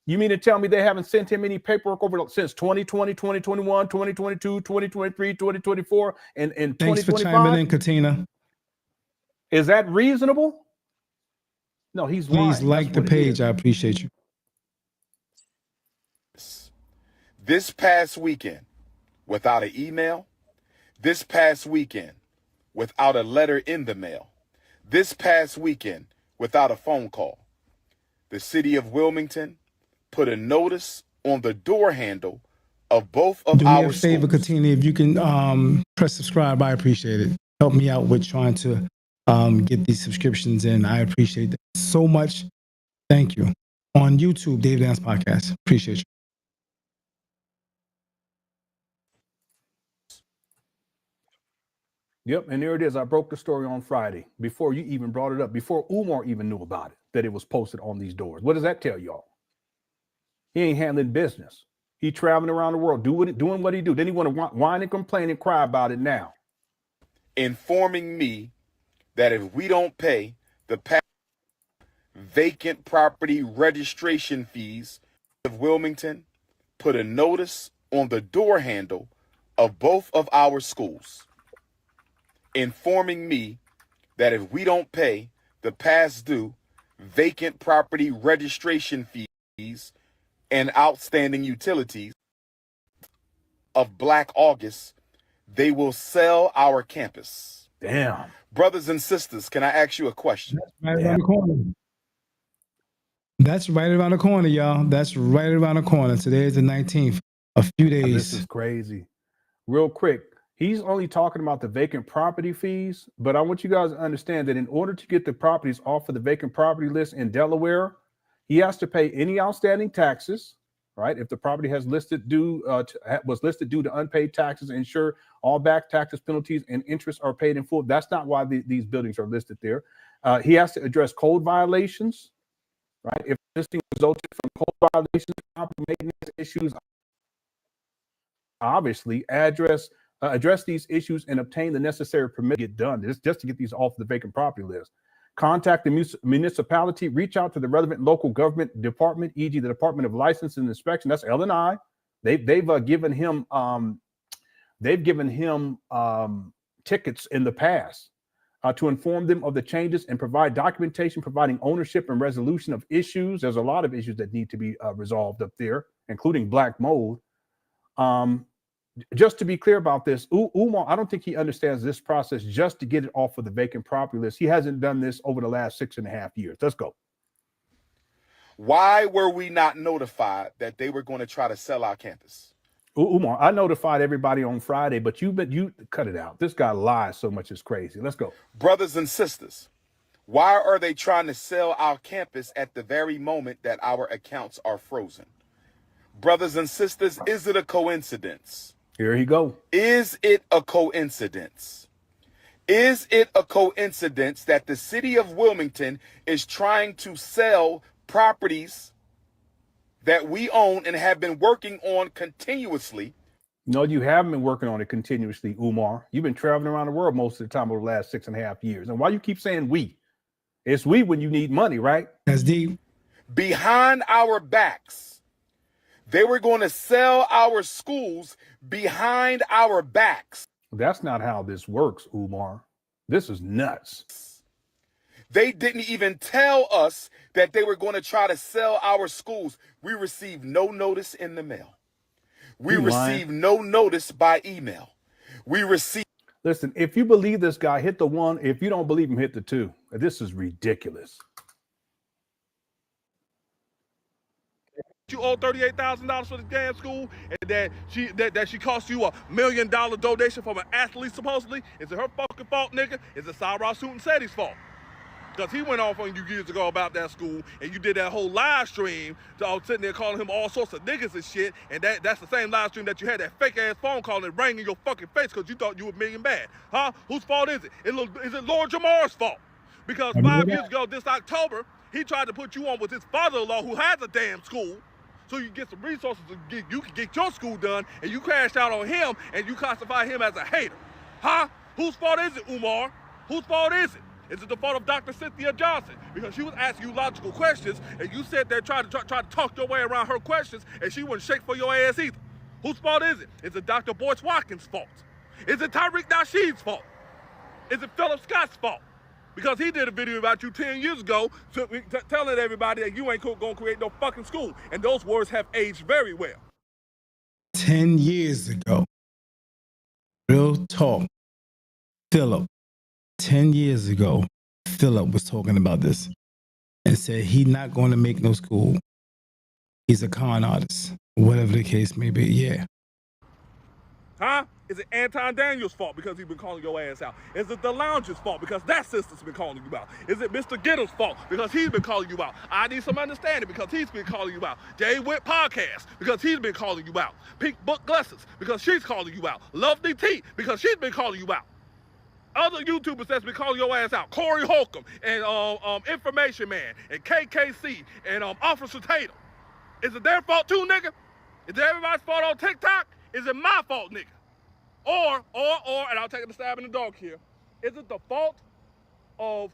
H: You mean to tell me they haven't sent him any paperwork over since 2020, 2021, 2022, 2023, 2024, and 2025?
A: Thanks for chiming in, Katina.
H: Is that reasonable? No, he's lying.
A: Please like the page. I appreciate you.
B: This past weekend, without an email. This past weekend, without a letter in the mail. This past weekend, without a phone call. The city of Wilmington put a notice on the door handle of both of our schools.
A: Do me a favor, Katina, if you can press subscribe, I appreciate it. Help me out with trying to get these subscriptions in. I appreciate that so much. Thank you. On YouTube, Dave Dance Podcast. Appreciate you.
H: Yep, and there it is. I broke the story on Friday before you even brought it up, before Umar even knew about it, that it was posted on these doors. What does that tell y'all? He ain't handling business. He traveling around the world, doing what he do. Then he want to whine and complain and cry about it now.
B: Informing me that if we don't pay the vacant property registration fees of Wilmington, put a notice on the door handle of both of our schools. Informing me that if we don't pay the past due vacant property registration fees and outstanding utilities of Black August, they will sell our campus.
H: Damn.
B: Brothers and sisters, can I ask you a question?
A: That's right around the corner. That's right around the corner, y'all. That's right around the corner. Today is the 19th. A few days.
H: This is crazy. Real quick. He's only talking about the vacant property fees, but I want you guys to understand that in order to get the properties off of the vacant property list in Delaware, he has to pay any outstanding taxes, right? If the property has was listed due to unpaid taxes, ensure all back taxes, penalties, and interest are paid in full. That's not why these buildings are listed there. He has to address code violations, right? If listing resulted from code violations, property maintenance issues, obviously address these issues and obtain the necessary permit to get done. Just to get these off the vacant property list. Contact the municipality, reach out to the relevant local government department, e.g. the Department of License and Inspection. That's L&I. They've given him tickets in the past to inform them of the changes and provide documentation providing ownership and resolution of issues. There's a lot of issues that need to be resolved up there, including black mold. Just to be clear about this, Umar, I don't think he understands this process just to get it off of the vacant property list. He hasn't done this over the last 6.5 years. Let's go.
B: Why were we not notified that they were going to try to sell our campus?
H: Umar, I notified everybody on Friday, but you cut it out. This guy lies so much, it's crazy. Let's go.
B: Brothers and sisters, why are they trying to sell our campus at the very moment that our accounts are frozen? Brothers and sisters, is it a coincidence?
H: Here he go.
B: Is it a coincidence? Is it a coincidence that the city of Wilmington is trying to sell properties that we own and have been working on continuously?
H: No, you haven't been working on it continuously, Umar. You've been traveling around the world most of the time over the last 6.5 years. And why you keep saying we? It's we when you need money, right?
A: That's deep.
B: Behind our backs. They were going to sell our schools behind our backs.
H: That's not how this works, Umar. This is nuts.
B: They didn't even tell us that they were going to try to sell our schools. We received no notice in the mail. We received no notice by email. We received.
H: Listen, if you believe this guy, hit the 1. If you don't believe him, hit the 2. This is ridiculous.
E: You owe $38,000 for the damn school, and that she cost you $1 million donation from an athlete supposedly. Is it her fucking fault, nigga? Is it Cyrus Sutton-Setty's fault? Because he went off on you years ago about that school, and you did that whole live stream, sitting there calling him all sorts of niggas and shit, and that's the same live stream that you had that fake-ass phone call and rang in your fucking face because you thought you were million bad. Huh? Whose fault is it? Is it Lord Jamar's fault? Because 5 years ago, this October, he tried to put you on with his father-in-law who has a damn school, so you get some resources you can get your school done, and you crashed out on him, and you classify him as a hater. Huh? Whose fault is it, Umar? Whose fault is it? Is it the fault of Dr. Cynthia Johnson? Because she was asking you logical questions, and you sat there trying to talk your way around her questions, and she wouldn't shake for your ass either. Whose fault is it? Is it Dr. Boyce Watkins' fault? Is it Tyreek Nasheed's fault? Is it Philip Scott's fault? Because he did a video about you 10 years ago telling everybody that you ain't going to create no fucking school. And those words have aged very well.
A: 10 years ago. Real talk. Philip, 10 years ago, Philip was talking about this and said he's not going to make no school. He's a con artist, whatever the case may be. Yeah.
E: Huh? Is it Anton Daniels' fault because he's been calling your ass out? Is it the Lounge's fault because that sister's been calling you out? Is it Mr. Gittle's fault because he's been calling you out? I Need Some Understanding because he's been calling you out. Jay Witt Podcast because he's been calling you out. Pink Book Glasses because she's calling you out. Lovely T because she's been calling you out. Other YouTubers that's been calling your ass out. Corey Holcomb and Information Man and KKC and Officer Tatum. Is it their fault too, nigga? Is it everybody's fault on TikTok? Is it my fault, nigga? Or, and I'll take a stab in the dark here, is it the fault of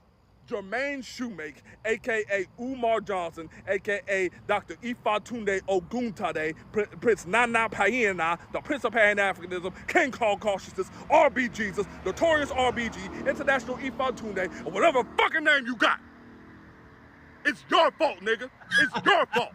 E: Jermaine Shoemake, a.k.a. Umar Johnson, a.k.a. Dr. Ifatunde Oguntade, Prince Nana Payena, the Prince of Pan-Africanism, King Kong Cautiousness, RB Jesus, Notorious RBG, International Ifatunde, or whatever fucking name you got? It's your fault, nigga. It's your fault.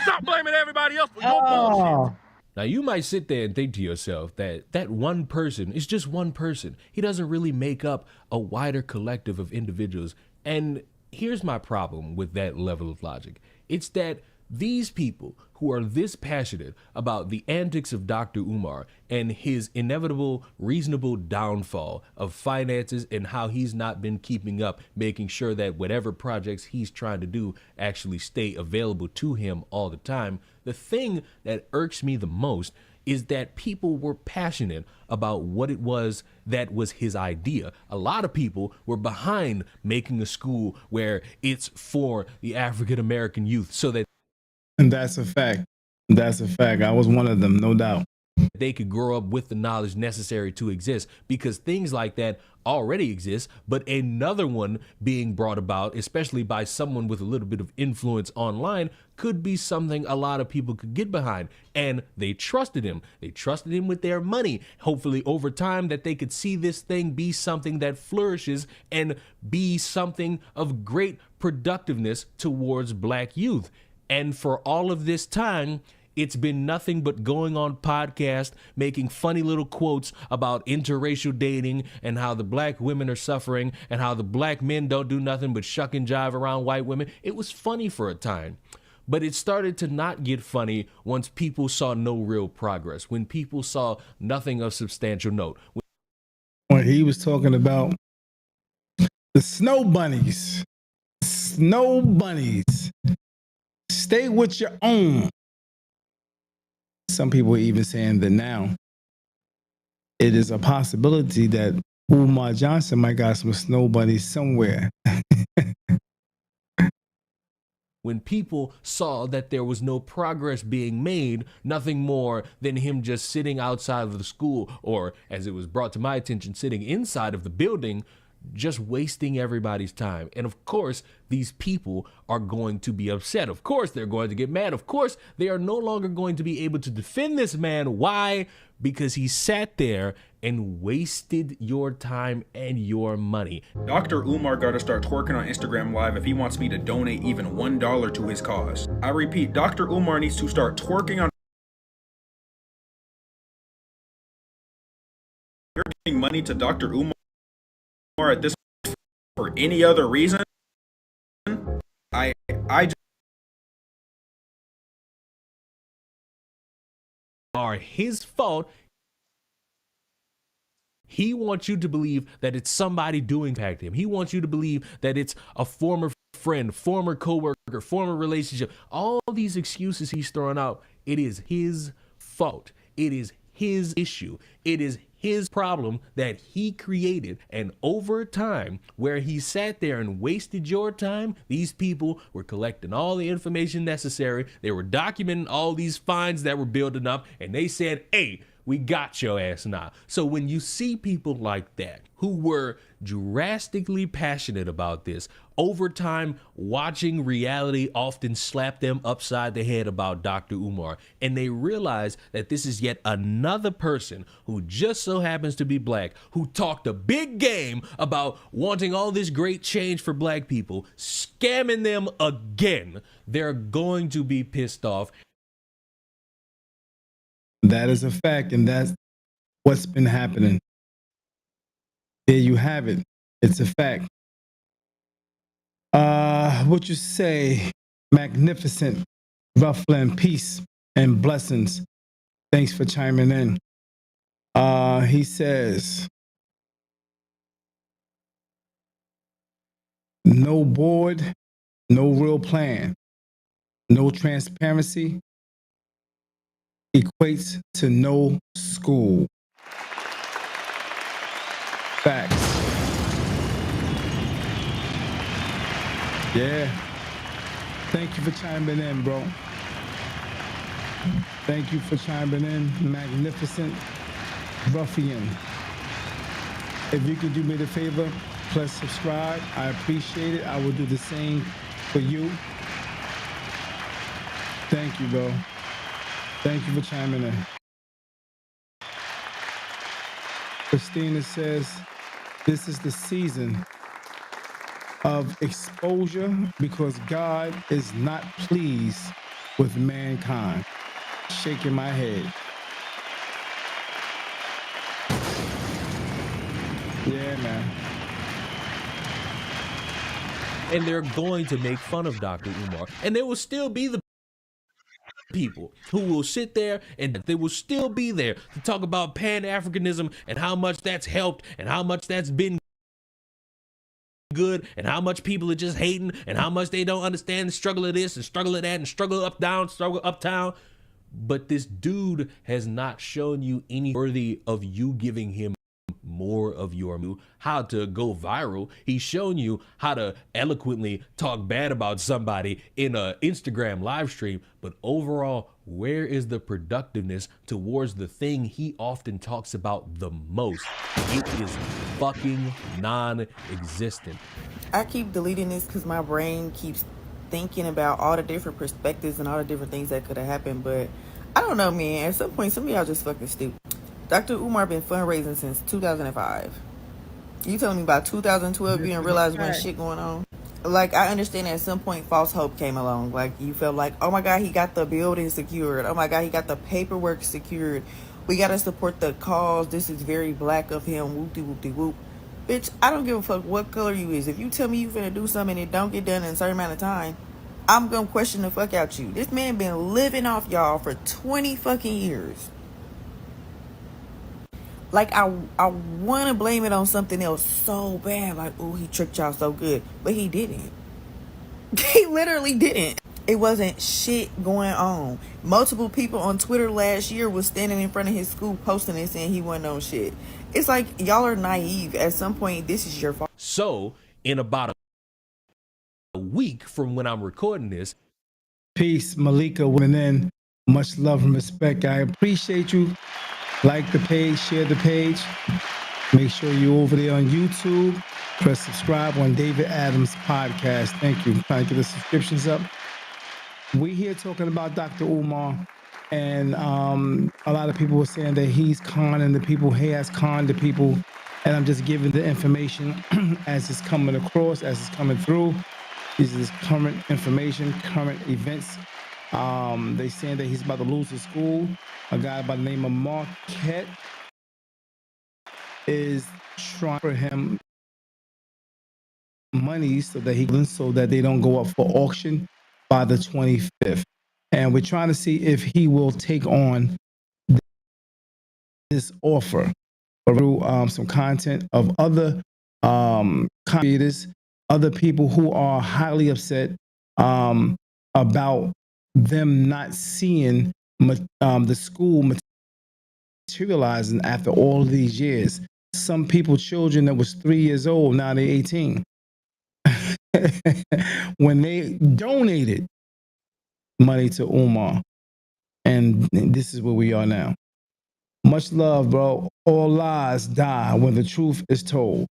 E: Stop blaming everybody else for your bullshit.
J: Now, you might sit there and think to yourself that that one person is just one person. He doesn't really make up a wider collective of individuals. And here's my problem with that level of logic. It's that these people who are this passionate about the antics of Dr. Umar and his inevitable, reasonable downfall of finances and how he's not been keeping up, making sure that whatever projects he's trying to do actually stay available to him all the time. The thing that irks me the most is that people were passionate about what it was that was his idea. A lot of people were behind making a school where it's for the African American youth so that
A: And that's a fact. That's a fact. I was one of them, no doubt.
J: they could grow up with the knowledge necessary to exist, because things like that already exist, but another one being brought about, especially by someone with a little bit of influence online, could be something a lot of people could get behind. And they trusted him. They trusted him with their money. Hopefully over time that they could see this thing be something that flourishes and be something of great productiveness towards black youth. And for all of this time, it's been nothing but going on podcasts, making funny little quotes about interracial dating and how the black women are suffering and how the black men don't do nothing but shuck and jive around white women. It was funny for a time, but it started to not get funny once people saw no real progress, when people saw nothing of substantial note.
A: When he was talking about the snow bunnies, stay with your own. Some people are even saying that now it is a possibility that Umar Johnson might got some snow bunnies somewhere.
J: When people saw that there was no progress being made, nothing more than him just sitting outside of the school, or as it was brought to my attention, sitting inside of the building, just wasting everybody's time. And of course, these people are going to be upset. Of course, they're going to get mad. Of course, they are no longer going to be able to defend this man. Why? Because he sat there and wasted your time and your money.
K: Dr. Umar got to start twerking on Instagram Live if he wants me to donate even $1 to his cause. I repeat, Dr. Umar needs to start twerking on giving money to Dr. Umar at this for any other reason. I just
J: are his fault. He wants you to believe that it's somebody doing impact him. He wants you to believe that it's a former friend, former coworker, former relationship. All these excuses he's throwing out, it is his fault. It is his issue. It is his problem that he created. And over time, where he sat there and wasted your time, these people were collecting all the information necessary. They were documenting all these fines that were building up, and they said, hey, we got your ass now. So when you see people like that who were drastically passionate about this, over time, watching reality often slap them upside the head about Dr. Umar, and they realize that this is yet another person who just so happens to be black, who talked a big game about wanting all this great change for black people, scamming them again. They're going to be pissed off.
A: That is a fact, and that's what's been happening. There you have it. It's a fact. What you say? Magnificent, Ruffland, peace and blessings. Thanks for chiming in. He says, no board, no real plan, no transparency equates to no school. Facts. Yeah. Thank you for chiming in, bro. Thank you for chiming in. Magnificent ruffian. If you could do me the favor, please subscribe. I appreciate it. I will do the same for you. Thank you, bro. Thank you for chiming in. Christina says, this is the season of exposure because God is not pleased with mankind. Shaking my head. Yeah, man.
J: And they're going to make fun of Dr. Umar. And there will still be the people who will sit there and they will still be there to talk about Pan-Africanism and how much that's helped and how much that's been good and how much people are just hating and how much they don't understand the struggle of this and struggle of that and struggle up down, struggle uptown. But this dude has not shown you any worthy of you giving him more of your how to go viral. He's shown you how to eloquently talk bad about somebody in a Instagram live stream, but overall, where is the productiveness towards the thing he often talks about the most? It is fucking non-existent.
L: I keep deleting this because my brain keeps thinking about all the different perspectives and all the different things that could have happened, but I don't know, man. At some point, some of y'all just fucking stupid. Dr. Umar been fundraising since 2005. You telling me by 2012 you didn't realize when shit going on? Like, I understand at some point false hope came along. Like, you felt like, oh my God, he got the building secured. Oh my God, he got the paperwork secured. We got to support the cause. This is very black of him. Whoop-de-whoop-de-whoop. Bitch, I don't give a fuck what color you is. If you tell me you finna do something and it don't get done in a certain amount of time, I'm gonna question the fuck out you. This man been living off y'all for 20 fucking years. Like, I want to blame it on something else so bad. Like, oh, he tricked y'all so good. But he didn't. He literally didn't. It wasn't shit going on. Multiple people on Twitter last year was standing in front of his school posting and saying he wasn't on shit. It's like, y'all are naive. At some point, this is your fault.
J: So, in about a week from when I'm recording this,
A: peace, Malika, and then much love and respect. I appreciate you. Like the page, share the page. Make sure you're over there on YouTube. Press subscribe on David Adams Podcast. Thank you. Trying to get the subscriptions up. We here talking about Dr. Umar, and a lot of people were saying that he's conning the people. He has conned the people, and I'm just giving the information as it's coming across, as it's coming through. This is current information, current events. They saying that he's about to lose his school. A guy by the name of Marquette is trying for him money so that they don't go up for auction by the 25th. And we're trying to see if he will take on this offer through some content of other creators, other people who are highly upset about them not seeing the school materializing after all of these years. Some people, children that was 3 years old, now they're 18. When they donated money to Umar, and this is where we are now. Much love, bro. All lies die when the truth is told.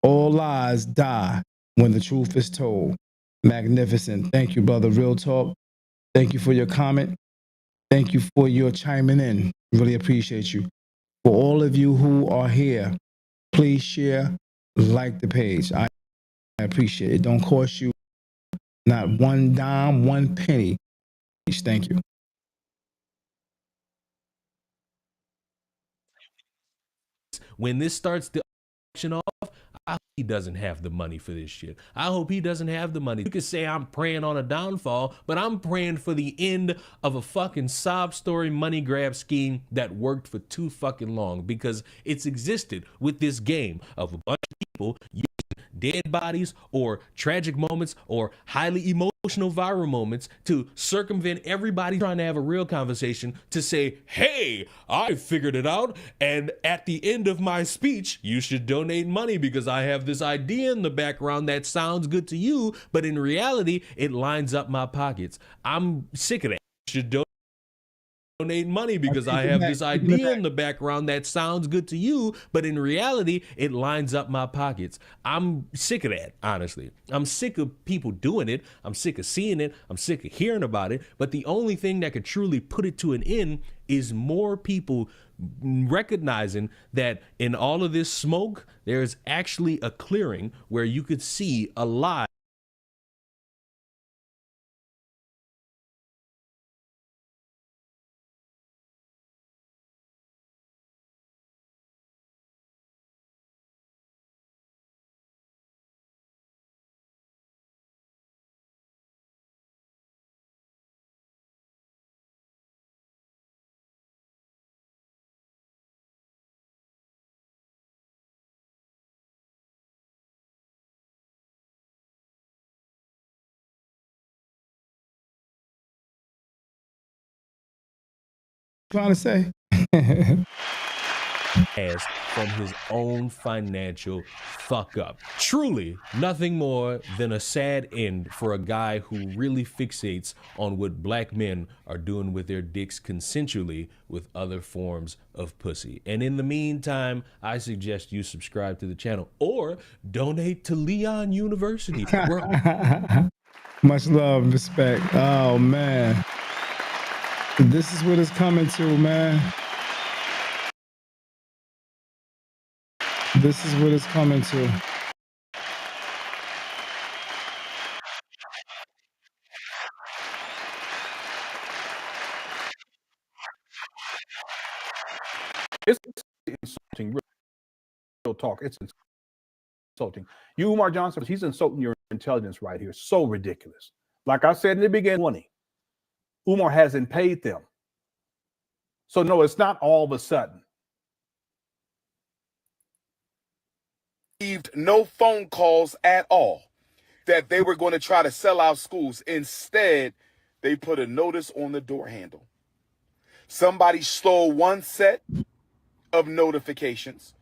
A: All lies die when the truth is told. Magnificent. Thank you, brother. Real talk. Thank you for your comment. Thank you for your chiming in. Really appreciate you. For all of you who are here, please share, like the page. I appreciate it. Don't cost you not one dime, one penny. Thank you.
J: when this starts the auction off, I hope he doesn't have the money for this shit. I hope he doesn't have the money. You could say I'm praying on a downfall, but I'm praying for the end of a fucking sob story money grab scheme that worked for too fucking long, because it's existed with this game of a bunch of people using dead bodies or tragic moments or highly emotional viral moments to circumvent everybody trying to have a real conversation to say, hey, I figured it out, and at the end of my speech, you should donate money because I have this idea in the background that sounds good to you, but in reality, it lines up my pockets. I'm sick of that. You should donate money because I have this idea in the background that sounds good to you, but in reality, it lines up my pockets. I'm sick of that, honestly. I'm sick of people doing it. I'm sick of seeing it. I'm sick of hearing about it. But the only thing that could truly put it to an end is more people recognizing that in all of this smoke, there's actually a clearing where you could see a lie.
A: Trying to say.
J: As from his own financial fuck up. Truly, nothing more than a sad end for a guy who really fixates on what black men are doing with their dicks consensually with other forms of pussy. And in the meantime, I suggest you subscribe to the channel or donate to Leon University.
A: Much love, respect. Oh, man. This is what it's coming to, man. This is what it's coming to.
H: It's insulting, real talk. It's insulting. You, Umar Johnson, he's insulting your intelligence right here. So ridiculous. Like I said in the beginning, Umar hasn't paid them. So no, it's not all of a sudden.
B: Received no phone calls at all that they were going to try to sell our schools. Instead, they put a notice on the door handle. Somebody stole one set of notifications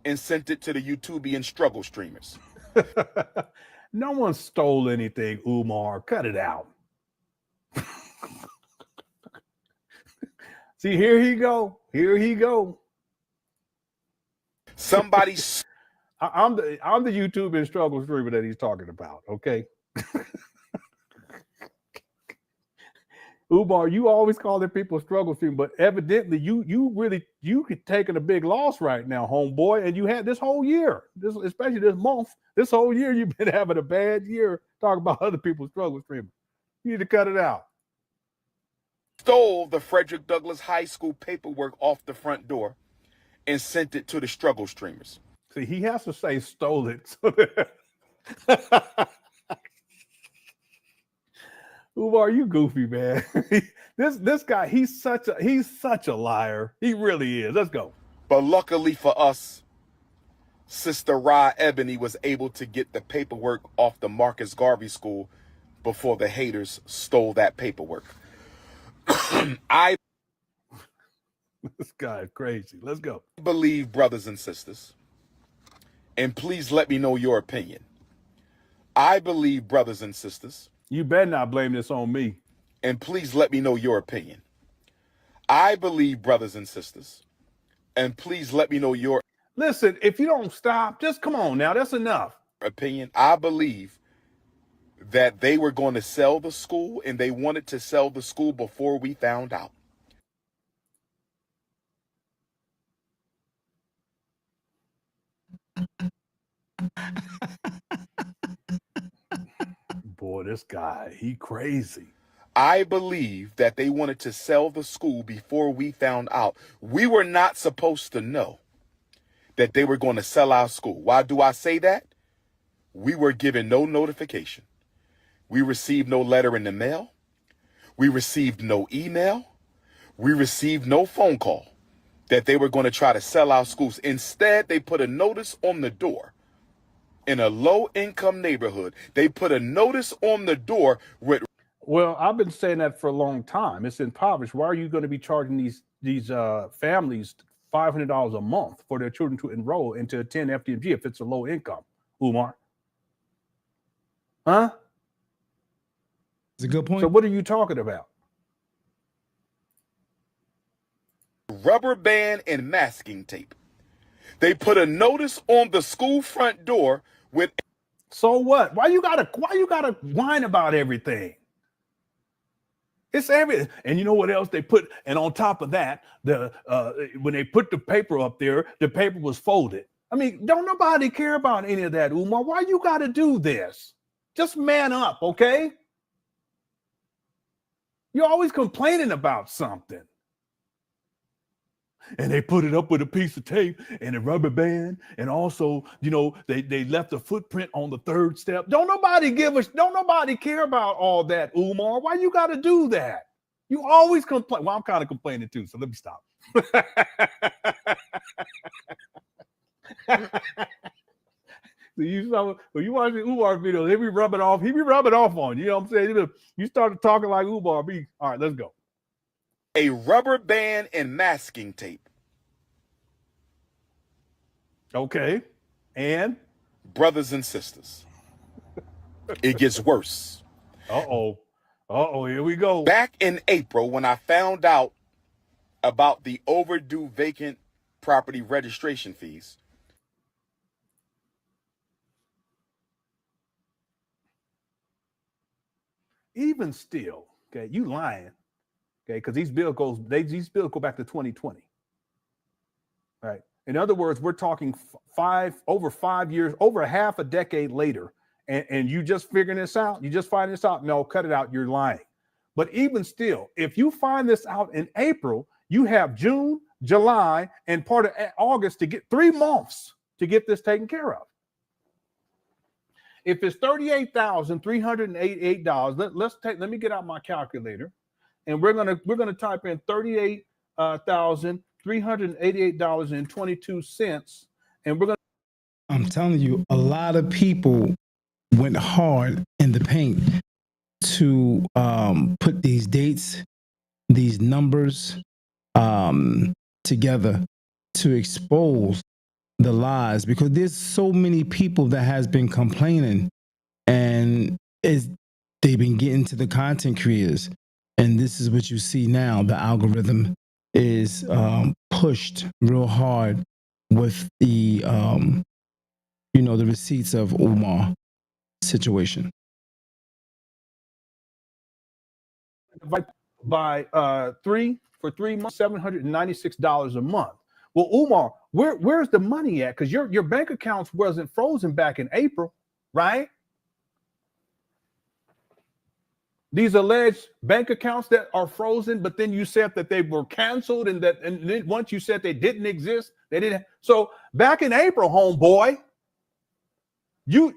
B: and sent it to the YouTubian struggle streamers.
H: No one stole anything, Umar. Cut it out. See, here he go. Here he go.
B: Somebody.
H: I'm the YouTube and struggle streamer that he's talking about. Okay. Umar, you always call the people struggle stream, but evidently you could taking a big loss right now, homeboy. And you had this whole year, especially this month, this whole year, you've been having a bad year talking about other people's struggle streaming. You need to cut it out.
B: Stole the Frederick Douglass High School paperwork off the front door and sent it to the struggle streamers.
H: See, he has to say stole it. Umar, you goofy, man. This guy, he's such a liar. He really is. Let's go.
B: But luckily for us, Sister Ra Ebony was able to get the paperwork off the Marcus Garvey School before the haters stole that paperwork.
H: This guy is crazy. Let's go.
B: Believe, brothers and sisters, and please let me know your opinion. I believe, brothers and sisters.
H: You better not blame this on me.
B: And please let me know your opinion. I believe, brothers and sisters, and please let me know your.
H: Listen, if you don't stop, just come on now. That's enough.
B: Opinion. I believe that they were going to sell the school, and they wanted to sell the school before we found out.
H: Boy, this guy, he crazy.
B: I believe that they wanted to sell the school before we found out. We were not supposed to know that they were going to sell our school. Why do I say that? We were given no notification. We received no letter in the mail. We received no email. We received no phone call that they were going to try to sell our schools. Instead, they put a notice on the door. In a low-income neighborhood, they put a notice on the door with...
H: Well, I've been saying that for a long time. It's impoverished. Why are you going to be charging these families $500 a month for their children to enroll and to attend FDMG if it's a low income, Umar? Huh?
A: It's a good point.
H: So what are you talking about?
B: Rubber band and masking tape. They put a notice on the school front door with...
H: So what? Why you gotta whine about everything? It's everything. And you know what else they put? And on top of that, when they put the paper up there, the paper was folded. I mean, don't nobody care about any of that, Umar. Why you gotta do this? Just man up, okay? You're always complaining about something. And they put it up with a piece of tape and a rubber band. And also, you know, they left a footprint on the third step. Don't nobody care about all that, Umar. Why you got to do that? You always complain. Well, I'm kind of complaining too, so let me stop. When you watch the Umar video, he be rubbing off on you. You know what I'm saying? You started talking like Umar. All right, let's go.
B: A rubber band and masking tape.
H: Okay. And?
B: Brothers and sisters, it gets worse.
H: Here we go.
B: Back in April, when I found out about the overdue vacant property registration fees,
H: even still, okay, you lying. Okay, because these bills go back to 2020. Right. In other words, we're talking over 5 years, over a half a decade later, and you just figuring this out. You just find this out. No, cut it out. You're lying. But even still, if you find this out in April, you have June, July, and part of August to get 3 months to get this taken care of. If it's $38,388, let me get out my calculator. And we're gonna type in $38,388.22, and we're gonna.
A: I'm telling you, a lot of people went hard in the paint to put these dates, these numbers together to expose the lies, because there's so many people that has been complaining, and they've been getting to the content creators. And this is what you see now. The algorithm is pushed real hard with the, the receipts of Umar situation.
H: By 3 months, $796 a month. Well, Umar, where's the money at? Because your bank accounts wasn't frozen back in April, right? These alleged bank accounts that are frozen, but then you said that they were canceled, and then once you said they didn't exist, they didn't. So back in April, homeboy, you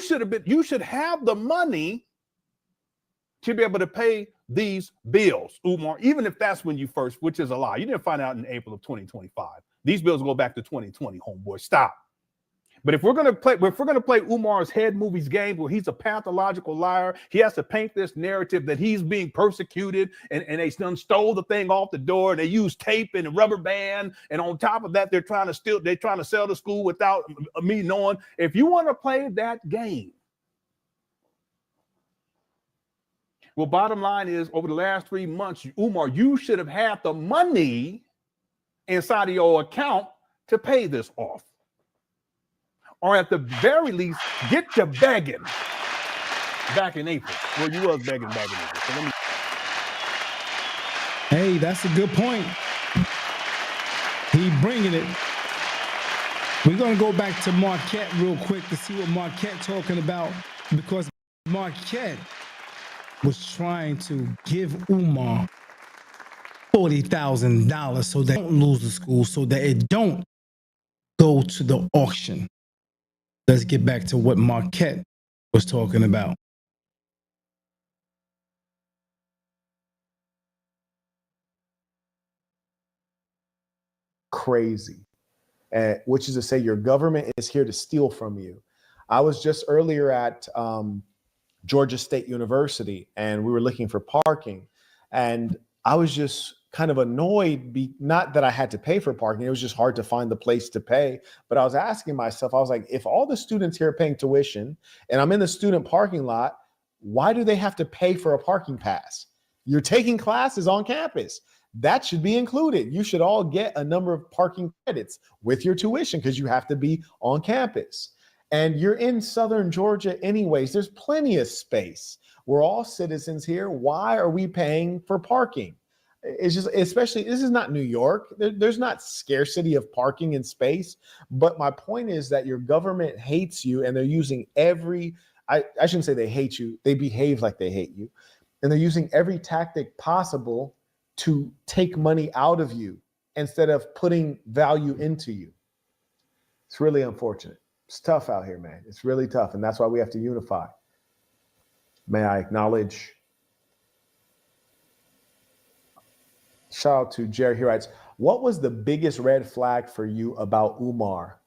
H: should have the money to be able to pay these bills, Umar, even if that's when you first, which is a lie. You didn't find out in April of 2025. These bills go back to 2020, homeboy. Stop. But if we're gonna play Umar's head movies game, where he's a pathological liar, he has to paint this narrative that he's being persecuted, and they stole the thing off the door, and they used tape and a rubber band, and on top of that, they're trying to sell the school without me knowing. If you want to play that game, well, bottom line is, over the last 3 months, Umar, you should have had the money inside of your account to pay this off. Or at the very least, get to begging back in April. Well, you was begging back in April. So
A: Hey, that's a good point. He bringing it. We're going to go back to Marquette real quick to see what Marquette talking about, because Marquette was trying to give Umar $40,000 so they don't lose the school, so that it don't go to the auction. Let's get back to what Marquette was talking about.
C: Crazy. Which is to say your government is here to steal from you. I was just earlier at Georgia State University and we were looking for parking, and I was just kind of annoyed, not that I had to pay for parking, it was just hard to find the place to pay. But I was asking myself, I was like, if all the students here are paying tuition and I'm in the student parking lot, why do they have to pay for a parking pass? You're taking classes on campus. That should be included. You should all get a number of parking credits with your tuition because you have to be on campus. And you're in Southern Georgia anyways. There's plenty of space. We're all citizens here. Why are we paying for parking? It's just, especially, this is not New York. There's not scarcity of parking and space. But my point is that your government hates you and they're using I shouldn't say they hate you. They behave like they hate you. And they're using every tactic possible to take money out of you instead of putting value into you. It's really unfortunate. It's tough out here, man. It's really tough. And that's why we have to unify. May I acknowledge, shout out to Jerry. He writes, what was the biggest red flag for you about Umar?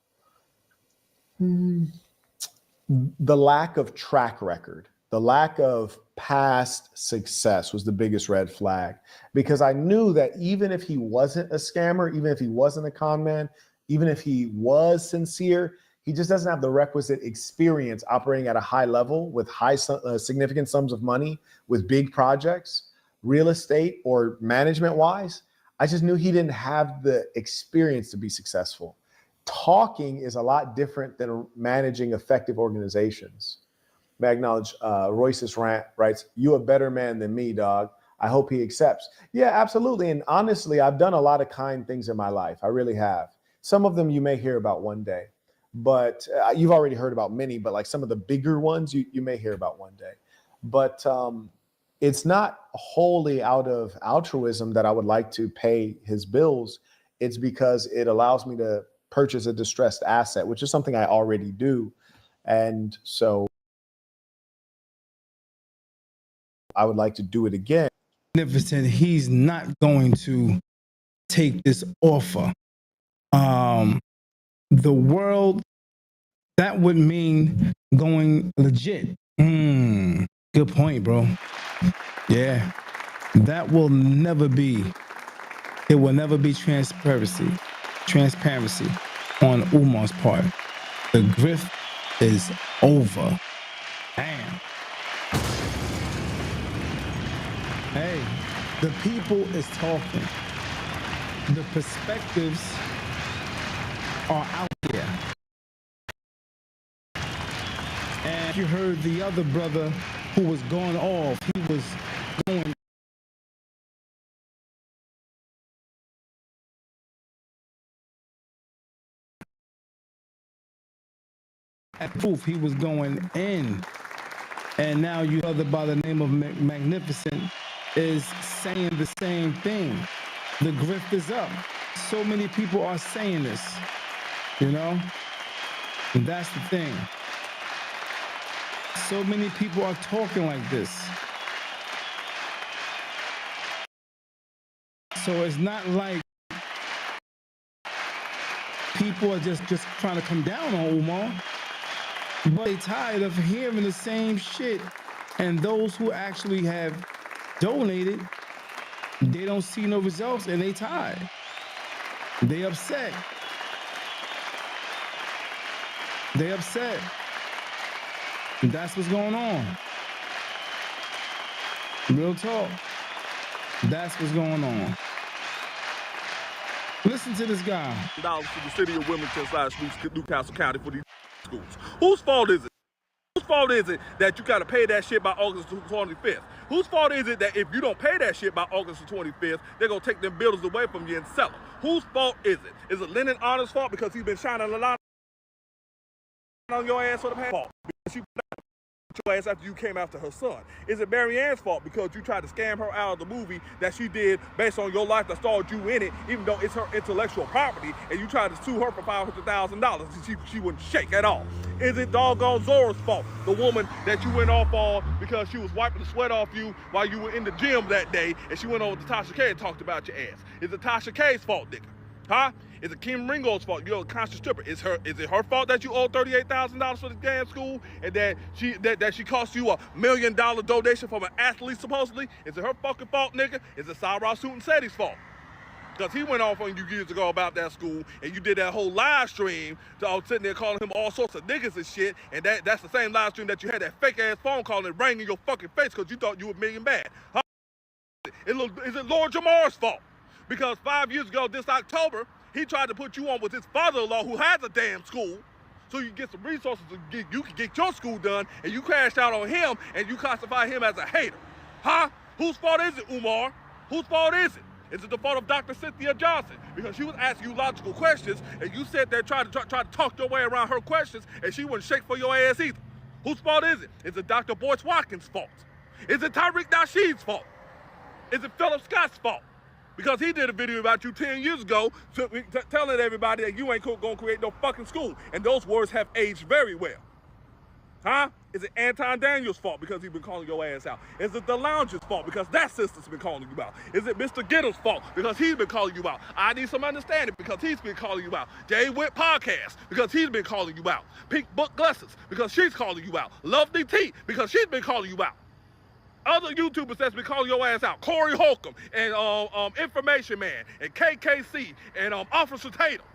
C: The lack of track record. The lack of past success was the biggest red flag, because I knew that even if he wasn't a scammer, even if he wasn't a con man, even if he was sincere, he just doesn't have the requisite experience operating at a high level with significant sums of money, with big projects, real estate or management wise. I just knew he didn't have the experience to be successful. Talking is a lot different than managing effective organizations. May I acknowledge Royce's rant writes, you a better man than me, dog. I hope he accepts. Yeah, absolutely. And honestly, I've done a lot of kind things in my life. I really have. Some of them you may hear about one day, but you've already heard about many, but like some of the bigger ones you may hear about one day. But it's not wholly out of altruism that I would like to pay his bills. It's because it allows me to purchase a distressed asset, which is something I already do. And so I would like to do it again.
A: Magnificent, he's not going to take this offer. The world, that would mean going legit. Good point, bro. Yeah, that will never be. It will never be transparency on Umar's part. The grift is over. Damn. Hey, the people is talking. The perspectives are out there. And you heard the other brother who was going off. He was going at proof. He was going in. And now you other by the name of Magnificent is saying the same thing. The grift is up. So many people are saying this, you know? And that's the thing. So many people are talking like this. So it's not like people are just trying to come down on Umar, but they're tired of hearing the same shit. And those who actually have donated, they don't see no results and they tired. They upset. They upset. And that's what's going on. Real talk. That's what's going on. Listen to this guy.
E: Dollars to the city of Wilmington / Newcastle County for these schools. Whose fault is it? Whose fault is it that you gotta pay that shit by August 25th? Whose fault is it that if you don't pay that shit by August 25th, they're gonna take them buildings away from you and sell them? Whose fault is it? Is it Lennon Honor's fault because he's been shining a lot on your ass for the past? your ass after you came after her son? Is it Marianne's fault because you tried to scam her out of the movie that she did based on your life that starred you in it, even though it's her intellectual property, and you tried to sue her for $500,000? She wouldn't shake at all. Is it doggone Zora's fault, the woman that you went off on because she was wiping the sweat off you while you were in the gym that day, and she went over to Tasha K and talked about your ass? Is it Tasha K's fault, nigga? Huh? Is it Kim Ringo's fault? You're a conscious stripper. Is it her fault that you owe $38,000 for the damn school and that she cost you $1 million donation from an athlete supposedly? Is it her fucking fault, nigga? Is it Cyrus Hooten Seti's fault? Because he went off on you years ago about that school, and you did that whole live stream sitting there calling him all sorts of niggas and shit, and that's the same live stream that you had that fake ass phone call and rang in your fucking face because you thought you were million bad. Huh? Is it Lord Jamar's fault? Because 5 years ago, this October, he tried to put you on with his father-in-law who has a damn school so you can get some resources you can get your school done, and you crashed out on him and you classify him as a hater. Huh? Whose fault is it, Umar? Whose fault is it? Is it the fault of Dr. Cynthia Johnson? Because she was asking you logical questions and you sat there trying to talk your way around her questions and she wouldn't shake for your ass either. Whose fault is it? Is it Dr. Boyce Watkins' fault? Is it Tyreek Nasheed's fault? Is it Philip Scott's fault? Because he did a video about you 10 years ago telling everybody that you ain't gonna create no fucking school. And those words have aged very well. Huh? Is it Anton Daniels' fault because he's been calling your ass out? Is it the Lounge's fault because that sister's been calling you out? Is it Mr. Gittle's fault because he's been calling you out? I Need Some Understanding because he's been calling you out. Jay Witt Podcast because he's been calling you out. Pink Book Glasses because she's calling you out. Lovely T because she's been calling you out. Other YouTubers that's been calling your ass out, Corey Holcomb and Information Man and KKC and Officer Tatum.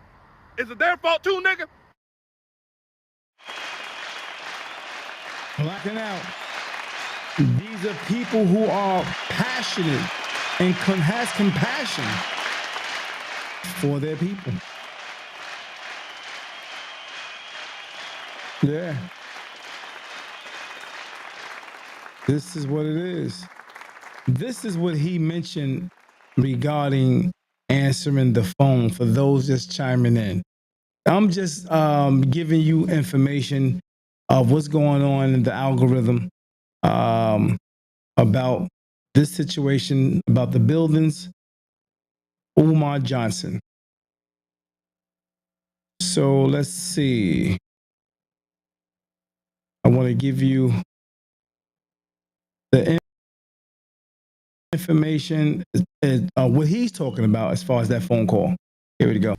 E: Is it their fault too, nigga?
A: Blacking out. These are people who are passionate and has compassion for their people. Yeah. This is what it is. This is what he mentioned regarding answering the phone for those just chiming in. I'm just giving you information of what's going on in the algorithm about this situation, about the buildings, Umar Johnson. So let's see. I want to give you the information, what he's talking about as far as that phone call. Here we go.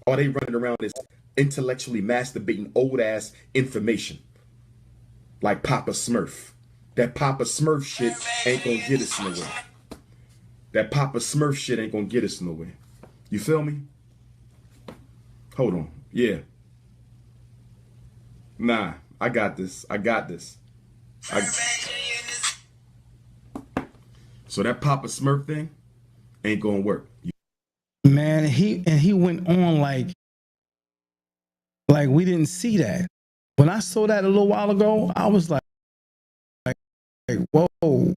B: All they running around is intellectually masturbating old ass information. Like Papa Smurf. That Papa Smurf shit ain't gonna get us nowhere. That Papa Smurf shit ain't gonna get us nowhere. You feel me? Hold on. Yeah. Nah, I got this. So that Papa Smurf thing ain't gonna work.
A: Man, he went on like we didn't see that. When I saw that a little while ago, I was like, whoa,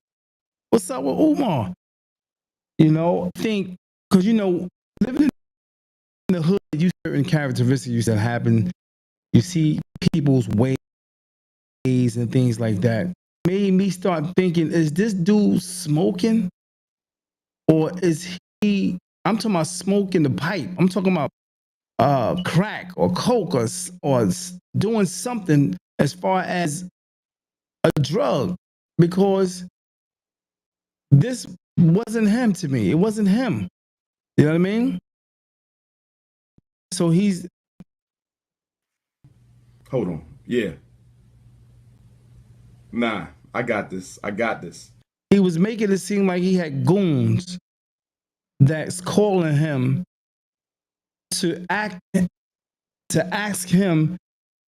A: what's up with Umar? You know, think, because, you know, living in the hood, you certain characteristics that happen. You see people's ways and things like that. Made me start thinking, is this dude smoking? Or is he, I'm talking about smoking the pipe. I'm talking about crack or coke or doing something as far as a drug, because this wasn't him to me. It wasn't him. You know what I mean? So he's...
B: Hold on. Yeah. Nah, I got this.
A: He was making it seem like he had goons that's calling him to ask him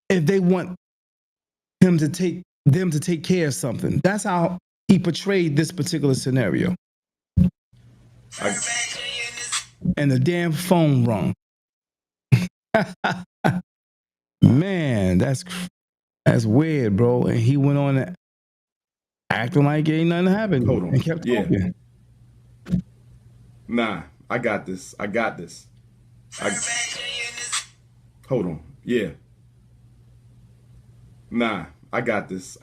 A: if they want him to take care of something. That's how he portrayed this particular scenario. And the damn phone rung. Man, that's weird, bro. And he went on acting like ain't nothing happened.
B: Hold on.
A: And kept talking.
B: Nah, I got this. Hold on. Yeah. Nah, I got this.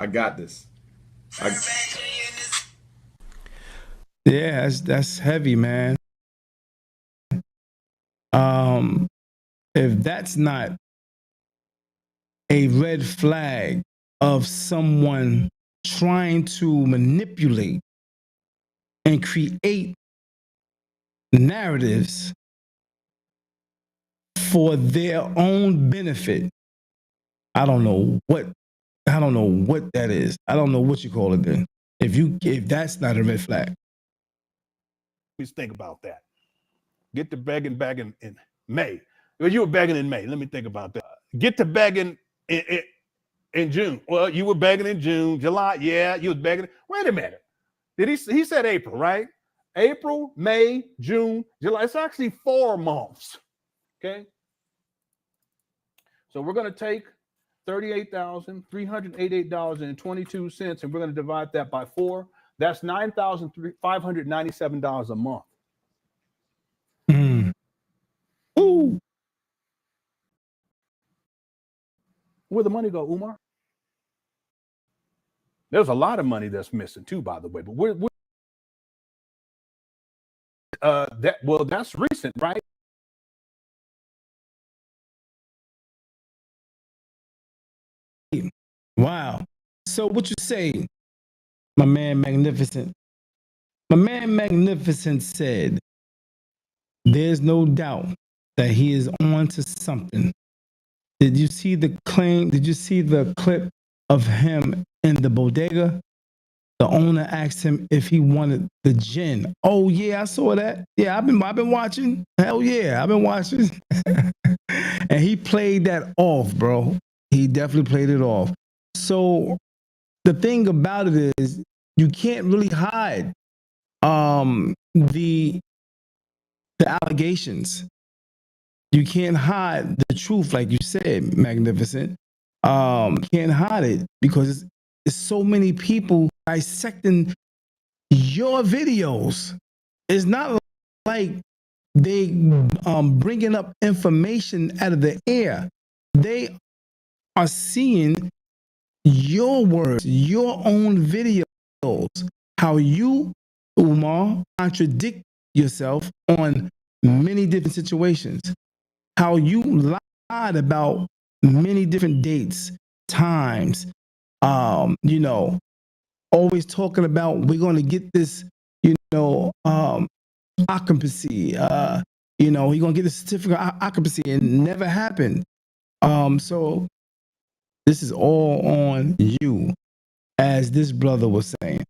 A: Yeah, that's heavy, man. If that's not a red flag of someone trying to manipulate and create narratives for their own benefit, I don't know what that is. I don't know what you call it then. If that's not a red flag.
H: Please think about that. Get to begging back in May. Well, you were begging in May. Let me think about that. Get to begging in June. Well, you were begging in June, July. Yeah, you was begging. Wait a minute. Did he said April, right? April, May, June, July. It's actually 4 months. Okay. So we're going to take $38,388.22 and we're going to divide that by 4. That's $9,597 a month. Ooh. Where'd the money go, Umar? There's a lot of money that's missing too, by the way. But that's recent, right?
A: Wow. So what you say, my man Magnificent? My man Magnificent said, there's no doubt that he is on to something. Did you see the claim? Did you see the clip of him in the bodega? The owner asked him if he wanted the gin. Oh yeah, I saw that. Yeah, I've been watching. Hell yeah, I've been watching. And he played that off, bro. He definitely played it off. So the thing about it is you can't really hide the allegations. You can't hide the truth, like you said, Magnificent. Can't hide it because it's so many people dissecting your videos. It's not like they bringing up information out of the air. They are seeing your words, your own videos, how you, Umar, contradict yourself on many different situations, how you lied about many different dates, times, always talking about we're going to get this, occupancy, you're going to get the certificate of occupancy, and never happened. So this is all on you, as this brother was saying.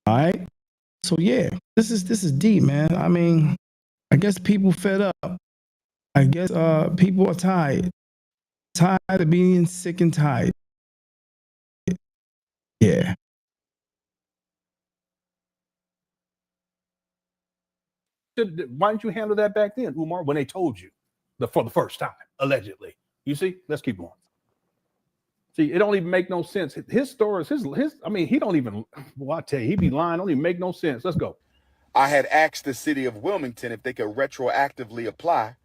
A: All right. So yeah, this is deep, man. I mean, I guess people fed up. I guess people are tired of being sick and tired. Yeah.
H: Why didn't you handle that back then, Umar, when they told you for the first time, allegedly? You see, let's keep going. See, it don't even make no sense. His stories, I mean, he don't even, well, I tell you, he be lying, don't even make no sense. Let's go.
B: I had asked the city of Wilmington if they could retroactively apply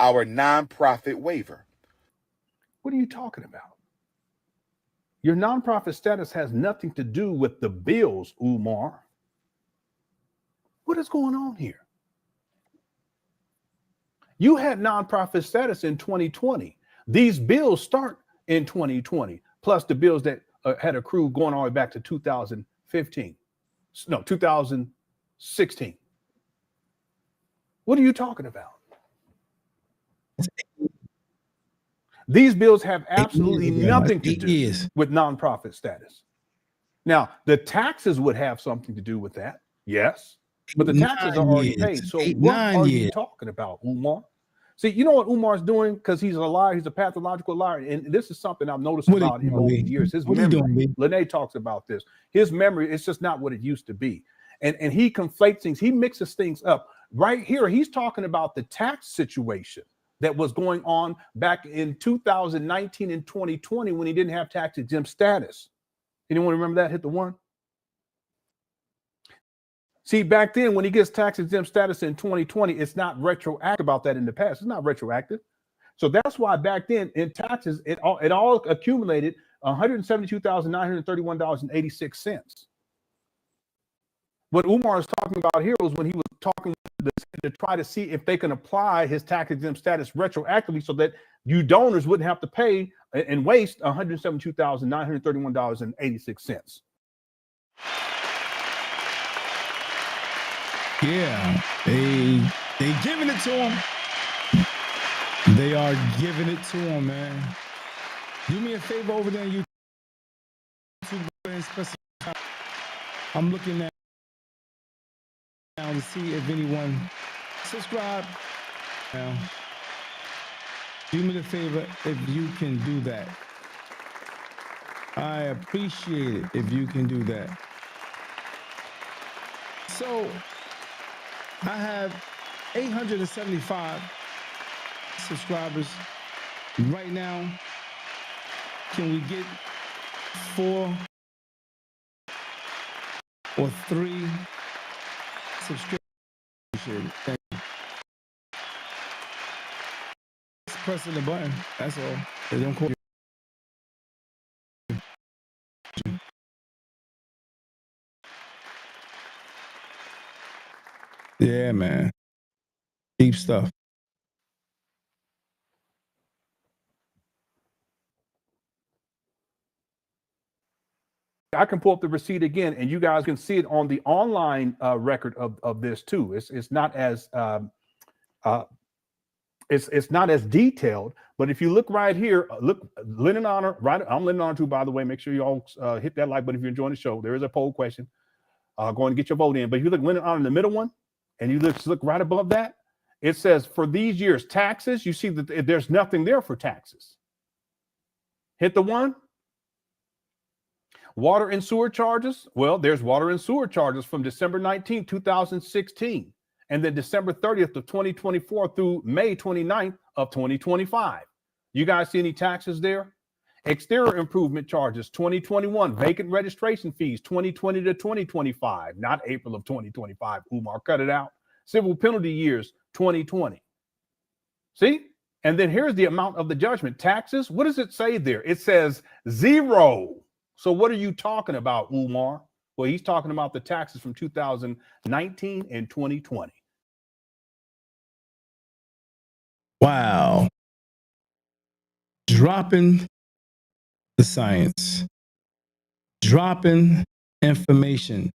B: our nonprofit waiver.
H: What are you talking about? Your nonprofit status has nothing to do with the bills, Umar. What is going on here? You had nonprofit status in 2020. These bills start in 2020, plus the bills that had accrued going all the way back to 2016. What are you talking about? These bills have absolutely nothing to do with nonprofit status. Now, the taxes would have something to do with that, yes, but the taxes are already paid. So what are you talking about, Umar? See, you know what Umar's doing? Because he's a liar. He's a pathological liar. And this is something I've noticed about him over the years. His memory, Lene talks about this. His memory, it's just not what it used to be. And he conflates things. He mixes things up. Right here, he's talking about the tax situation that was going on back in 2019 and 2020 when he didn't have tax exempt status. Anyone remember that? Hit the one. See, back then, when he gets tax exempt status in 2020, it's not retroactive about that in the past. It's not retroactive. So that's why back then in taxes, it all accumulated $172,931.86. What Umar is talking about here was when he was talking to try to see if they can apply his tax exempt status retroactively so that you donors wouldn't have to pay and waste $172,931.86.
A: Yeah, they giving it to him. They are giving it to him, man. Do me a favor over there, YouTube. I'm looking now to see if anyone subscribe. Now, do me the favor if you can do that. I appreciate it if you can do that. So, I have 875 subscribers right now. Can we get 4 or 3 subscriptions? Thank you. Just pressing the button. That's all. They don't call you. Yeah, man. Deep stuff.
H: I can pull up the receipt again, and you guys can see it on the online record of this too. It's not as it's not as detailed, but if you look right here, look, Lennon Honor, right? I'm Lennon Honor too, by the way. Make sure you all hit that like button if you're enjoying the show. There is a poll question. Go and get your vote in. But if you look Lennon Honor in the middle one, and you look right above that, it says for these years taxes. You see that there's nothing there for taxes. Hit the one. Water and sewer charges. Well, there's water and sewer charges from December 19, 2016, and then December 30th of 2024 through May 29th of 2025. You guys see any taxes there? Exterior improvement charges, 2021. Vacant registration fees, 2020 to 2025, not April of 2025. Umar, cut it out. Civil penalty years, 2020. See? And then here's the amount of the judgment. Taxes, what does it say there? It says 0. So what are you talking about, Umar? Well, he's talking about the taxes from 2019 and 2020.
A: Wow. Dropping the science, dropping information,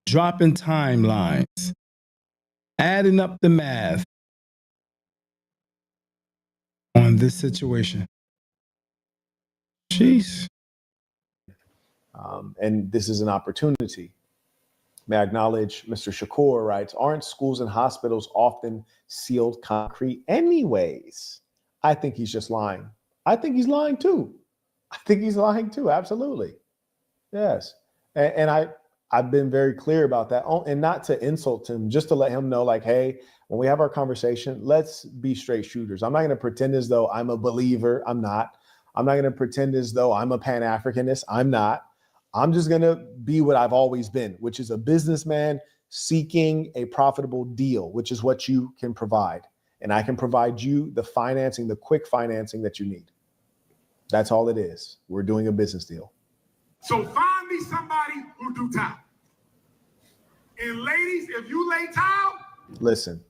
A: dropping timelines, adding up the math on this situation. Jeez.
C: And this is an opportunity. May I acknowledge Mr. Shakur writes, aren't schools and hospitals often sealed concrete anyways? I think he's just lying. I think he's lying too. Absolutely. Yes. And I've been very clear about that, and not to insult him, just to let him know, like, hey, when we have our conversation, let's be straight shooters. I'm not going to pretend as though I'm a believer. I'm not. I'm not going to pretend as though I'm a Pan-Africanist. I'm not. I'm just going to be what I've always been, which is a businessman seeking a profitable deal, which is what you can provide. And I can provide you the financing, the quick financing that you need. That's all it is. We're doing a business deal.
I: So find me somebody who do tile. And ladies, if you lay tile,
C: listen,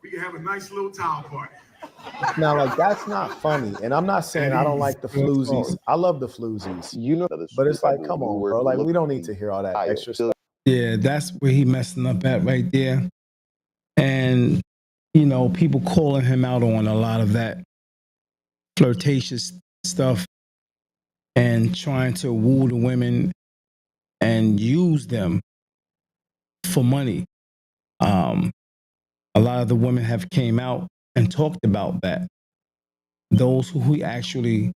I: we can have a nice little tile party.
C: Now, like, that's not funny. And I'm not saying I don't like the floozies. I love the floozies. You know, but it's like, come on, bro. Like, we don't need to hear all that extra stuff.
A: Yeah, that's where he messing up at right there. And, you know, people calling him out on a lot of that flirtatious stuff and trying to woo the women and use them for money. A lot of the women have came out and talked about that. Those who he actually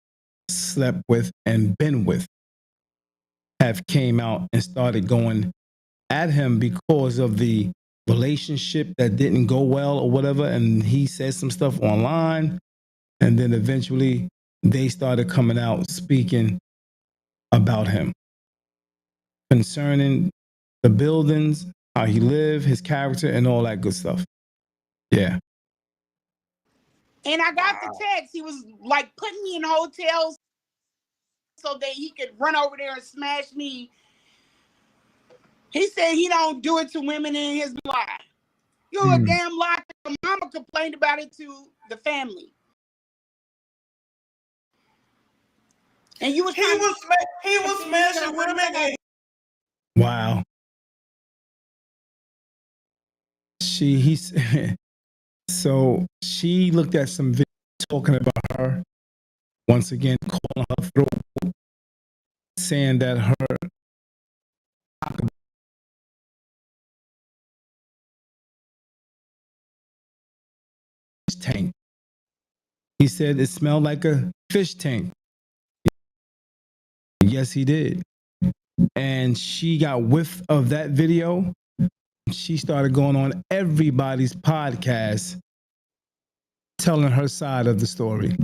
A: slept with and been with have came out and started going at him because of the relationship that didn't go well or whatever. And he said some stuff online. And then eventually they started coming out speaking about him concerning the buildings, how he lived, his character, and all that good stuff. Yeah.
F: And I got the text. He was like putting me in hotels. so that he could run over there and smash me. He said he don't do it to women in his life. You a damn lie. Your mama complained about it to the family. And you was
G: he was smashing women. And
A: Wow. He's so she looked at some video talking about her, once again calling her throat, saying that her tank. He said it smelled like a fish tank. Yes, he did. And she got whiff of that video. She started going on everybody's podcast telling her side of the story.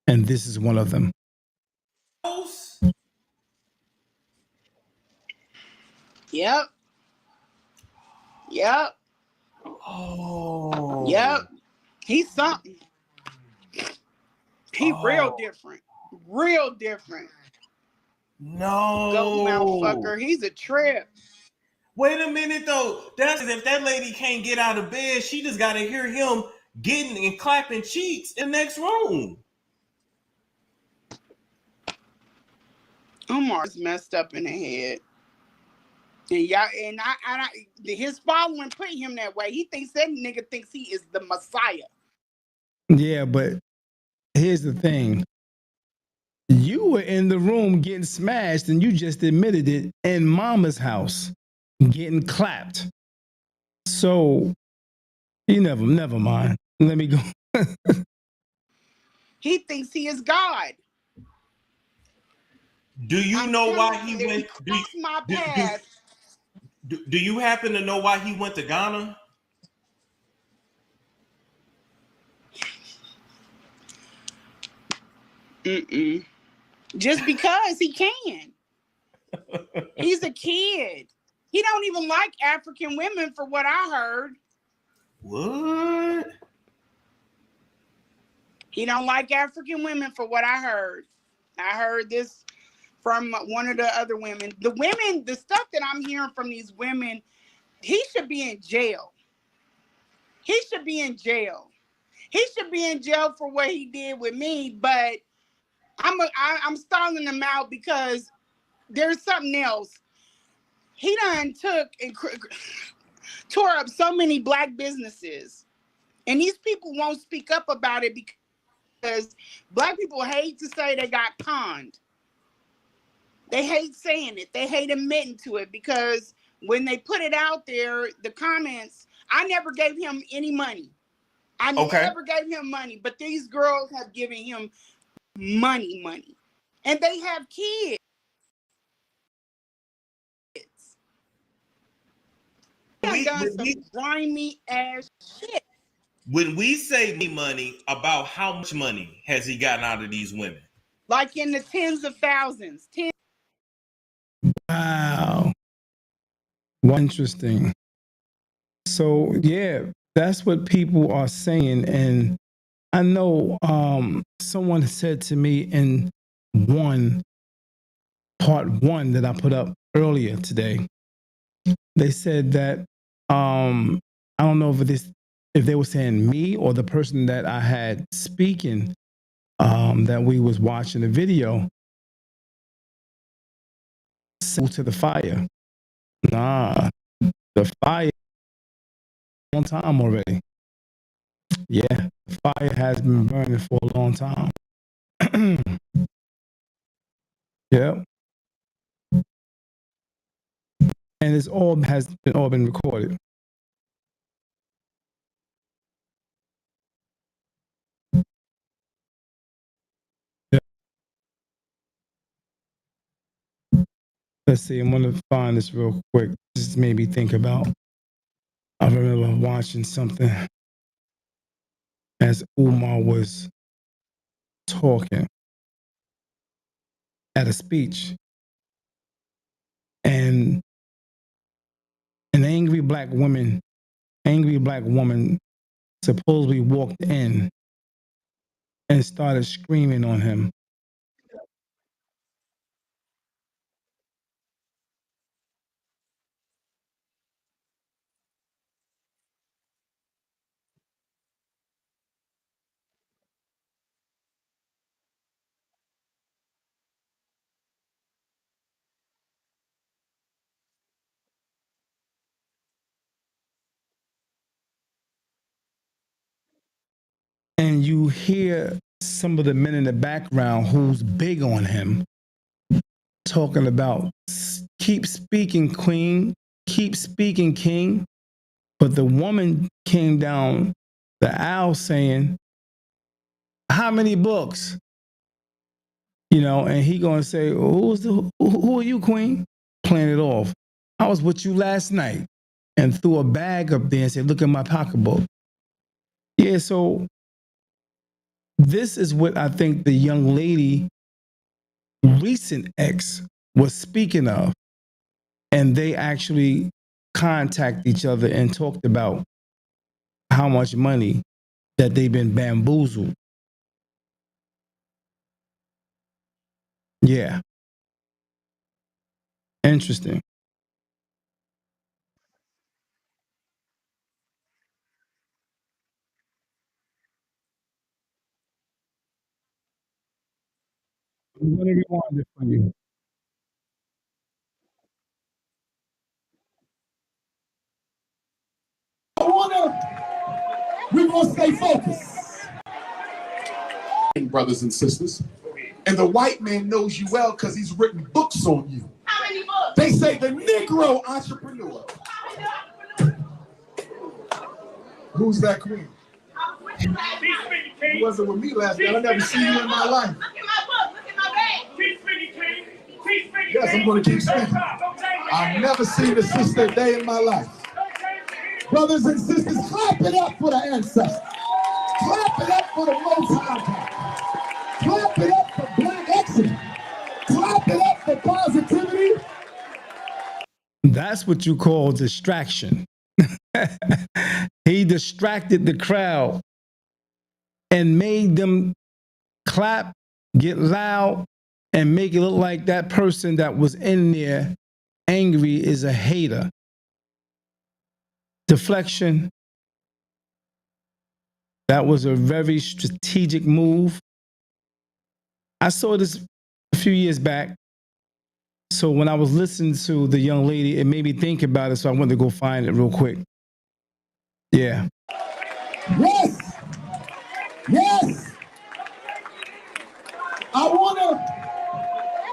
A: And this is one of them.
F: Yep. Yep.
G: Oh.
F: Yep. He's something. He real different. Real different.
G: No.
F: Goat mouth fucker. He's a trip.
G: Wait a minute though. That's if that lady can't get out of bed, she just gotta hear him getting and clapping cheeks in the next room.
F: Umar's messed up in the head. And y'all, and I his following put him that way. He thinks that nigga thinks he is the Messiah.
A: Yeah, but here's the thing. You were in the room getting smashed and you just admitted it in mama's house, getting clapped. So you never mind. Let me go.
F: He thinks he is God.
G: Do you know why he went? Do you happen to know why he went to Ghana?
F: Just because he can. He's a kid. He don't even like African women, for what I heard.
G: What?
F: He don't like African women, for what I heard. I heard this from one of the other women. The stuff that I'm hearing from these women, he should be in jail. He should be in jail. He should be in jail for what he did with me, but I'm stalling him out because there's something else. He done took and tore up so many black businesses. And these people won't speak up about it because black people hate to say they got conned. They hate saying it. They hate admitting to it because when they put it out there, the comments, I never gave him any money. I never gave him money, but these girls have given him money. And they have kids. He done some grimy ass shit.
G: When we say money, about how much money has he gotten out of these women?
F: Like in the tens of thousands.
A: Wow. Interesting. So yeah, that's what people are saying. And I know someone said to me in part one that I put up earlier today, they said that I don't know if they were saying me or the person that I had speaking that we was watching the video to the fire. Nah, the fire a long time already. Yeah, the fire has been burning for a long time. Yeah. And it's all been recorded. Yeah. Let's see, I'm gonna find this real quick. Just made me think about. I remember watching something as Umar was talking at a speech, and an angry black woman supposedly walked in and started screaming on him. hear some of the men in the background who's big on him talking about keep speaking, queen, keep speaking, king. But the woman came down the aisle saying, how many books? And he gonna say, who are you, queen? Playing it off. I was with you last night, and threw a bag up there and said, look at my pocketbook. Yeah, so this is what I think the young lady, recent ex, was speaking of. And they actually contacted each other and talked about how much money that they've been bamboozled. Yeah. Interesting. I'm going to rewind it for you.
I: We're going to stay focused. Brothers and sisters. And the white man knows you well because he's written books on you. How many books? They say the Negro entrepreneur. Who's that queen? You wasn't with me last night. I never seen you in my life. Look at my book. Look at my bag. Keep speaking, king. Yes, I'm going to keep speaking. I've never seen a sister a day in my life. Brothers and sisters, clap it up for the ancestors. Clap it up for the Most High. Clap it up for Black excellence. Clap it up for positivity.
A: That's what you call distraction. He distracted the crowd and made them clap, get loud, and make it look like that person that was in there angry is a hater. Deflection. That was a very strategic move. I saw this a few years back. So when I was listening to the young lady, it made me think about it. So I went to go find it real quick. Yeah.
I: Yes. Yes.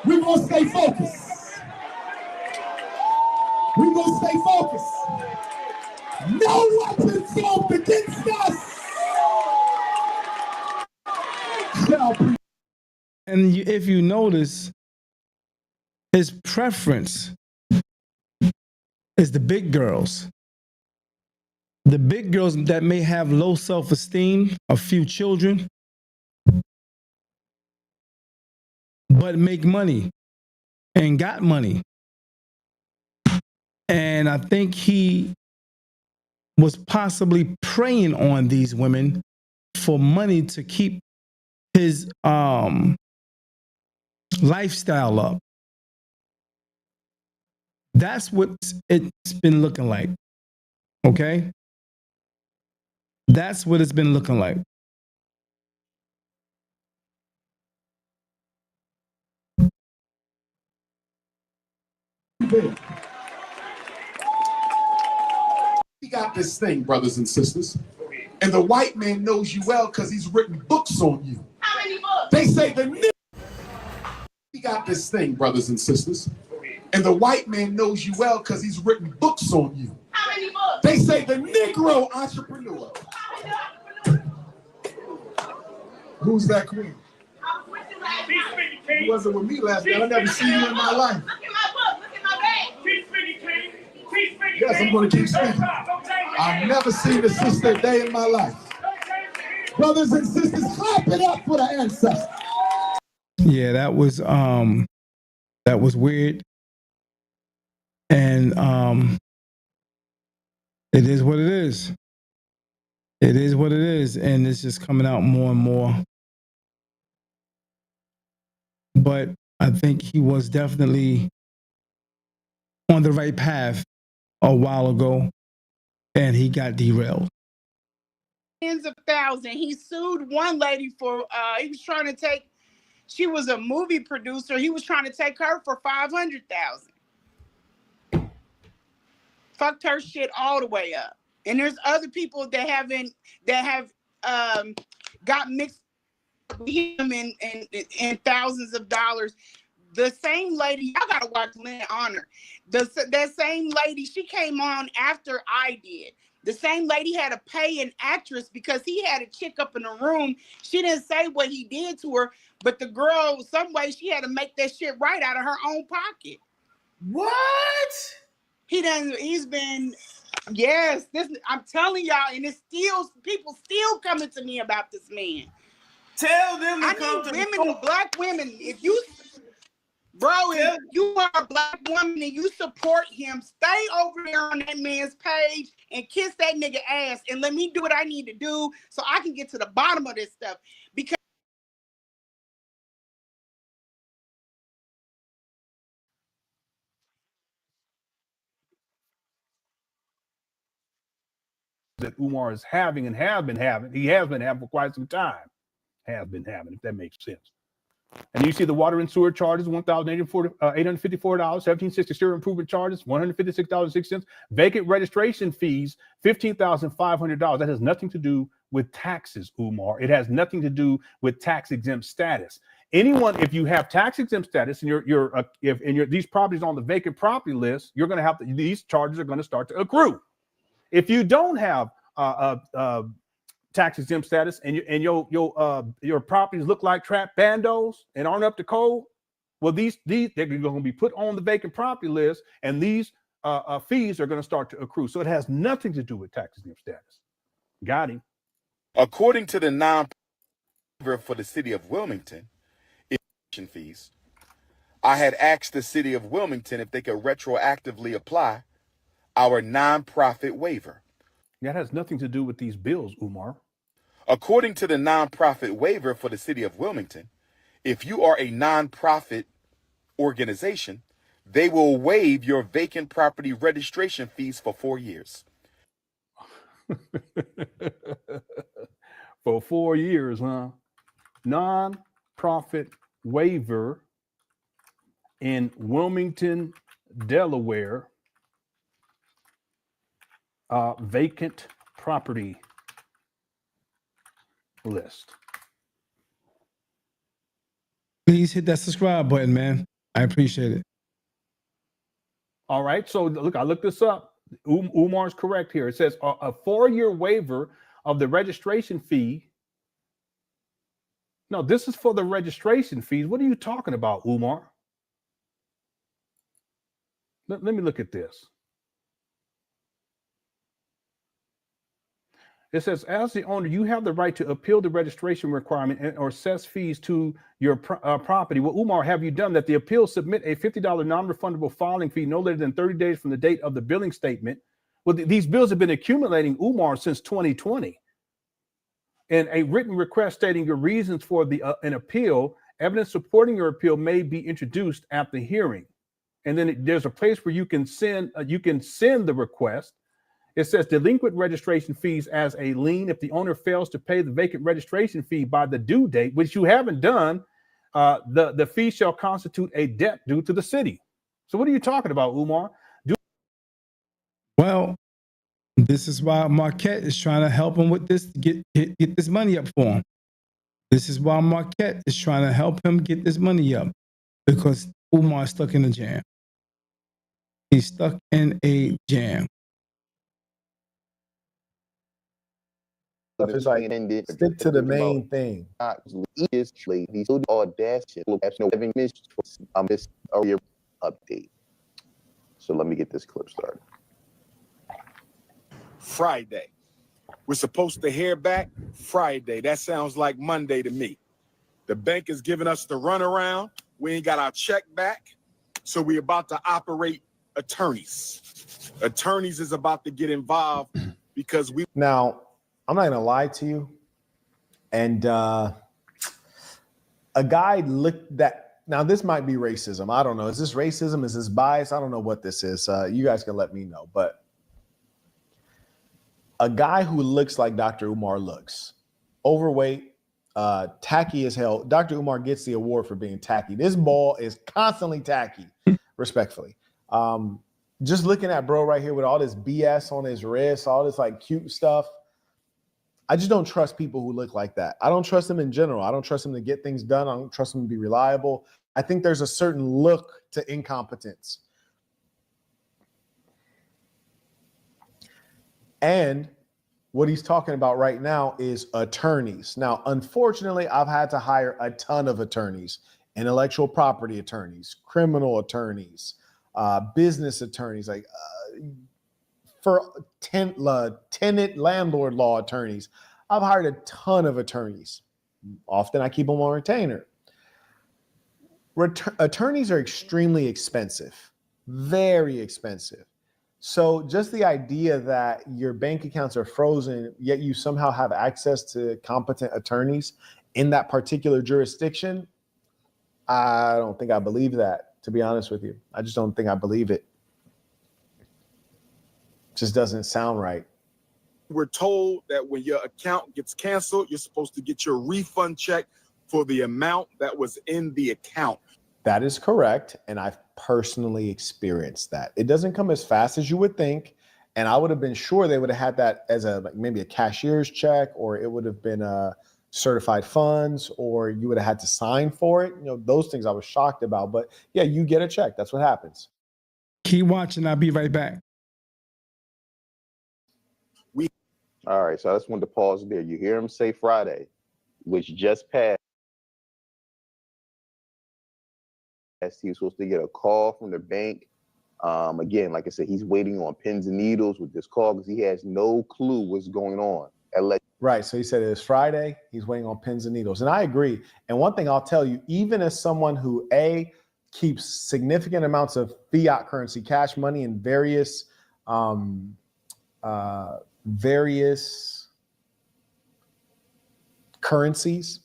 I: We're going to stay focused. We're going to stay focused. No weapon formed against us.
A: And if you notice, his preference is the big girls. The big girls that may have low self-esteem, a few children, but make money and got money. And I think he was possibly preying on these women for money to keep his lifestyle up. That's what it's been looking like. Okay? That's what it's been looking like.
I: We got this thing, brothers and sisters. And the white man knows you well because he's written books on you. How many books? They say we got this thing, brothers and sisters. And the white man knows you well because he's written books on you. How many books? They say the Negro entrepreneur. Who's that queen? You wasn't with me last night. I never seen you in my life. Look at my book. Look at my bag. Keep speaking, king. Yes, I'm going to keep speaking. I've never seen a sister a day in my life. Brothers and sisters, clap it up for the ancestors.
A: Yeah, that was weird. And it is what it is. It is what it is. And it's just coming out more and more. But I think he was definitely on the right path a while ago, and he got derailed.
F: Tens of thousands. He sued one lady for, he was trying to take, she was a movie producer. He was trying to take her for $500,000. Fucked her shit all the way up. And there's other people that have got mixed with him in thousands of dollars. The same lady, y'all gotta watch Lynn Honor. That same lady, she came on after I did. The same lady had to pay an actress because he had a chick up in the room. She didn't say what he did to her, but the girl, some way, she had to make that shit right out of her own pocket.
G: What?
F: He's been, yes, I'm telling y'all, and it's still, people still coming to me about this man.
G: Tell them to come to
F: women, black women, if you are a black woman and you support him, stay over there on that man's page and kiss that nigga ass and let me do what I need to do so I can get to the bottom of this stuff. Because
H: that Umar is having and have been having, he has been having for quite some time. Have been having, if that makes sense. And you see the water and sewer charges, $1,854, $1760 sewer improvement charges, $156.06. Vacant registration fees, $15,500. That has nothing to do with taxes, Umar. It has nothing to do with tax exempt status. Anyone, if you have tax exempt status and these properties on the vacant property list, you're going to have these charges are going to start to accrue. If you don't have tax exempt status and your properties look like trap bandos and aren't up to code, well, they're going to be put on the vacant property list, and these fees are going to start to accrue. So it has nothing to do with tax exempt status. Got him.
B: According to the non-waiver for the city of Wilmington, fees, I had asked the city of Wilmington if they could retroactively apply our nonprofit waiver.
H: That has nothing to do with these bills, Umar.
B: According to the nonprofit waiver for the city of Wilmington, if you are a nonprofit organization, they will waive your vacant property registration fees for 4 years.
H: For 4 years, huh? Non-profit waiver in Wilmington, Delaware, vacant property list.
A: Please hit that subscribe button, man. I appreciate it.
H: All right. So look, I looked this up. Umar's correct here. It says a 4-year waiver of the registration fee. No, this is for the registration fees. What are you talking about, Umar? Let me look at this. It says, as the owner, you have the right to appeal the registration requirement or assess fees to your property. Well, Umar, have you done that? The appeal, submit a $50 non-refundable filing fee no later than 30 days from the date of the billing statement. Well, these bills have been accumulating, Umar, since 2020. And a written request stating your reasons for an appeal, evidence supporting your appeal may be introduced at the hearing. And then there's a place where you can send the request. It says delinquent registration fees as a lien. If the owner fails to pay the vacant registration fee by the due date, which you haven't done, the fee shall constitute a debt due to the city. So what are you talking about, Umar?
A: Well, this is why Marquette is trying to help him with this, get this money up for him. This is why Marquette is trying to help him get this money up, because Umar's stuck in a jam. He's stuck in a jam.
C: It's like, stick to the main thing.
M: This audacity update. So let me get this clip started.
I: Friday. We're supposed to hear back Friday. That sounds like Monday to me. The bank is giving us the runaround. We ain't got our check back. So we're about to operate attorneys. Attorneys is about to get involved because we...
C: Now, I'm not going to lie to you. And a guy looked that... Now, this might be racism. I don't know. Is this racism? Is this bias? I don't know what this is. You guys can let me know. But a guy who looks like Dr. Umar looks, overweight, tacky as hell. Dr. Umar gets the award for being tacky. This ball is constantly tacky, respectfully. Just looking at bro right here with all this BS on his wrist, all this like cute stuff. I just don't trust people who look like that. I don't trust them in general. I don't trust them to get things done. I don't trust them to be reliable. I think there's a certain look to incompetence. And what he's talking about right now is attorneys. Now, unfortunately, I've had to hire a ton of attorneys, intellectual property attorneys, criminal attorneys, business attorneys, like for tenant landlord law attorneys. I've hired a ton of attorneys. Often I keep them on retainer. Attorneys are extremely expensive, very expensive. So just the idea that your bank accounts are frozen, yet you somehow have access to competent attorneys in that particular jurisdiction, I don't think I believe that, to be honest with you. I just don't think I believe it. Just doesn't sound right.
I: We're told that when your account gets canceled, you're supposed to get your refund check for the amount that was in the account.
C: That is correct. And I've personally experienced that. It doesn't come as fast as you would think. And I would have been sure they would have had that as maybe a cashier's check, or it would have been a certified funds, or you would have had to sign for it. Those things I was shocked about. But yeah, you get a check. That's what happens.
A: Keep watching. I'll be right back.
M: All right, so I just wanted to pause there. You hear him say Friday, which just passed. He was supposed to get a call from the bank. Again, like I said, he's waiting on pins and needles with this call because he has no clue what's going on.
C: Right. So he said it was Friday. He's waiting on pins and needles. And I agree. And one thing I'll tell you, even as someone who, keeps significant amounts of fiat currency, cash money in various currencies,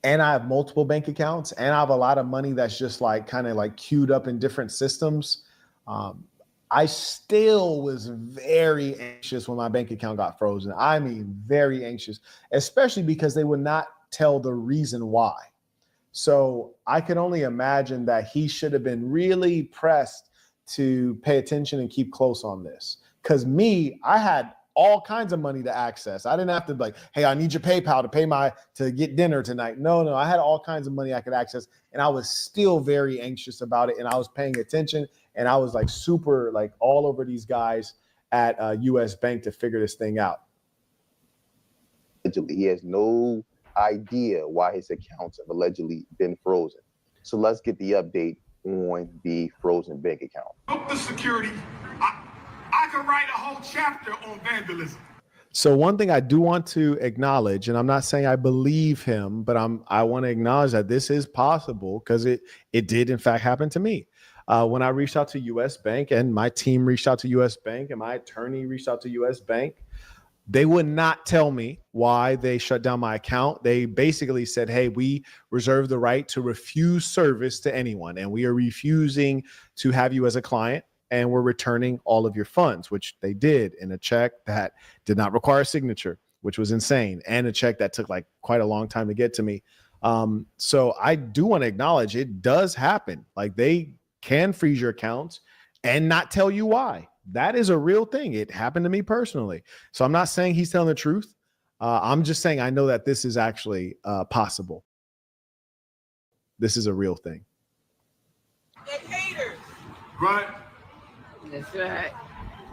C: and I have multiple bank accounts, and I have a lot of money that's just kind of queued up in different systems. I still was very anxious when my bank account got frozen. I mean, very anxious, especially because they would not tell the reason why. So I could only imagine that he should have been really pressed to pay attention and keep close on this. Because I had all kinds of money to access. I didn't have to hey, I need your PayPal to get dinner tonight. No, I had all kinds of money I could access, and I was still very anxious about it. And I was paying attention, and I was super all over these guys at US Bank to figure this thing out.
M: He has no idea why his accounts have allegedly been frozen. So let's get the update on the frozen bank account.
I: Up the security. I could write a whole chapter on vandalism.
C: So one thing I do want to acknowledge, and I'm not saying I believe him, but I want to acknowledge that this is possible because it did in fact happen to me. When I reached out to US Bank, and my team reached out to US Bank, and my attorney reached out to US Bank, they would not tell me why they shut down my account. They basically said, hey, we reserve the right to refuse service to anyone, and we are refusing to have you as a client, and we're returning all of your funds, which they did in a check that did not require a signature, which was insane, and a check that took quite a long time to get to me. So I do want to acknowledge it does happen. They can freeze your accounts and not tell you why. That is a real thing. It happened to me personally. So I'm not saying he's telling the truth. I'm just saying I know that this is actually possible. This is a real thing.
F: They haters.
I: Right?
F: That's right.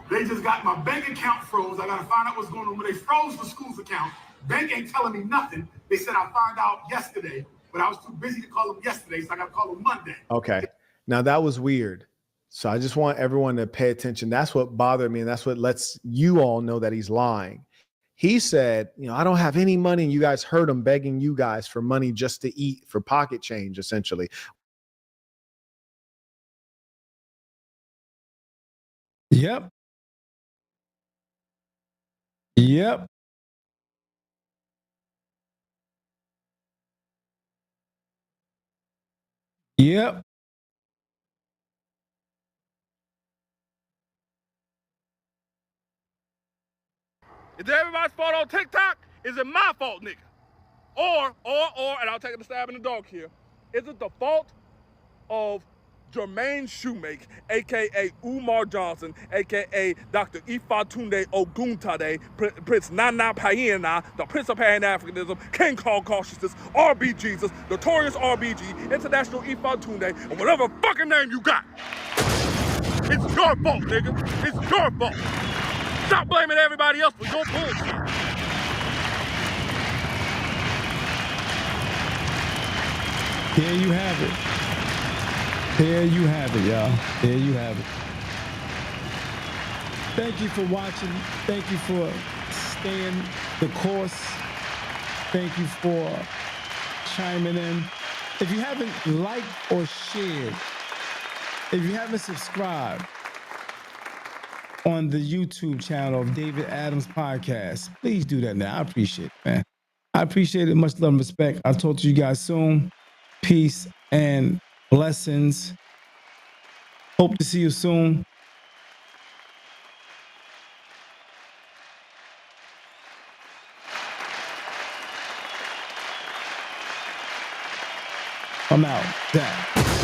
I: They just got my bank account froze. I gotta find out what's going on. When they froze the school's account, bank ain't telling me nothing. They said I found out yesterday, but I was too busy to call them yesterday, so I gotta call them Monday.
C: Okay. Now that was weird. So I just want everyone to pay attention. That's what bothered me, and that's what lets you all know that he's lying. He said, I don't have any money, and you guys heard him begging you guys for money just to eat, for pocket change, essentially.
A: Yep. Yep. Yep.
E: Is it everybody's fault on TikTok? Is it my fault, nigga? Or, and I'll take a stab in the dark here. Is it the fault of Jermaine Shoemake, a.k.a. Umar Johnson, a.k.a. Dr. Ifatunde Oguntade, Prince Nana Payena, the Prince of Pan-Africanism, King Called Cautiousness, RB Jesus, Notorious RBG, International Ifatunde, or whatever fucking name you got. It's your fault, nigga. It's your fault. Stop blaming everybody else for your bullshit.
A: There you have it. There you have it, y'all. There you have it. Thank you for watching. Thank you for staying the course. Thank you for chiming in. If you haven't liked or shared, if you haven't subscribed on the YouTube channel of David Adams Podcast, please do that now. I appreciate it, man. I appreciate it. Much love and respect. I'll talk to you guys soon. Peace and blessings. Hope to see you soon. I'm out. That.